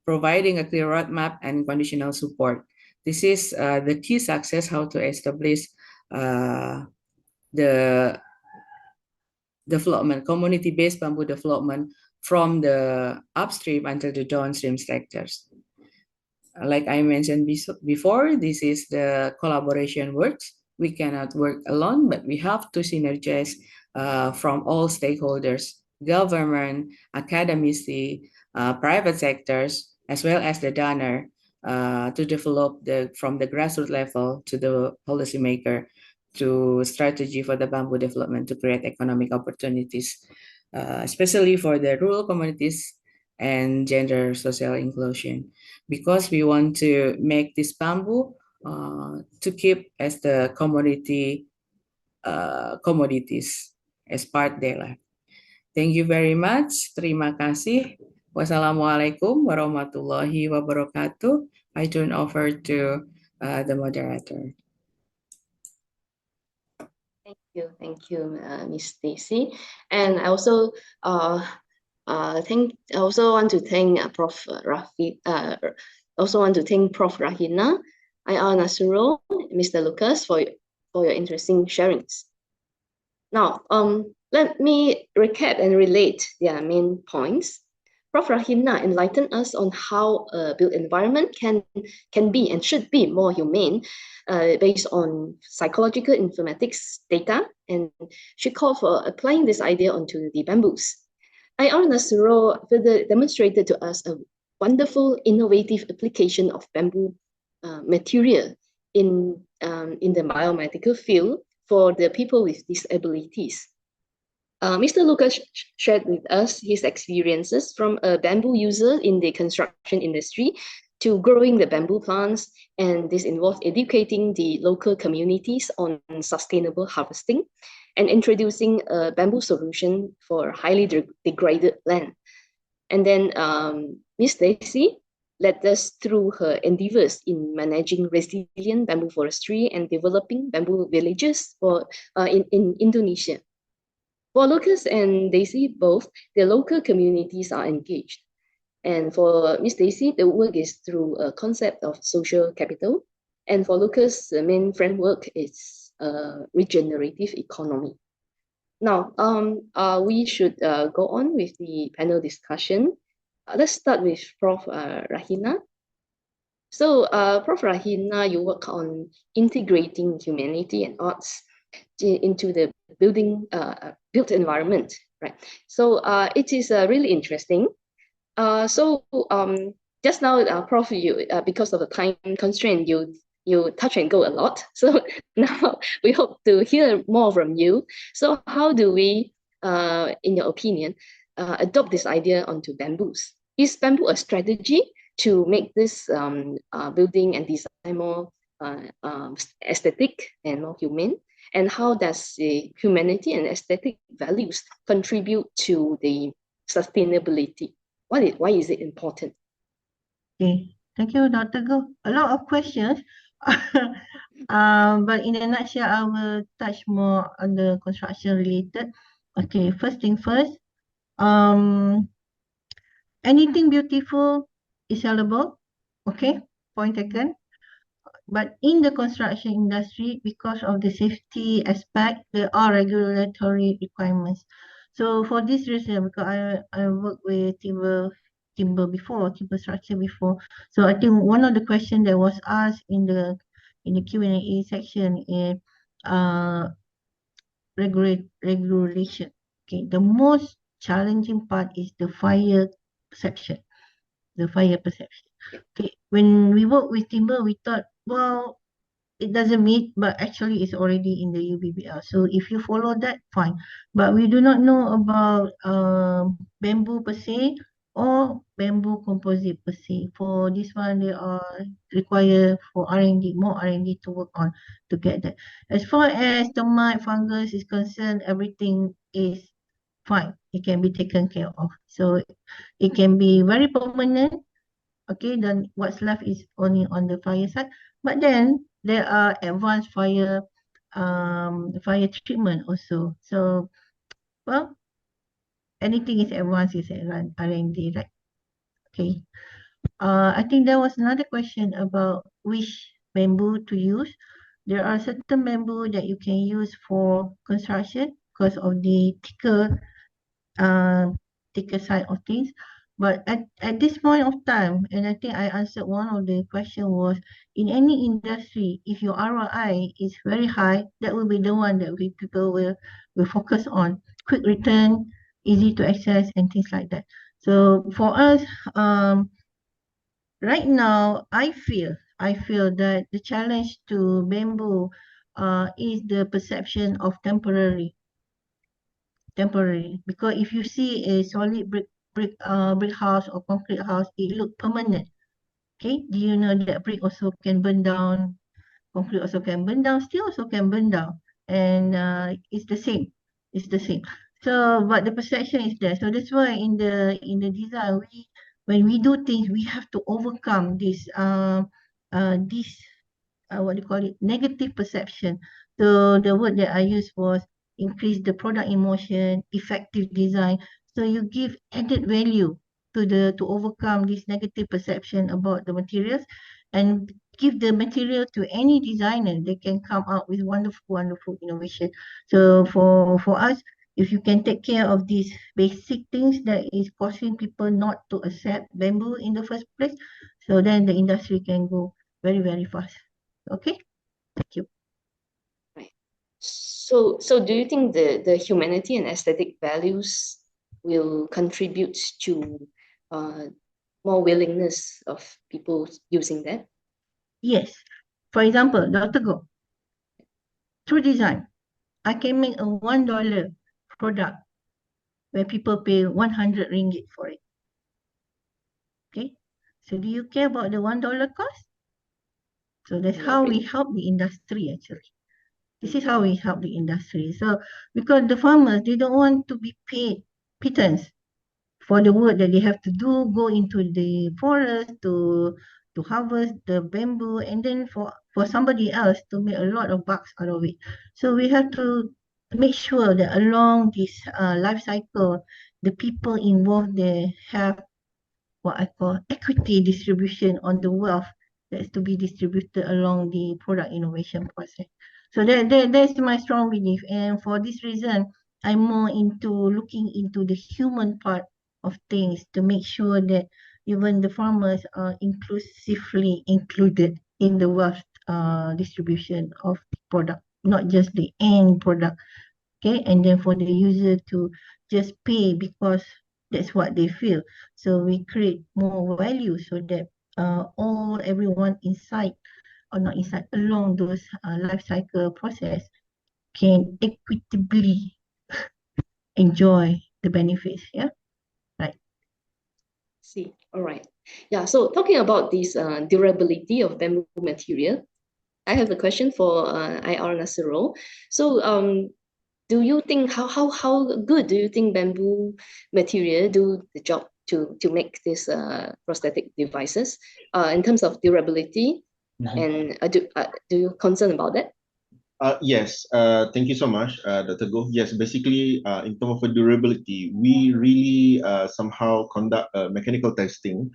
providing a clear roadmap and conditional support. This is the key success, how to establish the development, community-based bamboo development from the upstream until the downstream sectors. Like I mentioned before, this is the collaboration works. We cannot work alone, but we have to synergize from all stakeholders, government, academics, private sectors, as well as the donor to develop from the grassroots level to the policymaker to strategy for the bamboo development to create economic opportunities, especially for the rural communities and gender social inclusion, because we want to make this bamboo to keep as the commodities as part their life. Thank you very much. Terima kasih. Wassalamualaikum warahmatullahi wabarakatuh. I turn over to the moderator. Thank you, Ms. Stacy. And I also want to thank Prof. Rafi. Also want to thank Prof. Rahina, IR Nasuro, Mr. Lucas for your interesting sharings. Now, let me recap and relate their main points. Prof. Rahina enlightened us on how a built environment can be and should be more humane based on psychological informatics data, and she called for applying this idea onto the bamboos. IR Nasuro further demonstrated to us a wonderful, innovative application of bamboo material in the biomedical field for the people with disabilities. Mr. Lucas shared with us his experiences from a bamboo user in the construction industry to growing the bamboo plants, and this involved educating the local communities on sustainable harvesting and introducing a bamboo solution for highly degraded land. And then Ms. Stacy led us through her endeavors in managing resilient bamboo forestry and developing bamboo villages in Indonesia. For Lucas and Daisy both, the local communities are engaged. And for Ms. Daisy, the work is through a concept of social capital. And for Lucas, the main framework is regenerative economy. Now, we should go on with the panel discussion. Let's start with Prof. Rahina. So, Prof. Rahina, you work on integrating humanity and arts into the built environment, right? So it is really interesting. Just now, Prof, you because of the time constraint, you touch and go a lot. So now we hope to hear more from you. So how do we, in your opinion, adopt this idea onto bamboos? Is bamboo a strategy to make this building and design more aesthetic and more humane? And how does the humanity and aesthetic values contribute to the sustainability? Why is it important? Okay, thank you, Dr. Go. A lot of questions, but in a nutshell, I will touch more on the construction related. Okay, first thing first, anything beautiful is sellable. Okay, point taken. But in the construction industry, because of the safety aspect, there are regulatory requirements. So for this reason, because I worked with timber structure before. So I think one of the questions that was asked in the Q&A section is regulation. Okay, the most challenging part is the fire perception. Okay, when we work with timber, we thought, well, it doesn't meet, but actually it's already in the UBBL. So if you follow that, fine. But we do not know about bamboo per se or bamboo composite per se. For this one, they are require for R&D, more R&D to work on to get that. As far as termite, fungus is concerned, everything is fine. It can be taken care of. So it can be very permanent. Okay, then what's left is only on the fire side. But then there are advanced fire treatment also. So, well, anything is advanced is R&D, right? Okay. I think there was another question about which bamboo to use. There are certain bamboo that you can use for construction because of the uh, thicker side of things. But at this point of time, and I think I answered one of the question was, in any industry, if your ROI is very high, that will be the one that people will focus on. Quick return, easy to access, and things like that. So for us, right now, I feel that the challenge to bamboo is the perception of temporary because if you see a solid brick house or concrete house, it look permanent. Okay, do you know that brick also can burn down, concrete also can burn down, steel also can burn down, and it's the same. It's the same. So, but the perception is there. So that's why in the design, when we do things, we have to overcome this what do you call it, negative perception. So the word that I used was increase the product emotion, effective design. So you give added value to overcome this negative perception about the materials and give the material to any designer. They can come out with wonderful innovation. So for us, if you can take care of these basic things that is causing people not to accept bamboo in the first place, so then the industry can go very fast. Okay, thank you. Right. So do you think the humanity and aesthetic values will contribute to more willingness of people using that? Yes. For example, Dr. Go, through design, I can make a $1 product where people pay 100 ringgit for it. Okay. So do you care about the $1 cost? So that's how we help the industry actually. This is how we help the industry. So because the farmers, they don't want to be paid pittance for the work that they have to do, go into the forest to harvest the bamboo, and then for somebody else to make a lot of bucks out of it. So we have to make sure that along this life cycle, the people involved there have what I call equity distribution on the wealth that's to be distributed along the product innovation process. So that's my strong belief. And for this reason, I'm more into looking into the human part of things to make sure that even the farmers are inclusively included in the wealth distribution of the product, not just the end product. Okay, and then for the user to just pay because that's what they feel. So we create more value so that everyone inside or not inside along those life cycle process can equitably enjoy the benefits. Yeah, right. See, all right. Yeah, so talking about this durability of bamboo material, I have a question for IR Nasiro. So do you think how good do you think bamboo material do the job to make these prosthetic devices in terms of durability? And do you concern about that? Yes, thank you so much, Dr. Go. Yes, basically, in terms of durability, we really somehow conduct mechanical testing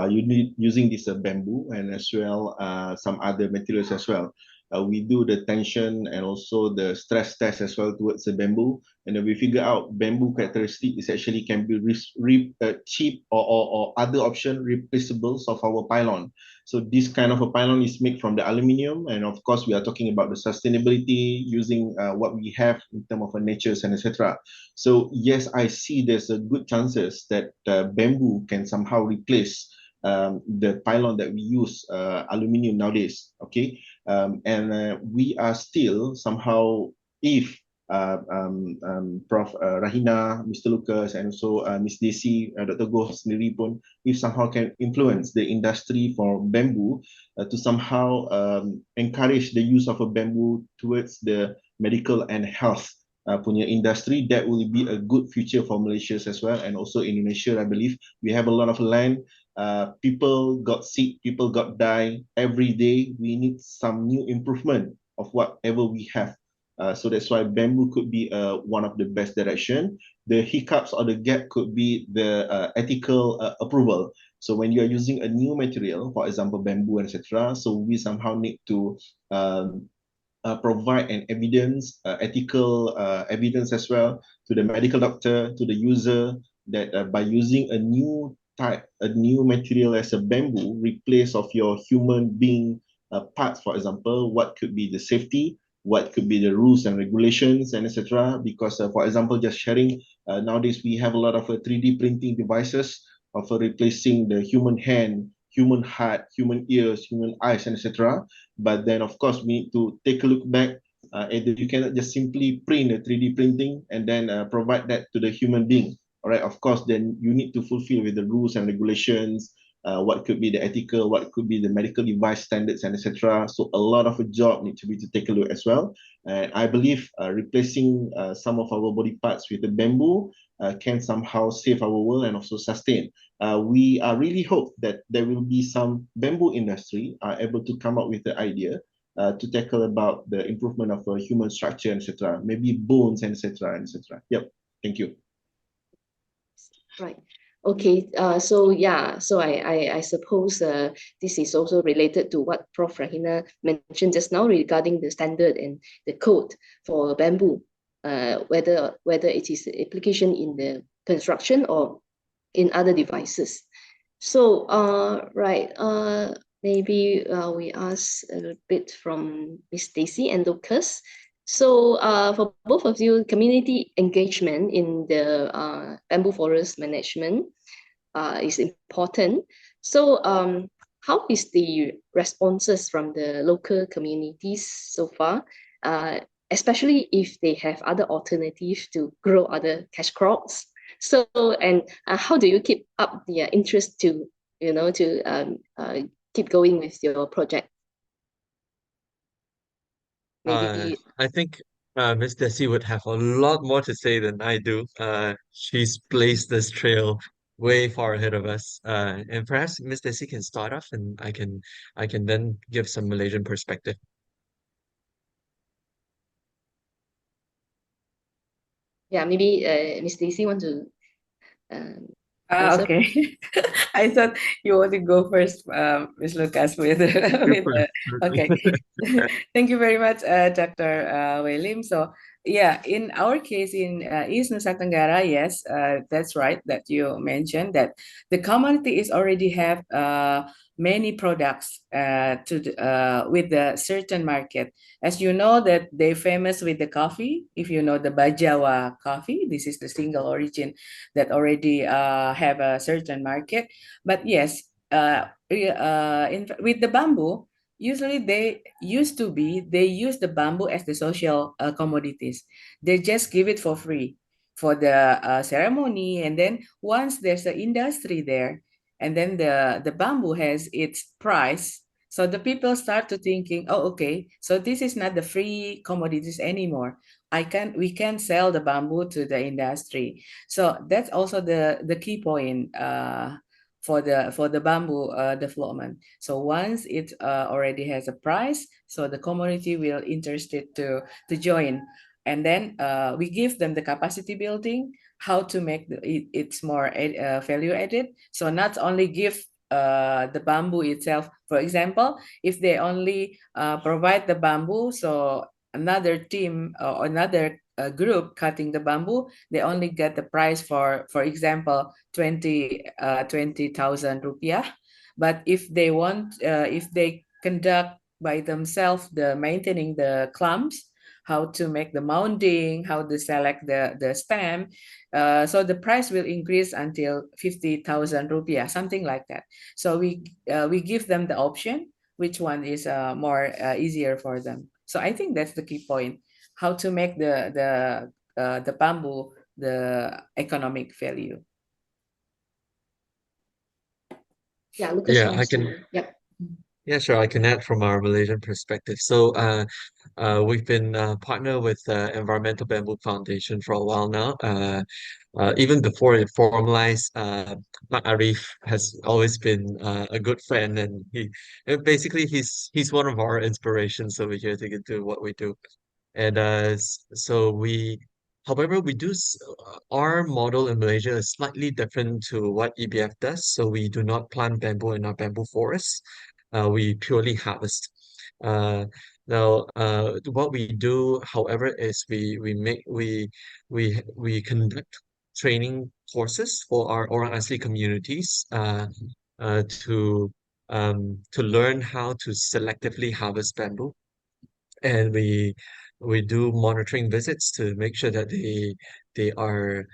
using this bamboo and as well some other materials as well. We do the tension and also the stress test as well towards the bamboo, and then we figure out bamboo characteristic is actually can be cheap or other option replaceables of our pylon. So this kind of a pylon is made from the aluminium, and of course we are talking about the sustainability using what we have in terms of natures and etc. So yes, I see there's a good chances that bamboo can somehow replace the pylon that we use aluminium nowadays. Okay, And we are still somehow, if Prof. Rahina, Mr. Lucas, and also Ms. Desi, Dr. Goh sendiri pun, if somehow can influence the industry for bamboo to somehow encourage the use of a bamboo towards the medical and health punya industry, that will be a good future for Malaysia as well, and also Indonesia. I believe we have a lot of land. People got sick, people got die every day. We need some new improvement of whatever we have. So that's why bamboo could be one of the best direction. The hiccups or the gap could be the ethical approval. So when you are using a new material, for example, bamboo, etc., so we somehow need to provide an evidence, ethical evidence as well to the medical doctor, to the user, that by using a new type, a new material as a bamboo, replace of your human being parts, for example, what could be the safety, what could be the rules and regulations, and etc. Because, for example, just sharing, nowadays we have a lot of 3D printing devices of replacing the human hand, human heart, human ears, human eyes, and etc. But then, of course, we need to take a look back. You cannot just simply print a 3D printing and then provide that to the human being. All right, of course, then you need to fulfill with the rules and regulations, what could be the ethical, what could be the medical device standards, and etc. So a lot of a job need to be to take a look as well. And I believe replacing some of our body parts with the bamboo can somehow save our world and also sustain. We really hope that there will be some bamboo industry are able to come up with the idea to tackle about the improvement of human structure, etc. Maybe bones, etc., etc. Yep. Thank you. Right. Okay. So yeah. So I suppose this is also related to what Prof. Rahina mentioned just now regarding the standard and the code for bamboo. Whether it is application in the construction or in other devices. So right. Maybe we ask a little bit from Ms. Stacey and Lucas. So for both of you, community engagement in the bamboo forest management is important. So how is the responses from the local communities so far, especially if they have other alternatives to grow other cash crops? So, and how do you keep up the interest to, keep going with your project? Maybe I think Miss Desi would have a lot more to say than I do. She's blazed this trail way far ahead of us. And perhaps Miss Desi can start off, and I can then give some Malaysian perspective. yeah, maybe Ms. Stacey want to answer. Okay. I thought you want to go first, Ms. Lucas, with, okay. Thank you very much, Dr. Welim. So yeah, in our case in East Nusa Tenggara, yes, that's right that you mentioned that the community is already have many products with the certain market. As you know that they're famous with the coffee. If you know the Bajawa coffee, this is the single origin that already have a certain market. But yes, with the bamboo, usually they use the bamboo as the social commodities. They just give it for free for the ceremony, and then once there's an industry there, and then the bamboo has its price, so the people start to thinking, oh, okay, so this is not the free commodities anymore. We can sell the bamboo to the industry. So that's also the key point for the bamboo development. So once it already has a price, so the community will interested to join, and then we give them the capacity building, how to make it's more value added. So not only give the bamboo itself. For example, if they only provide the bamboo, so another team or another group cutting the bamboo, they only get the price for example, 20,000 rupiah. But if they conduct by themselves the maintaining the clumps, how to make the mounding, how to select the stem, so the price will increase until 50,000 rupiah, something like that. So we give them the option which one is more easier for them. So I think that's the key point: how to make the bamboo the economic value. Yeah, Lucas Yeah, I wants can. to. Yep. Yeah, sure. I can add from our Malaysian perspective. So, we've been partner with Environmental Bamboo Foundation for a while now. Even before it formalized, Mak Arif has always been a good friend, and basically he's one of our inspirations over here to get to what we do. And so however, our model in Malaysia is slightly different to what EBF does. So we do not plant bamboo in our bamboo forests. We purely harvest. Uh, what we do, however, is we conduct training courses for our orang asli communities to learn how to selectively harvest bamboo, and we do monitoring visits to make sure that they are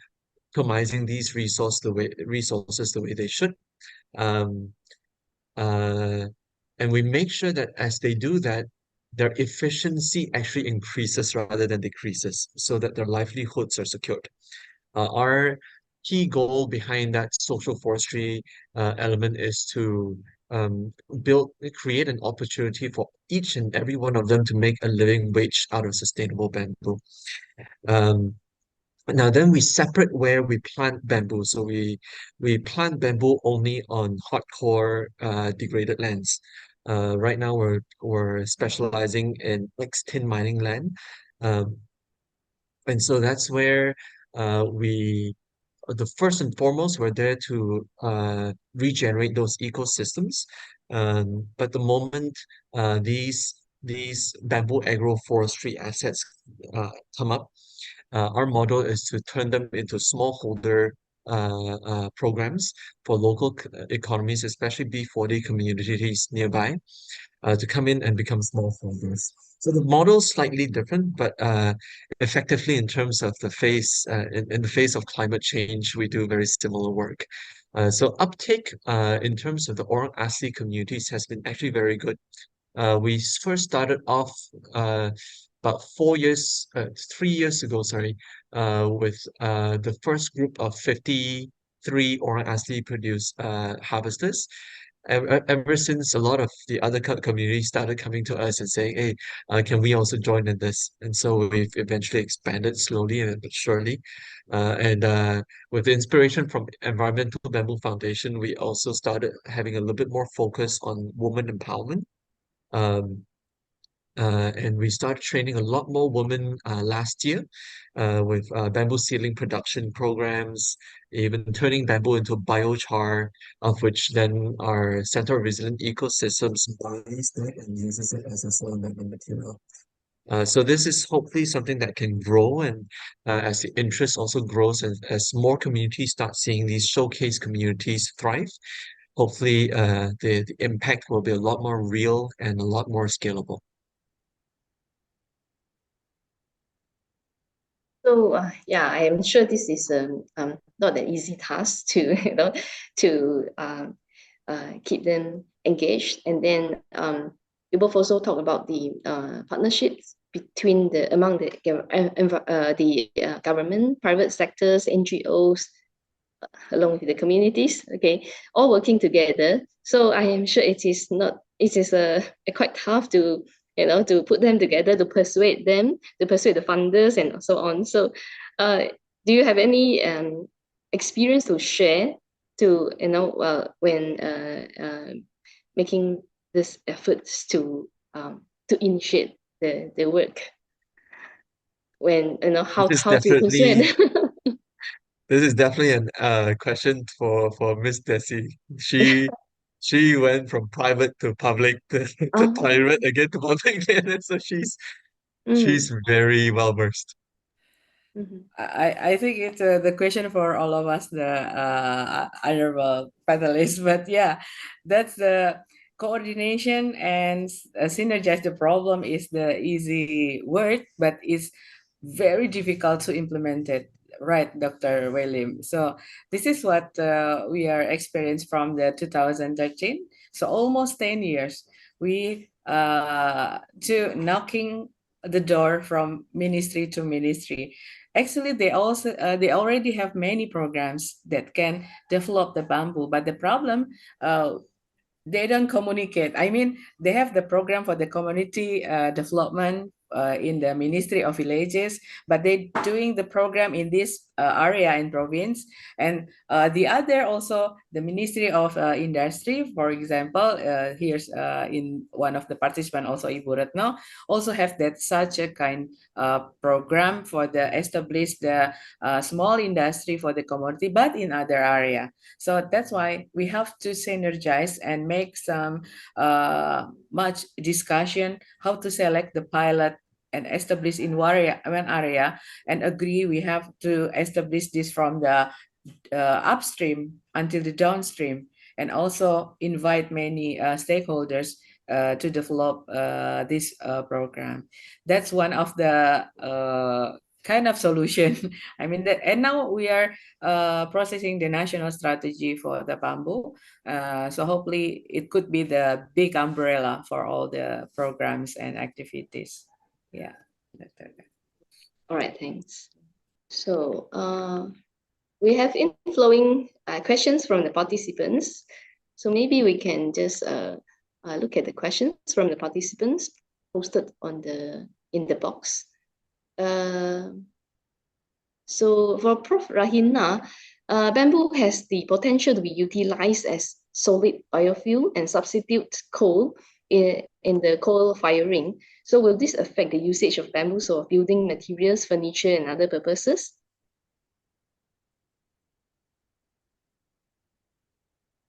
optimizing these resources the way they should. Um, uh, and we make sure that as they do that, their efficiency actually increases rather than decreases, so that their livelihoods are secured. Our key goal behind that social forestry element is to um, create an opportunity for each and every one of them to make a living wage out of sustainable bamboo. Um, Now then we separate where we plant bamboo. So we plant bamboo only on hardcore degraded lands. Right now we're specializing in ex-tin mining land. Um, and so that's where we the first and foremost, we're there to regenerate those ecosystems. But the moment these bamboo agroforestry assets come up, our model is to turn them into smallholder programs for local economies, especially B40 communities nearby, to come in and become smallholders. So the model is slightly different, but effectively in terms of in the face of climate change, we do very similar work. So uptake in terms of the Orang Asli communities has been actually very good. We first started off about 3 years ago, sorry, with the first group of 53 Orang Asli produce harvesters. Ever since, a lot of the other communities started coming to us and saying, "Hey, can we also join in this?" And so we've eventually expanded slowly and but surely. And with inspiration from Environmental Bamboo Foundation, we also started having a little bit more focus on women empowerment. Um, and we started training a lot more women last year with bamboo seedling production programs, even turning bamboo into biochar, of which then our Center of Resilient Ecosystems buys that and uses it as a soil amendment material. So this is hopefully something that can grow, and as the interest also grows, and as more communities start seeing these showcase communities thrive, hopefully the impact will be a lot more real and a lot more scalable. So yeah, I am sure this is not an easy task to to keep them engaged. And then you both also talk about the partnerships between among the government, private sectors, NGOs, along with the communities. Okay, all working together. So I am sure it is quite tough to to put them together, to persuade the funders and so on. So do you have any experience to share to when making this efforts to initiate the work, when This is how to persuade? definitely this is definitely an question for Miss Desi. She went from private to public to Oh. private again to public again, so she's Mm. very well versed. Mhm. I think it's the question for all of us, the honorable panelists. But yeah, that's the coordination and synergize. The problem is the easy word, but it's very difficult to implement it. Right, Dr. William. So this is what we are experienced from the 2013. So almost 10 years. we to knocking the door from ministry to ministry. Actually, they already have many programs that can develop the bamboo, but the problem, they don't communicate. I mean, they have the program for the community development in the Ministry of Villages, but they doing the program in this area in province. And the other also, the Ministry of Industry, for example, here's in one of the participants, also Ibu Retno, also have that such a kind program for the establish the small industry for the community, but in other area. So that's why we have to synergize and make some much discussion how to select the pilot and establish in one area and agree we have to establish this from the upstream until the downstream, and also invite many stakeholders to develop this program. That's one of the kind of solution. I mean that, and now we are processing the national strategy for the bamboo. So hopefully it could be the big umbrella for all the programs and activities. Yeah. All right, thanks. So we have inflowing questions from the participants. So maybe we can just look at the questions from the participants posted on in the box. So for Prof. Rahina, bamboo has the potential to be utilized as solid biofuel and substitute coal in the coal firing. So will this affect the usage of bamboo for building materials, furniture, and other purposes?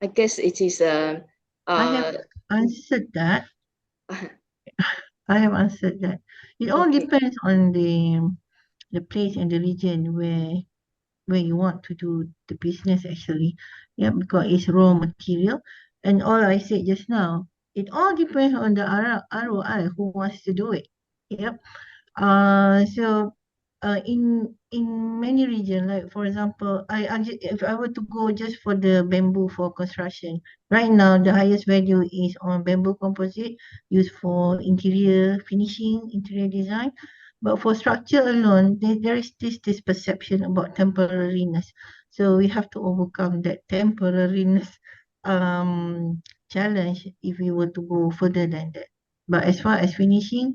I guess it is I have answered that. I have answered that. It all Okay. depends on the place and the region where you want to do the business actually. Yeah, because it's raw material. And all I said just now, it all depends on the ROI who wants to do it. Yep. So in many regions, like for example, if I were to go just for the bamboo for construction, right now the highest value is on bamboo composite used for interior finishing, interior design. But for structure alone, there is this perception about temporariness. So we have to overcome that temporariness challenge if we were to go further than that. But as far as finishing,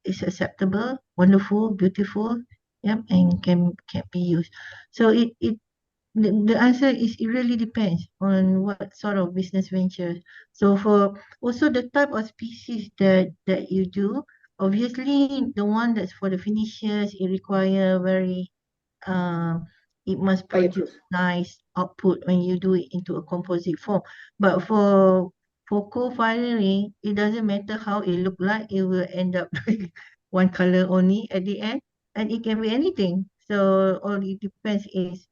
is acceptable, wonderful, beautiful, yep, and can be used. So the answer is it really depends on what sort of business venture. So for also the type of species that you do, obviously the one that's for the finishes, it require very it must produce nice output when you do it into a composite form. But for co-firing, it doesn't matter how it look like, it will end up with one color only at the end, and it can be anything. So all it depends is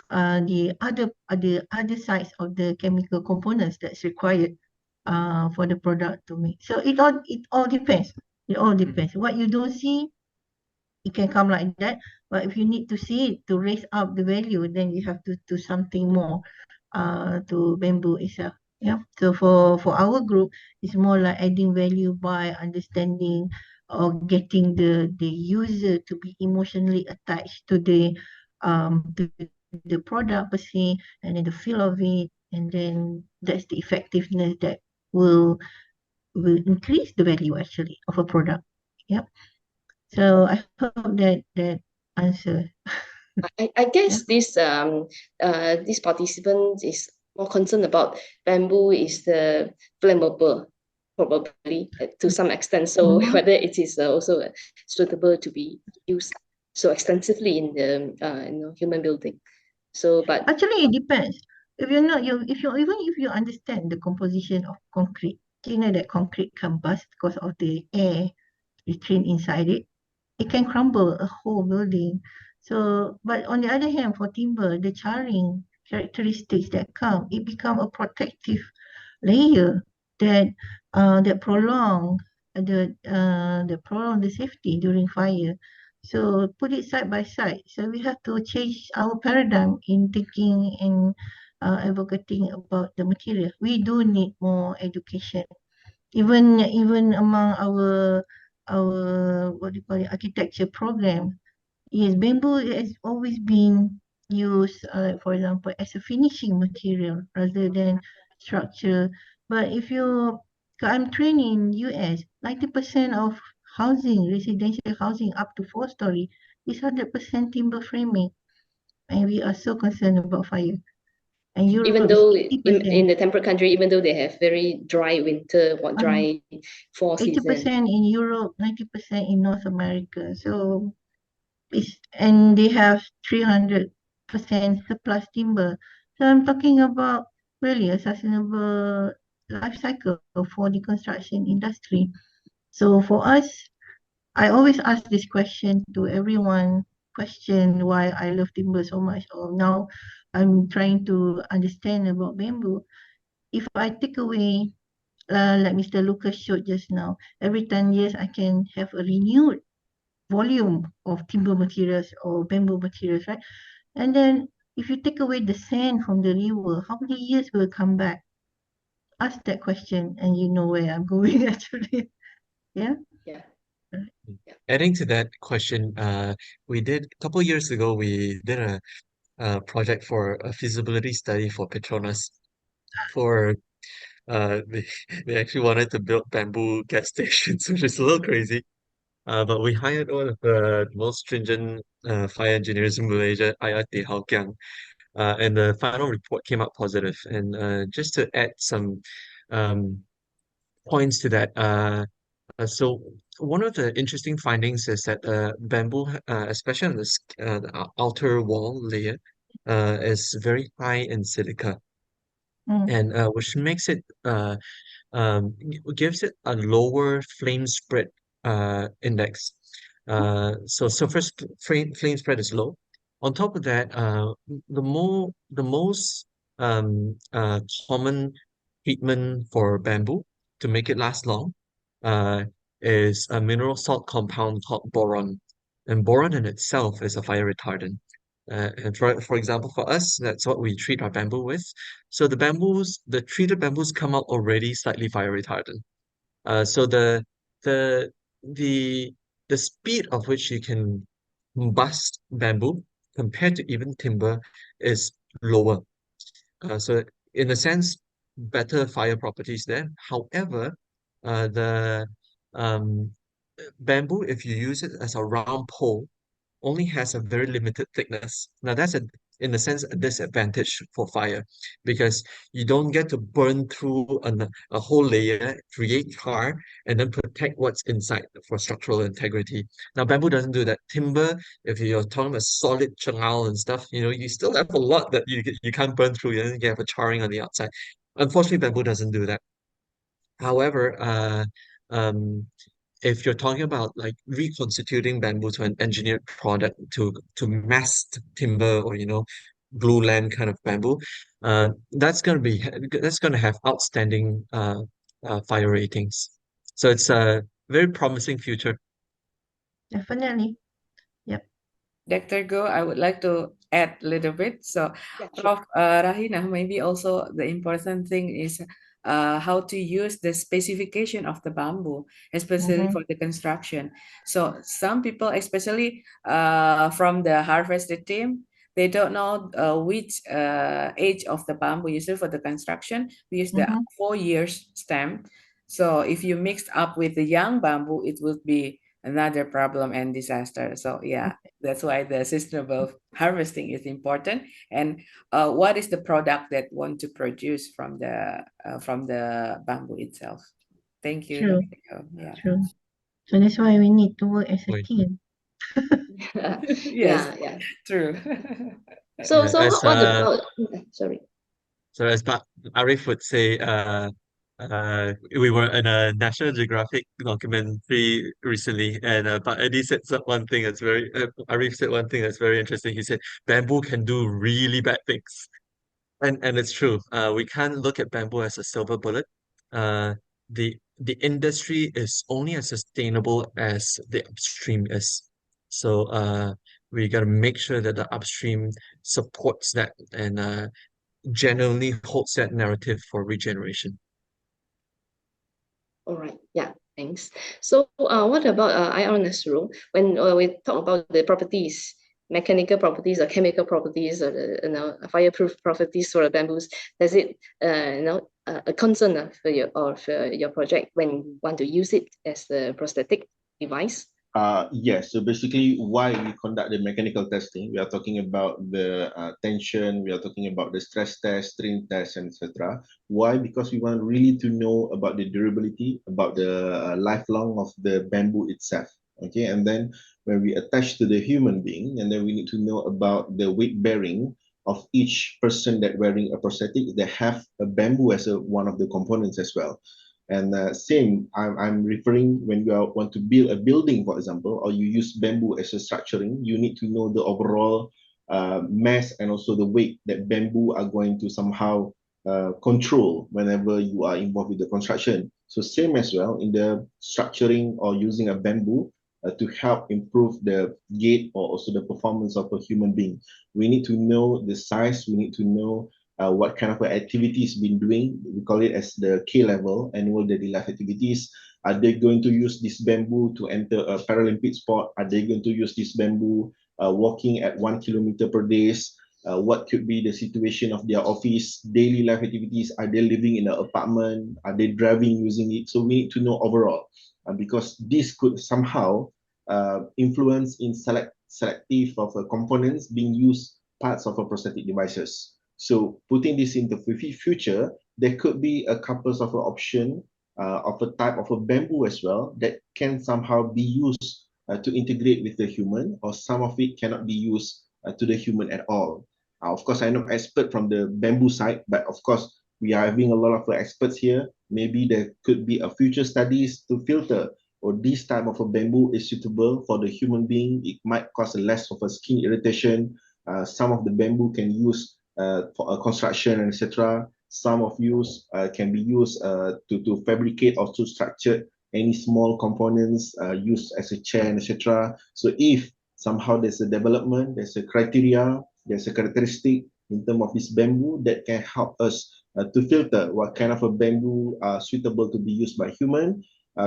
the other sides of the chemical components that's required for the product to make. So it all depends. It all depends. What you don't see, it can come like that. But if you need to see it to raise up the value, then you have to do something more to bamboo itself. Yeah. So for our group, it's more like adding value by understanding or getting the user to be emotionally attached to the product per se, and then the feel of it, and then that's the effectiveness that will increase the value actually of a product. Yep. So I hope that answer. I guess this participant is more concerned about bamboo is the flammable, probably to some extent. So whether it is also suitable to be used so extensively in the human building. So, but actually it depends. If you're not you if you even if you understand the composition of concrete, you know that concrete combust because of the air restrained inside it. It can crumble a whole building. So, but on the other hand, for timber, the charring characteristics that come, it become a protective layer that prolong the safety during fire. So put it side by side. So we have to change our paradigm in thinking and advocating about the material. We do need more education even among our what do you call it, architecture program. Yes, bamboo has always been used, for example, as a finishing material rather than structure. But if you, 'cause I'm trained in US, 90% of housing, residential housing up to 4 story is 100% timber framing. And we are so concerned about fire. And Even Europe is though in 80%. the temperate country, even though they have very dry winter, Um, dry fall season. 80% in Europe, 90% in North America. So and they have 300% surplus timber. So I'm talking about really a sustainable life cycle for the construction industry. So for us, I always ask this question to everyone, question why I love timber so much, or now I'm trying to understand about bamboo. If I take away, like Mr. Lucas showed just now, every 10 years I can have a renewed volume of timber materials or bamboo materials, right? And then if you take away the sand from the river, how many years will come back? Ask that question and you know where I'm going actually. Yeah. Yeah. Yeah. Adding to that question, we did a couple years ago, we did a project for a feasibility study for Petronas for they they actually wanted to build bamboo gas stations, which is a little crazy. But we hired one of the most stringent fire engineers in Malaysia, IRT Hougang, and the final report came out positive. And just to add some um, points to that, so one of the interesting findings is that bamboo, especially on the outer wall layer, is very high in silica, Mm, and which makes it gives it a lower flame spread index. So surface flame spread is low. On top of that, the most common treatment for bamboo to make it last long uh, is a mineral salt compound called boron. And boron in itself is a fire retardant. And for example, for us, that's what we treat our bamboo with. So the treated bamboos come out already slightly fire retardant. So the the the speed of which you can combust bamboo compared to even timber is lower. So in a sense, better fire properties there. However, the um, bamboo, if you use it as a round pole, only has a very limited thickness. Now that's in a sense a disadvantage for fire because you don't get to burn through a whole layer, create char, and then protect what's inside for structural integrity. Now bamboo doesn't do that. Timber, if you're talking about solid chang'al and stuff, you still have a lot that you can't burn through. You have a charring on the outside. Unfortunately, bamboo doesn't do that. However, um, if you're talking about like reconstituting bamboo to an engineered product to mass timber or glulam kind of bamboo, that's gonna have outstanding fire ratings. So it's a very promising future. definitely. Yep. Dr. Go, I would like to add a little bit. So, Yeah, sure. Prof. Rahina, maybe also the important thing is how to use the specification of the bamboo, especially Mm-hmm. for the construction. So, some people, especially from the harvested team, they don't know which age of the bamboo. Usually for the construction, we use the Mm-hmm. 4 years stem. So, if you mixed up with the young bamboo, it would be another problem and disaster. So, yeah. That's why the sustainable harvesting is important. And what is the product that want to produce from the bamboo itself? Thank you, True. Dr. Go. Yeah. True. So that's why we need to work as a Wait, team. Yes, Yeah. true. So as what about sorry. So as Arif would say, we were in a National Geographic documentary recently, and but Eddie said one thing that's Arif said one thing that's very interesting. He said bamboo can do really bad things, and it's true. We can't look at bamboo as a silver bullet. Uh, the industry is only as sustainable as the upstream is. So we got to make sure that the upstream supports that and genuinely holds that narrative for regeneration. All right. Yeah. Thanks. So, what about iron Nasrul? When we talk about the properties, mechanical properties or chemical properties, or fireproof properties for the bamboos, does it a concern your project when you want to use it as the prosthetic device? Yes, so basically why we conduct the mechanical testing, we are talking about the tension, we are talking about the stress test, strain test, and etc. Why? Because we want really to know about the durability, about the lifelong of the bamboo itself. Okay, and then when we attach to the human being, and then we need to know about the weight bearing of each person that wearing a prosthetic that have a bamboo as one of the components as well. And same, I'm referring when you want to build a building, for example, or you use bamboo as a structuring, you need to know the overall mass and also the weight that bamboo are going to somehow control whenever you are involved with the construction. So same as well in the structuring or using a bamboo to help improve the gait or also the performance of a human being. We need to know the size, we need to know what kind of activities been doing. We call it as the K level, annual daily life activities. Are they going to use this bamboo to enter a Paralympic sport? Are they going to use this bamboo walking at 1 kilometer per day? What could be the situation of their office, daily life activities? Are they living in an apartment? Are they driving using it? So we need to know overall because this could somehow influence in selective of components being used parts of a prosthetic devices. So putting this into future, there could be a couple of option of a type of a bamboo as well that can somehow be used to integrate with the human, or some of it cannot be used to the human at all. Of course, I'm not expert from the bamboo side, but of course, we are having a lot of experts here. Maybe there could be a future studies to filter or this type of a bamboo is suitable for the human being. It might cause less of a skin irritation. Some of the bamboo can use for construction and etc. Some of use can be used to fabricate or to structure any small components used as a chair and etc. So if somehow there's a development, there's a criteria, there's a characteristic in terms of this bamboo that can help us to filter what kind of a bamboo are suitable to be used by human.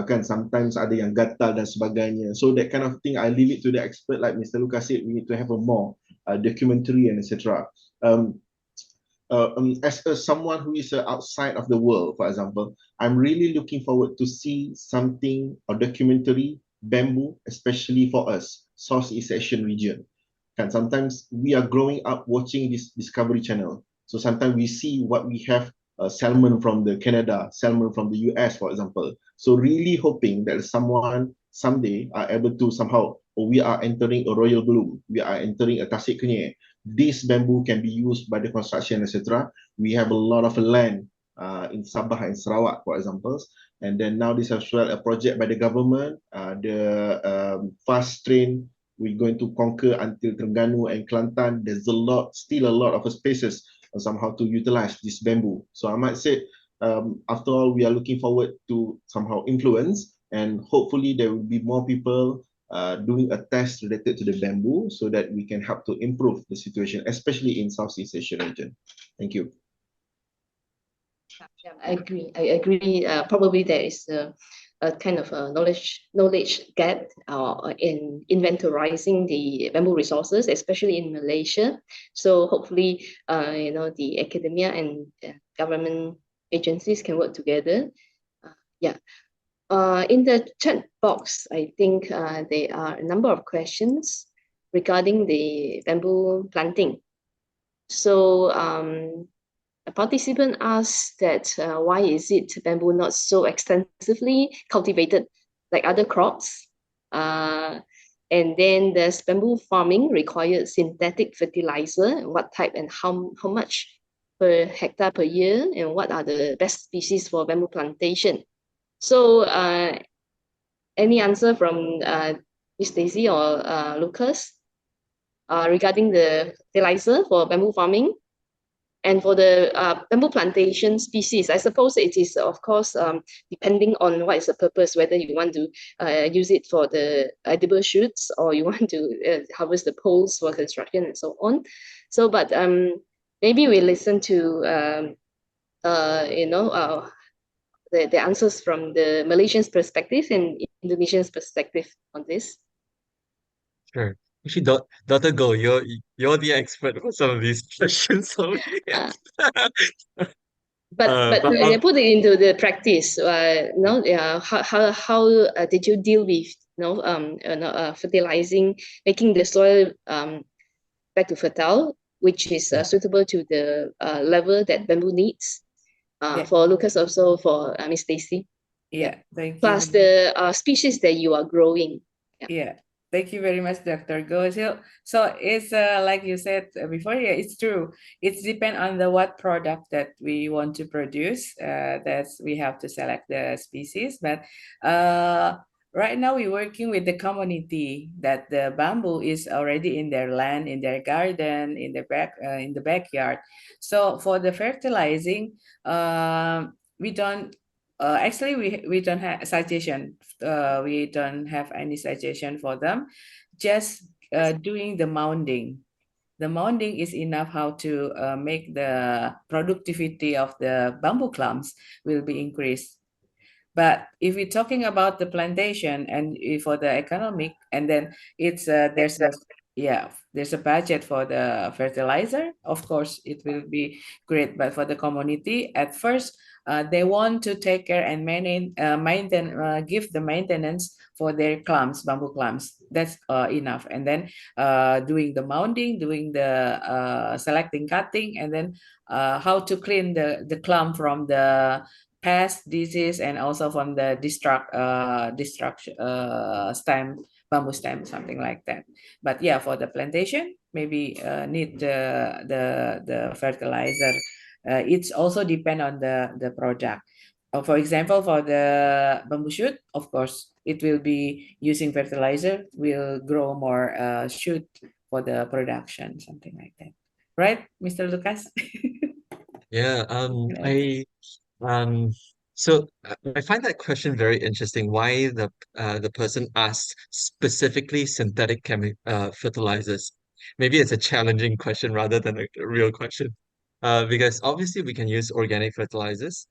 Kan sometimes ada yang gatal dan sebagainya. So that kind of thing, I leave it to the expert like Mr. Lucas said, we need to have a more documentary and etc. As someone who is outside of the world, for example, I'm really looking forward to see something or documentary bamboo, especially for us, Southeast Asian region. And sometimes we are growing up watching this Discovery Channel. So sometimes we see what we have, salmon from the Canada, salmon from the US, for example. So really hoping that someone someday are able to somehow, we are entering a royal bloom, we are entering a tasik kenyir. This bamboo can be used by the construction, etc. We have a lot of land in Sabah and Sarawak, for example. And then now this as well a project by the government, the fast train, we're going to conquer until Terengganu and Kelantan. There's still a lot of spaces somehow to utilize this bamboo. So I might say, after all, we are looking forward to somehow influence, and hopefully there will be more people doing a test related to the bamboo so that we can help to improve the situation, especially in Southeast Asia region. Thank you. Yeah, I agree. I agree. Probably there is a kind of a knowledge gap in inventorizing the bamboo resources, especially in Malaysia. So hopefully, the academia and government agencies can work together. Yeah. In the chat box, I think there are a number of questions regarding the bamboo planting. So a participant asked that why is it bamboo not so extensively cultivated like other crops? And then does bamboo farming require synthetic fertilizer? What type and how much per hectare per year? And what are the best species for bamboo plantation? So any answer from Ms. Daisy or Lucas regarding the fertilizer for bamboo farming? And for the bamboo plantation species, I suppose it is, of course, depending on what is the purpose, whether you want to use it for the edible shoots or you want to harvest the poles for construction and so on. So, but maybe we listen to, the the answers from the Malaysian's perspective and Indonesian's perspective on this. Sure. Actually, Dr. Go, you're the expert for some of these questions. So Uh, yes. but put it into the practice. How did you deal with fertilizing, making the soil back to fertile, which is suitable to the level that bamboo needs? For Lucas, also for Miss Stacy. Yeah, thank you. Plus the species that you are growing. Yeah. Thank you very much, Dr. Go. So it's like you said before, yeah, it's true. It's depend on the what product that we want to produce. That's we have to select the species. But right now we're working with the community that the bamboo is already in their land, in their garden, in the backyard. So for the fertilizing, we don't. Actually, we don't have suggestion. We don't have any suggestion for them. Just doing the mounding. The mounding is enough how to make the productivity of the bamboo clumps will be increased. But if we're talking about the plantation and for the economic, and then it's there's a budget for the fertilizer. Of course, it will be great, but for the community, at first, they want to take care and give the maintenance for their clumps, bamboo clumps. That's enough. And then doing the mounding, doing the selecting, cutting, and then how to clean the clump from the pest, disease, and also from the bamboo stem, something like that. But yeah, for the plantation, maybe need the fertilizer. It's also depend on the product. For example, for the bamboo shoot, of course, it will be using fertilizer, will grow more shoot for the production, something like that. Right, Mr. Lucas? Yeah, um, so I find that question very interesting. Why the person asked specifically synthetic fertilizers? Maybe it's a challenging question rather than a real question. Because obviously we can use organic fertilizers.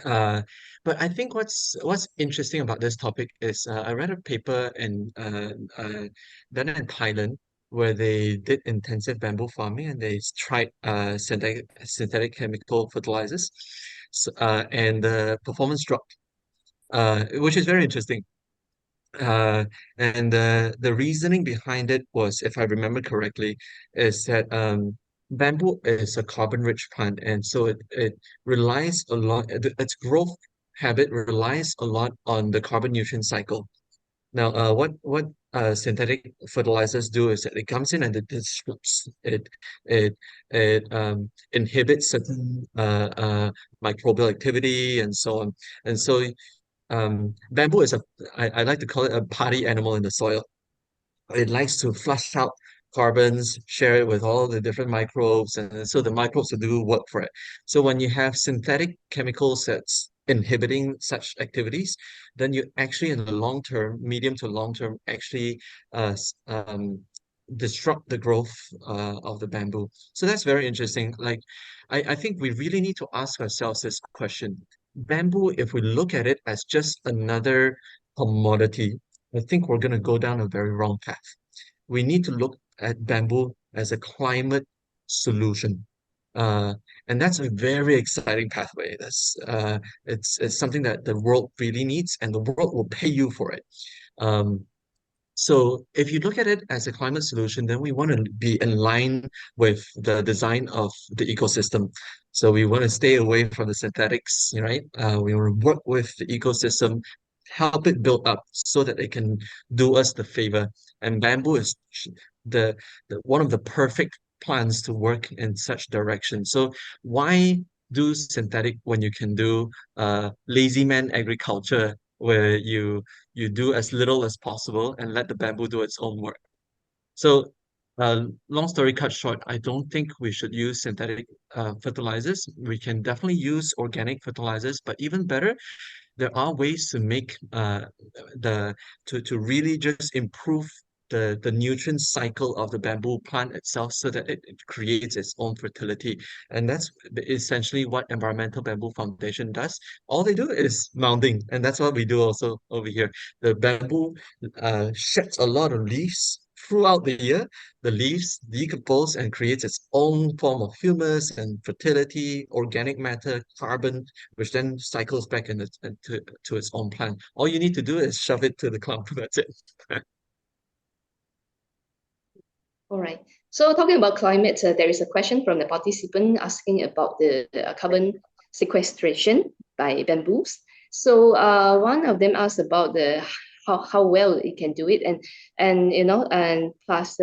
Uh, but I think what's interesting about this topic is I read a paper done in Thailand where they did intensive bamboo farming and they tried synthetic chemical fertilizers, and the performance dropped, which is very interesting. Uh, and the reasoning behind it was, if I remember correctly, is that bamboo is a carbon-rich plant, and so it relies a lot. Its growth habit relies a lot on the carbon nutrient cycle. Now, what synthetic fertilizers do is that it comes in and it disrupts it inhibits certain microbial activity and so on, and so bamboo is I like to call it a party animal in the soil. It likes to flush out carbons, share it with all the different microbes, and so the microbes will do work for it. So when you have synthetic chemicals that's inhibiting such activities, then you actually, in the long term, medium to long term, actually disrupt the growth of the bamboo. So that's very interesting. Like, I think we really need to ask ourselves this question. Bamboo, if we look at it as just another commodity, I think we're going to go down a very wrong path. We need to look at bamboo as a climate solution. Uh, and that's a very exciting pathway. It's something that the world really needs, and the world will pay you for it. Um, so if you look at it as a climate solution, then we want to be in line with the design of the ecosystem. So we want to stay away from the synthetics, right? We want to work with the ecosystem, help it build up so that it can do us the favor. And bamboo is the, one of the perfect plants to work in such direction. So why do synthetic when you can do lazy man agriculture, where you do as little as possible and let the bamboo do its own work. So, long story cut short, I don't think we should use synthetic fertilizers. We can definitely use organic fertilizers, but even better, there are ways to make to really just improve the nutrient cycle of the bamboo plant itself so that it creates its own fertility. And that's essentially what Environmental Bamboo Foundation does. All they do is mounding, and that's what we do also over here. The bamboo sheds a lot of leaves throughout the year. The leaves decompose and creates its own form of humus and fertility, organic matter, carbon, which then cycles back to its own plant. All you need to do is shove it to the clump. That's it. All right. So talking about climate, there is a question from the participant asking about the carbon sequestration by bamboos. So one of them asked about the how well it can do it, and plus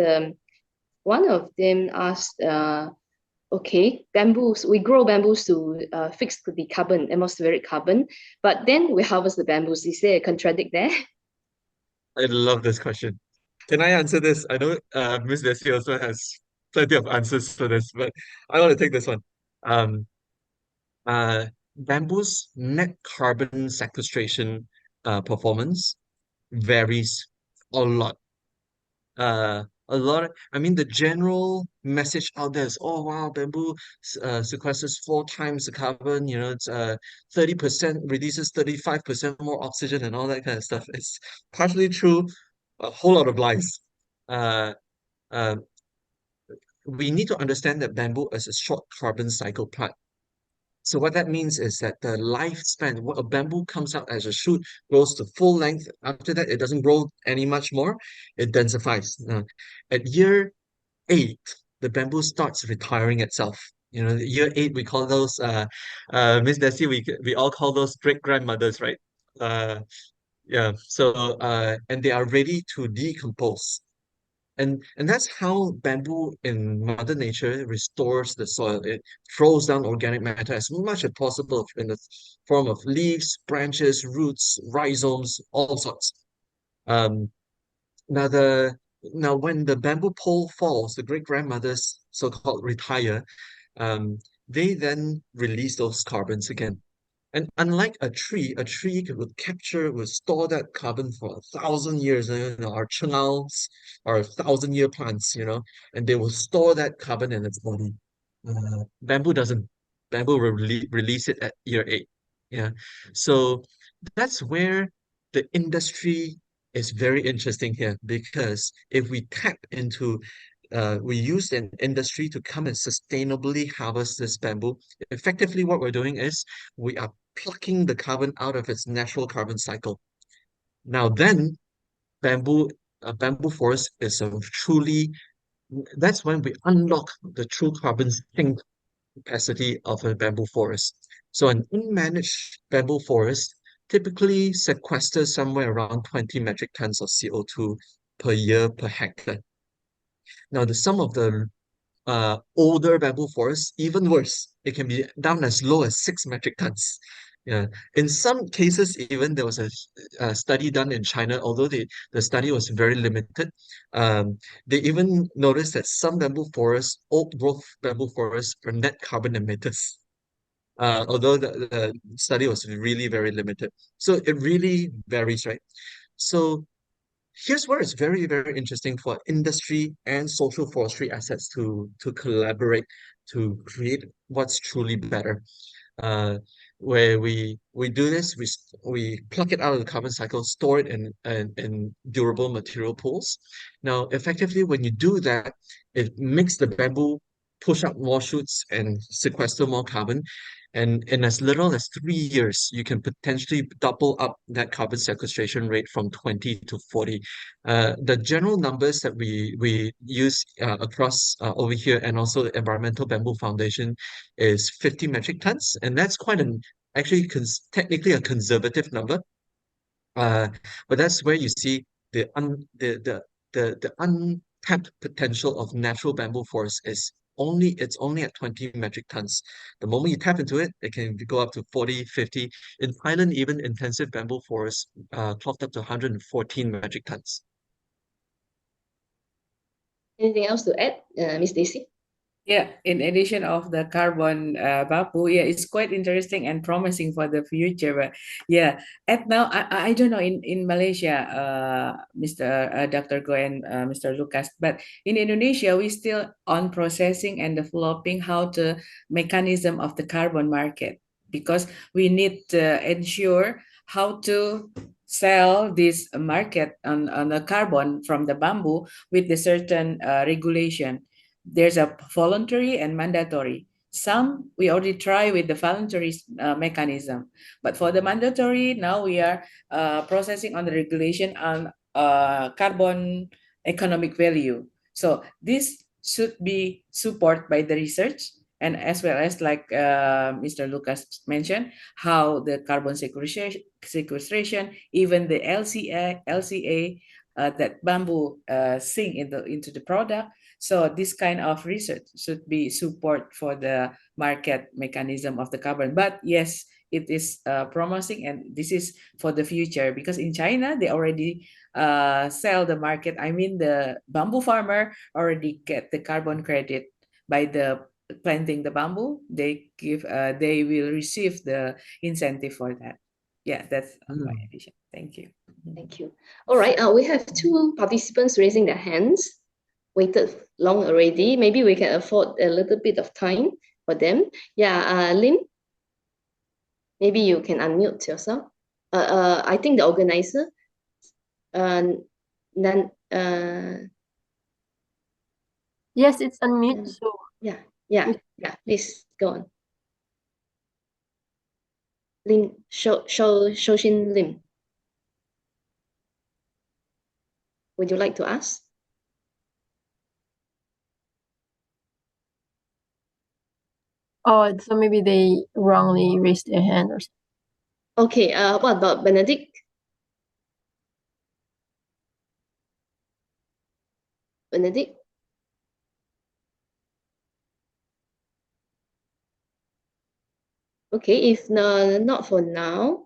one of them asked, okay, bamboos, we grow bamboos to fix the carbon, atmospheric carbon, but then we harvest the bamboos. Is there a contradict there? I love this question. Can I answer this? I know Ms. Desi also has plenty of answers for this, but I want to take this one. Um, Bamboo's net carbon sequestration performance varies a lot. I mean, the general message out there is, oh wow, bamboo sequesters 4 times the carbon, it's 30% releases 35% more oxygen and all that kind of stuff. It's partially true, a whole lot of lies. Uh, uh, we need to understand that bamboo is a short carbon cycle plant. So what that means is that the lifespan, what a bamboo comes out as a shoot, grows to full length. After that, it doesn't grow any much more. It densifies. At year 8, the bamboo starts retiring itself. Year 8, we call those Miss Desi, we all call those great grandmothers, right? Uh, yeah. So and they are ready to decompose. And that's how bamboo in Mother Nature restores the soil. It throws down organic matter as much as possible in the form of leaves, branches, roots, rhizomes, all sorts. Um, now when the bamboo pole falls, the great grandmothers so-called retire, um, they then release those carbons again. And unlike a tree would store that carbon for 1,000 years. Our chungals are 1,000-year plants, and they will store that carbon in its body. Bamboo doesn't. Bamboo will release it at year 8. Yeah. So that's where the industry is very interesting here, because if we use an industry to come and sustainably harvest this bamboo. Effectively, what we're doing is we are plucking the carbon out of its natural carbon cycle. Now then, bamboo forest is that's when we unlock the true carbon sink capacity of a bamboo forest. So an unmanaged bamboo forest typically sequesters somewhere around 20 metric tons of CO2 per year per hectare. Now, some of the older bamboo forests, even worse. It can be down as low as 6 metric tons. Yeah. In some cases, even there was a study done in China, although the study was very limited. They even noticed that some old growth bamboo forests, are net carbon emitters. Although the study was really very limited. So it really varies, right? So here's where it's very, very interesting for industry and social forestry assets to collaborate to create what's truly better. Where we do this, we pluck it out of the carbon cycle, store it in durable material pools. Now, effectively, when you do that, it makes the bamboo push out more shoots and sequester more carbon. And in as little as 3 years, you can potentially double up that carbon sequestration rate from 20 to 40. The general numbers that we use across over here, and also the Environmental Bamboo Foundation, is 50 metric tons, and that's quite actually technically a conservative number. But that's where you see the untapped potential of natural bamboo forest it's only at 20 metric tons. The moment you tap into it, it can go up to 40, 50. In Thailand, even intensive bamboo forests clocked up to 114 metric tons. Anything else to add, Miss Daisy? Yeah, in addition of the carbon bamboo, yeah, it's quite interesting and promising for the future. But yeah, at now I don't know in Malaysia, Mr. Dr. Go and Mr. Lucas, but in Indonesia we still on processing and developing how the mechanism of the carbon market, because we need to ensure how to sell this market on the carbon from the bamboo with the certain regulation. There's a voluntary and mandatory. Some we already try with the voluntary mechanism, but for the mandatory, now we are processing on the regulation on carbon economic value. So this should be supported by the research, and as well as like Mr. Lucas mentioned, how the carbon sequestration, even the LCA that bamboo sink into the product. So this kind of research should be support for the market mechanism of the carbon. But yes, it is promising, and this is for the future, because in China they already sell the market. I mean, the bamboo farmer already get the carbon credit by the planting the bamboo. They will receive the incentive for that. Yeah, that's my addition. Thank you. Thank you. All right, we have two participants raising their hands. Waited long already. Maybe we can afford a little bit of time for them. Yeah, Lim, maybe you can unmute yourself. I think the organizer, then, Yes, it's unmute. So yeah, please go on. Lim, Shoshin Lim. Would you like to ask? oh, so maybe they wrongly raised their hand or something. Okay, what about Benedict? Benedict? Okay, if not for now,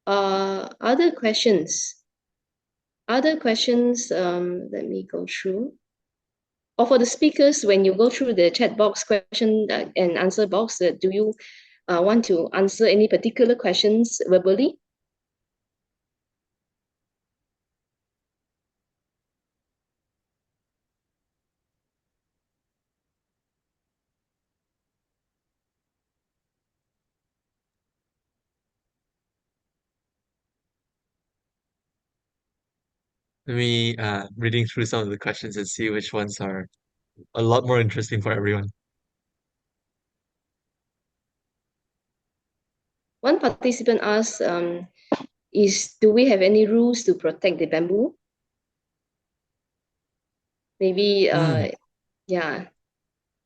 other questions? Other questions, let me go through. Or for the speakers, when you go through the chat box question and answer box, do you want to answer any particular questions verbally? Let me reading through some of the questions and see which ones are a lot more interesting for everyone. One participant asked, do we have any rules to protect the bamboo? Maybe, yeah,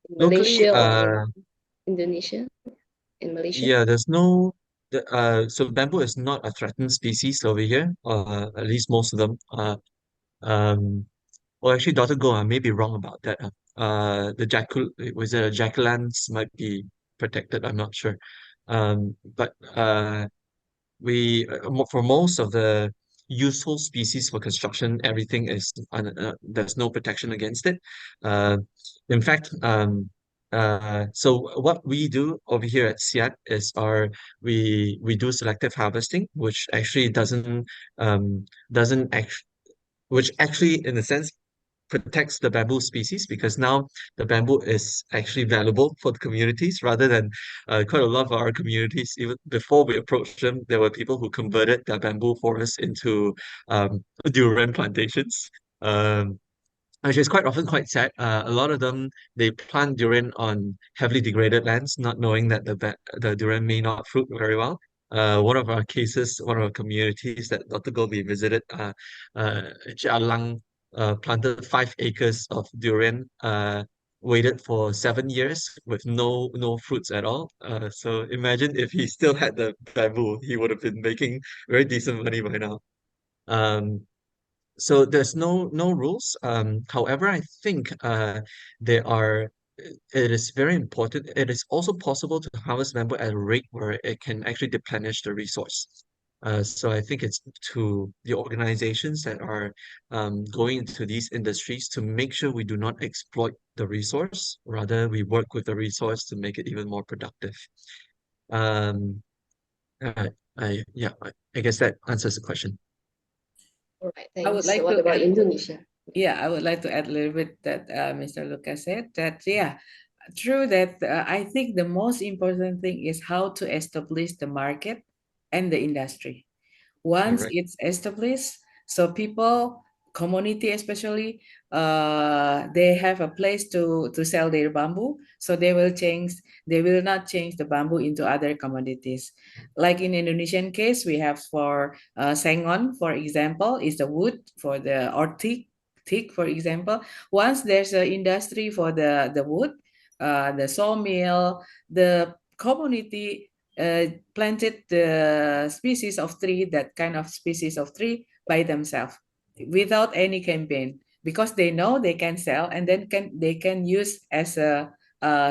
in Locally, Malaysia or in Indonesia, in Malaysia. yeah, there's no so bamboo is not a threatened species over here, at least most of them. Um, well, actually, Dr. Go, I may be wrong about that. The was it a jaculans might be protected. I'm not sure. But for most of the useful species for construction, everything is there's no protection against it. Uh, in fact, so what we do over here at SIAT is we do selective harvesting, which actually doesn't actually which actually in a sense protects the bamboo species, because now the bamboo is actually valuable for the communities rather than quite a lot of our communities. Even before we approached them, there were people who converted their bamboo forests into durian plantations. Um, Which is quite often quite sad. A lot of them they plant durian on heavily degraded lands, not knowing that the durian may not fruit very well. One of our communities that Dr. Gobi visited, Chialang, planted 5 acres of durian, waited for 7 years with no fruits at all. So imagine if he still had the bamboo, he would have been making very decent money by now. Um, so there's no rules. However, I think there are. It is very important. It is also possible to harvest bamboo at a rate where it can actually replenish the resource. So I think it's to the organizations that are going into these industries to make sure we do not exploit the resource, rather we work with the resource to make it even more productive. Um, I guess that answers the question. All right, I would thanks. like What to about add, Indonesia? yeah, I would like to add a little bit that Mr. Lucas said that, yeah, true that I think the most important thing is how to establish the market and the industry. Once Correct. it's established, so people, community especially, they have a place to sell their bamboo, so they will not change the bamboo into other commodities. Like in Indonesian case, we have for sengon, for example, is the wood for the, or teak, for example. Once there's an industry for the wood, the sawmill, the community planted the species of tree, that kind of species of tree, by themselves without any campaign, because they know they can sell, and then they can use as a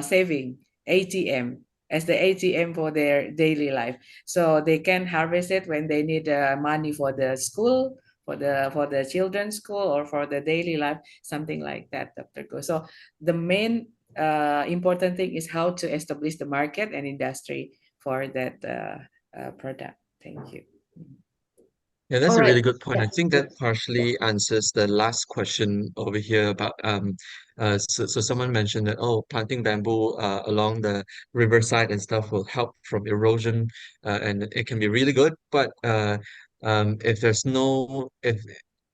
saving ATM, as the ATM for their daily life. So they can harvest it when they need money for the school, for the children's school, or for the daily life, something like that, Dr. Go. So the main important thing is how to establish the market and industry for that product. Thank you. Yeah, that's All a right. really good point. Yeah. I think that partially answers the last question over here about so someone mentioned that, oh, planting bamboo along the riverside and stuff will help from erosion, and it can be really good, but if there's no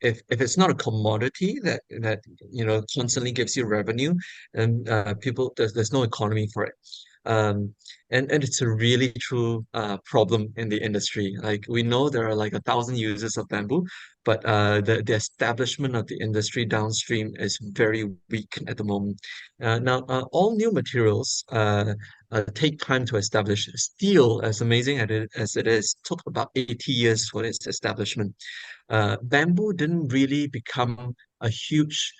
if it's not a commodity that constantly gives you revenue, and people there's no economy for it. Um, and it's a really true problem in the industry. Like, we know there are like 1,000 users of bamboo, but the establishment of the industry downstream is very weak at the moment. Now, all new materials take time to establish. Steel, as amazing as it is, took about 80 years for its establishment. Bamboo didn't really become a huge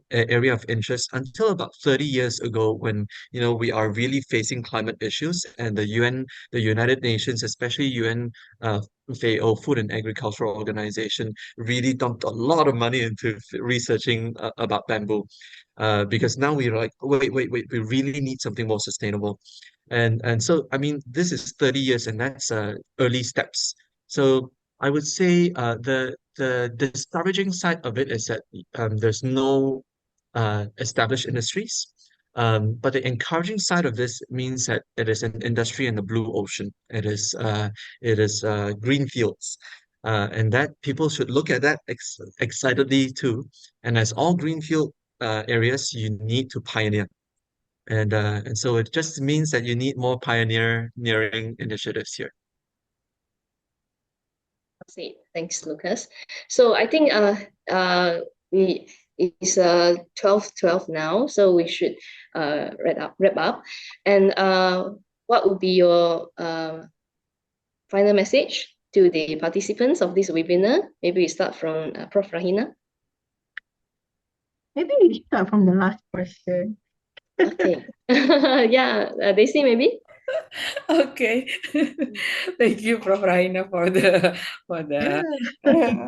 area of interest until about 30 years ago, when we are really facing climate issues, and the United Nations, especially UN FAO, Food and Agricultural Organization, really dumped a lot of money into researching about bamboo, because now we're like, wait, we really need something more sustainable. And so, I mean, this is 30 years, and that's early steps. So I would say the discouraging side of it is that there's no established industries. But the encouraging side of this means that it is an industry in the blue ocean. It is green fields. And that people should look at that excitedly too. And as all greenfield areas, you need to pioneer. And so it just means that you need more pioneering initiatives here. See, thanks, Lucas. So I think we it's 12:12 now, so we should wrap up. And what would be your final message to the participants of this webinar? Maybe we start from Prof. Rahina. Maybe we start from the last question. Okay. Yeah, Daisy, maybe. Okay. Thank you, Prof. Raina, for the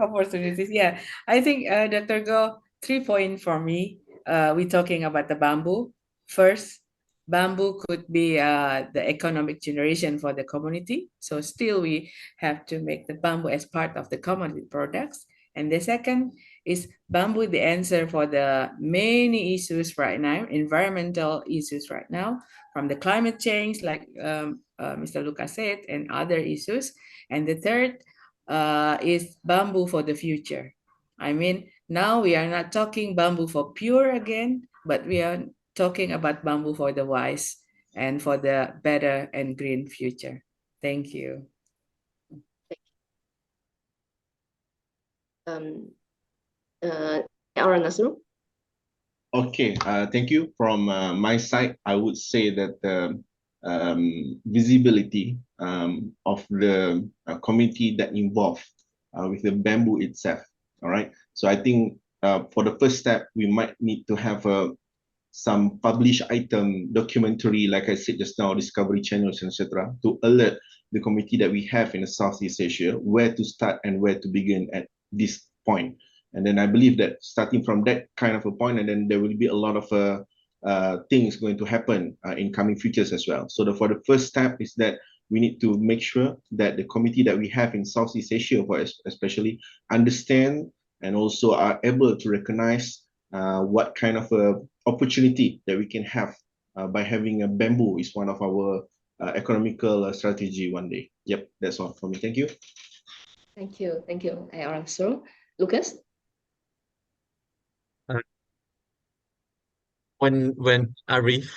opportunities. Yeah, I think Dr. Go, 3 points for me. We're talking about the bamboo. First, bamboo could be the economic generation for the community. So still we have to make the bamboo as part of the commodity products. And the second is bamboo the answer for the many issues right now, environmental issues right now, from the climate change, like Mr. Lucas said, and other issues. And the third is bamboo for the future. I mean, now we are not talking bamboo for pure again, but we are talking about bamboo for the wise and for the better and green future. Thank you. Aaron Nasru. Okay, thank you. From my side, I would say that the visibility of the community that involved with the bamboo itself. All right. So I think for the first step, we might need to have a some published item, documentary, like I said just now, discovery channels, etc., to alert the committee that we have in the Southeast Asia where to start and where to begin at this point. And then I believe that starting from that kind of a point, and then there will be a lot of things going to happen in coming futures as well. So for the first step is that we need to make sure that the committee that we have in Southeast Asia, especially, understand and also are able to recognize what kind of opportunity that we can have by having a bamboo is one of our economical strategy one day. Yep, that's all for me. Thank you. Thank you. Thank you, answer. Lucas? When Arif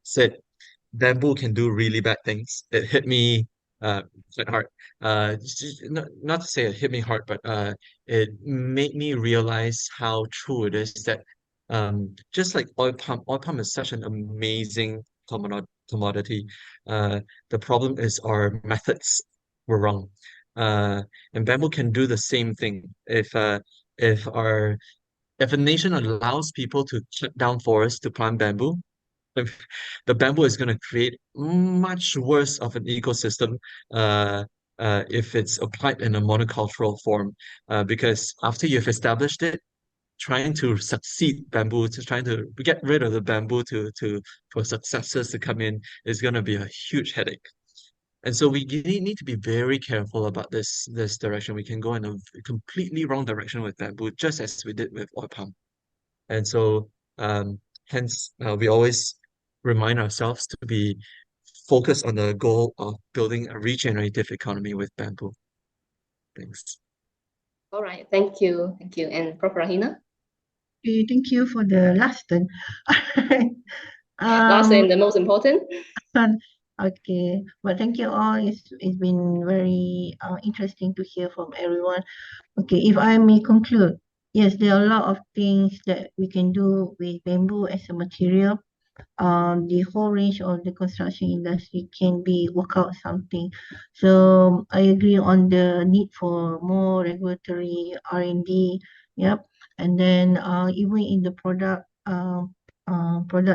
said bamboo can do really bad things, it hit me quite hard. Not to say it hit me hard, but it made me realize how true it is that just like oil palm is such an amazing commodity. The problem is our methods were wrong. And bamboo can do the same thing if our if a nation allows people to cut down forests to plant bamboo, the bamboo is going to create much worse of an ecosystem if it's applied in a monocultural form. Because after you've established it, trying to succeed bamboo, to trying to get rid of the bamboo for successors to come in is going to be a huge headache. And so we need to be very careful about this direction. We can go in a completely wrong direction with bamboo, just as we did with oil palm. And so, hence, we always remind ourselves to be focused on the goal of building a regenerative economy with bamboo. Thanks. All right. Thank you. Thank you. And Prof. Rahina? Okay, thank you for the last turn. Last and the most important. Okay, but thank you all. It's been very interesting to hear from everyone. Okay, if I may conclude, yes, there are a lot of things that we can do with bamboo as a material. The whole range of the construction industry can be work out something. So I agree on the need for more regulatory R&D. Yep, and then even in the product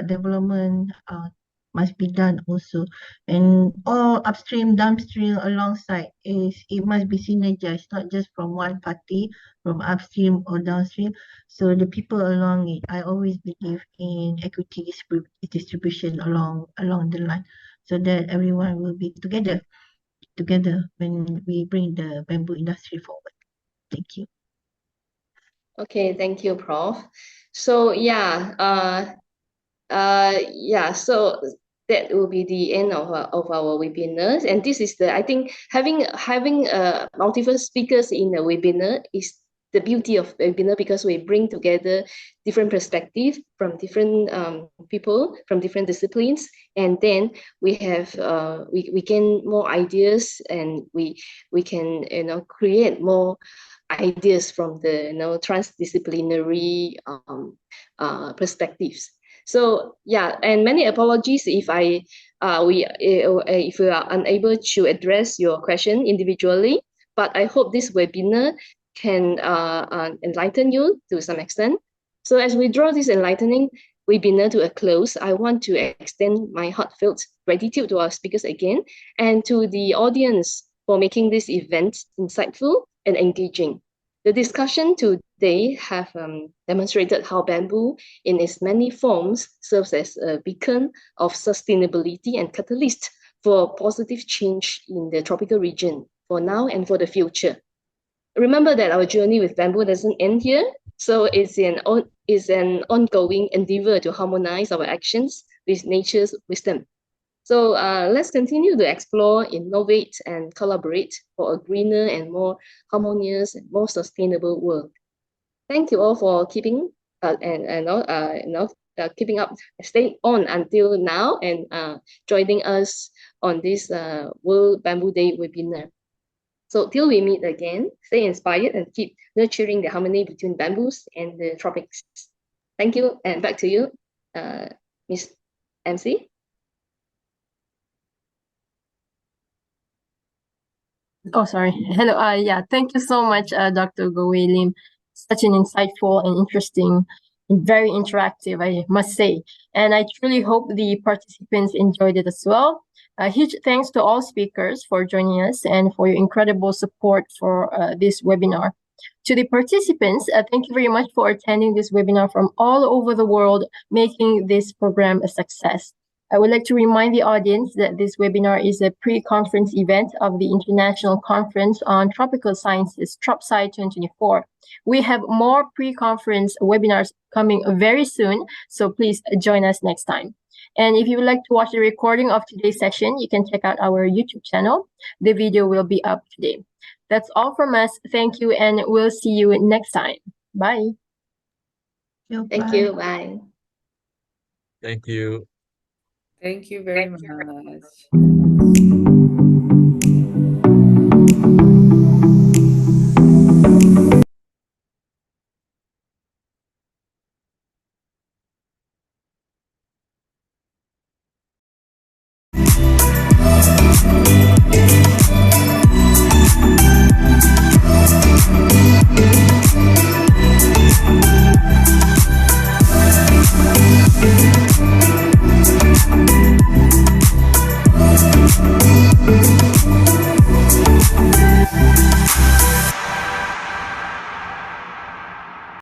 development must be done also, and all upstream, downstream alongside it must be synergized, not just from one party, from upstream or downstream. So the people along it, I always believe in equity distribution along the line, so that everyone will be together when we bring the bamboo industry forward. Thank you. Okay, thank you, Prof. So so that will be the end of our webinars. And this is I think having multiple speakers in a webinar is the beauty of webinar, because we bring together different perspectives from different people from different disciplines, and then we have we gain more ideas, and we can create more ideas from the transdisciplinary perspectives. So and many apologies if if we are unable to address your question individually, but I hope this webinar can enlighten you to some extent. So as we draw this enlightening webinar to a close, I want to extend my heartfelt gratitude to our speakers again, and to the audience for making this event insightful and engaging. The discussion today have demonstrated how bamboo in its many forms serves as a beacon of sustainability and catalyst for positive change in the tropical region for now and for the future. Remember that our journey with bamboo doesn't end here, so it's an ongoing endeavor to harmonize our actions with nature's wisdom. So let's continue to explore, innovate, and collaborate for a greener and more harmonious and more sustainable world. Thank you all for keeping keeping up, staying on until now, and joining us on this World Bamboo Day webinar. So till we meet again, stay inspired and keep nurturing the harmony between bamboos and the tropics. Thank you, and back to you, Ms. MC. Oh, sorry. Hello. Thank you so much, Dr. Goe Lim. Such an insightful and interesting very interactive, I must say. And I truly hope the participants enjoyed it as well. A huge thanks to all speakers for joining us and for your incredible support for this webinar. To the participants, thank you very much for attending this webinar from all over the world, making this program a success. I would like to remind the audience that this webinar is a pre-conference event of the International Conference on Tropical Sciences, TropSc2024. We have more pre-conference webinars coming very soon, so please join us next time. And if you would like to watch the recording of today's session, you can check out our YouTube channel. The video will be up today. That's all from us. Thank you, and we'll see you next time. Bye. Thank you. Bye. Thank you. Thank you very much.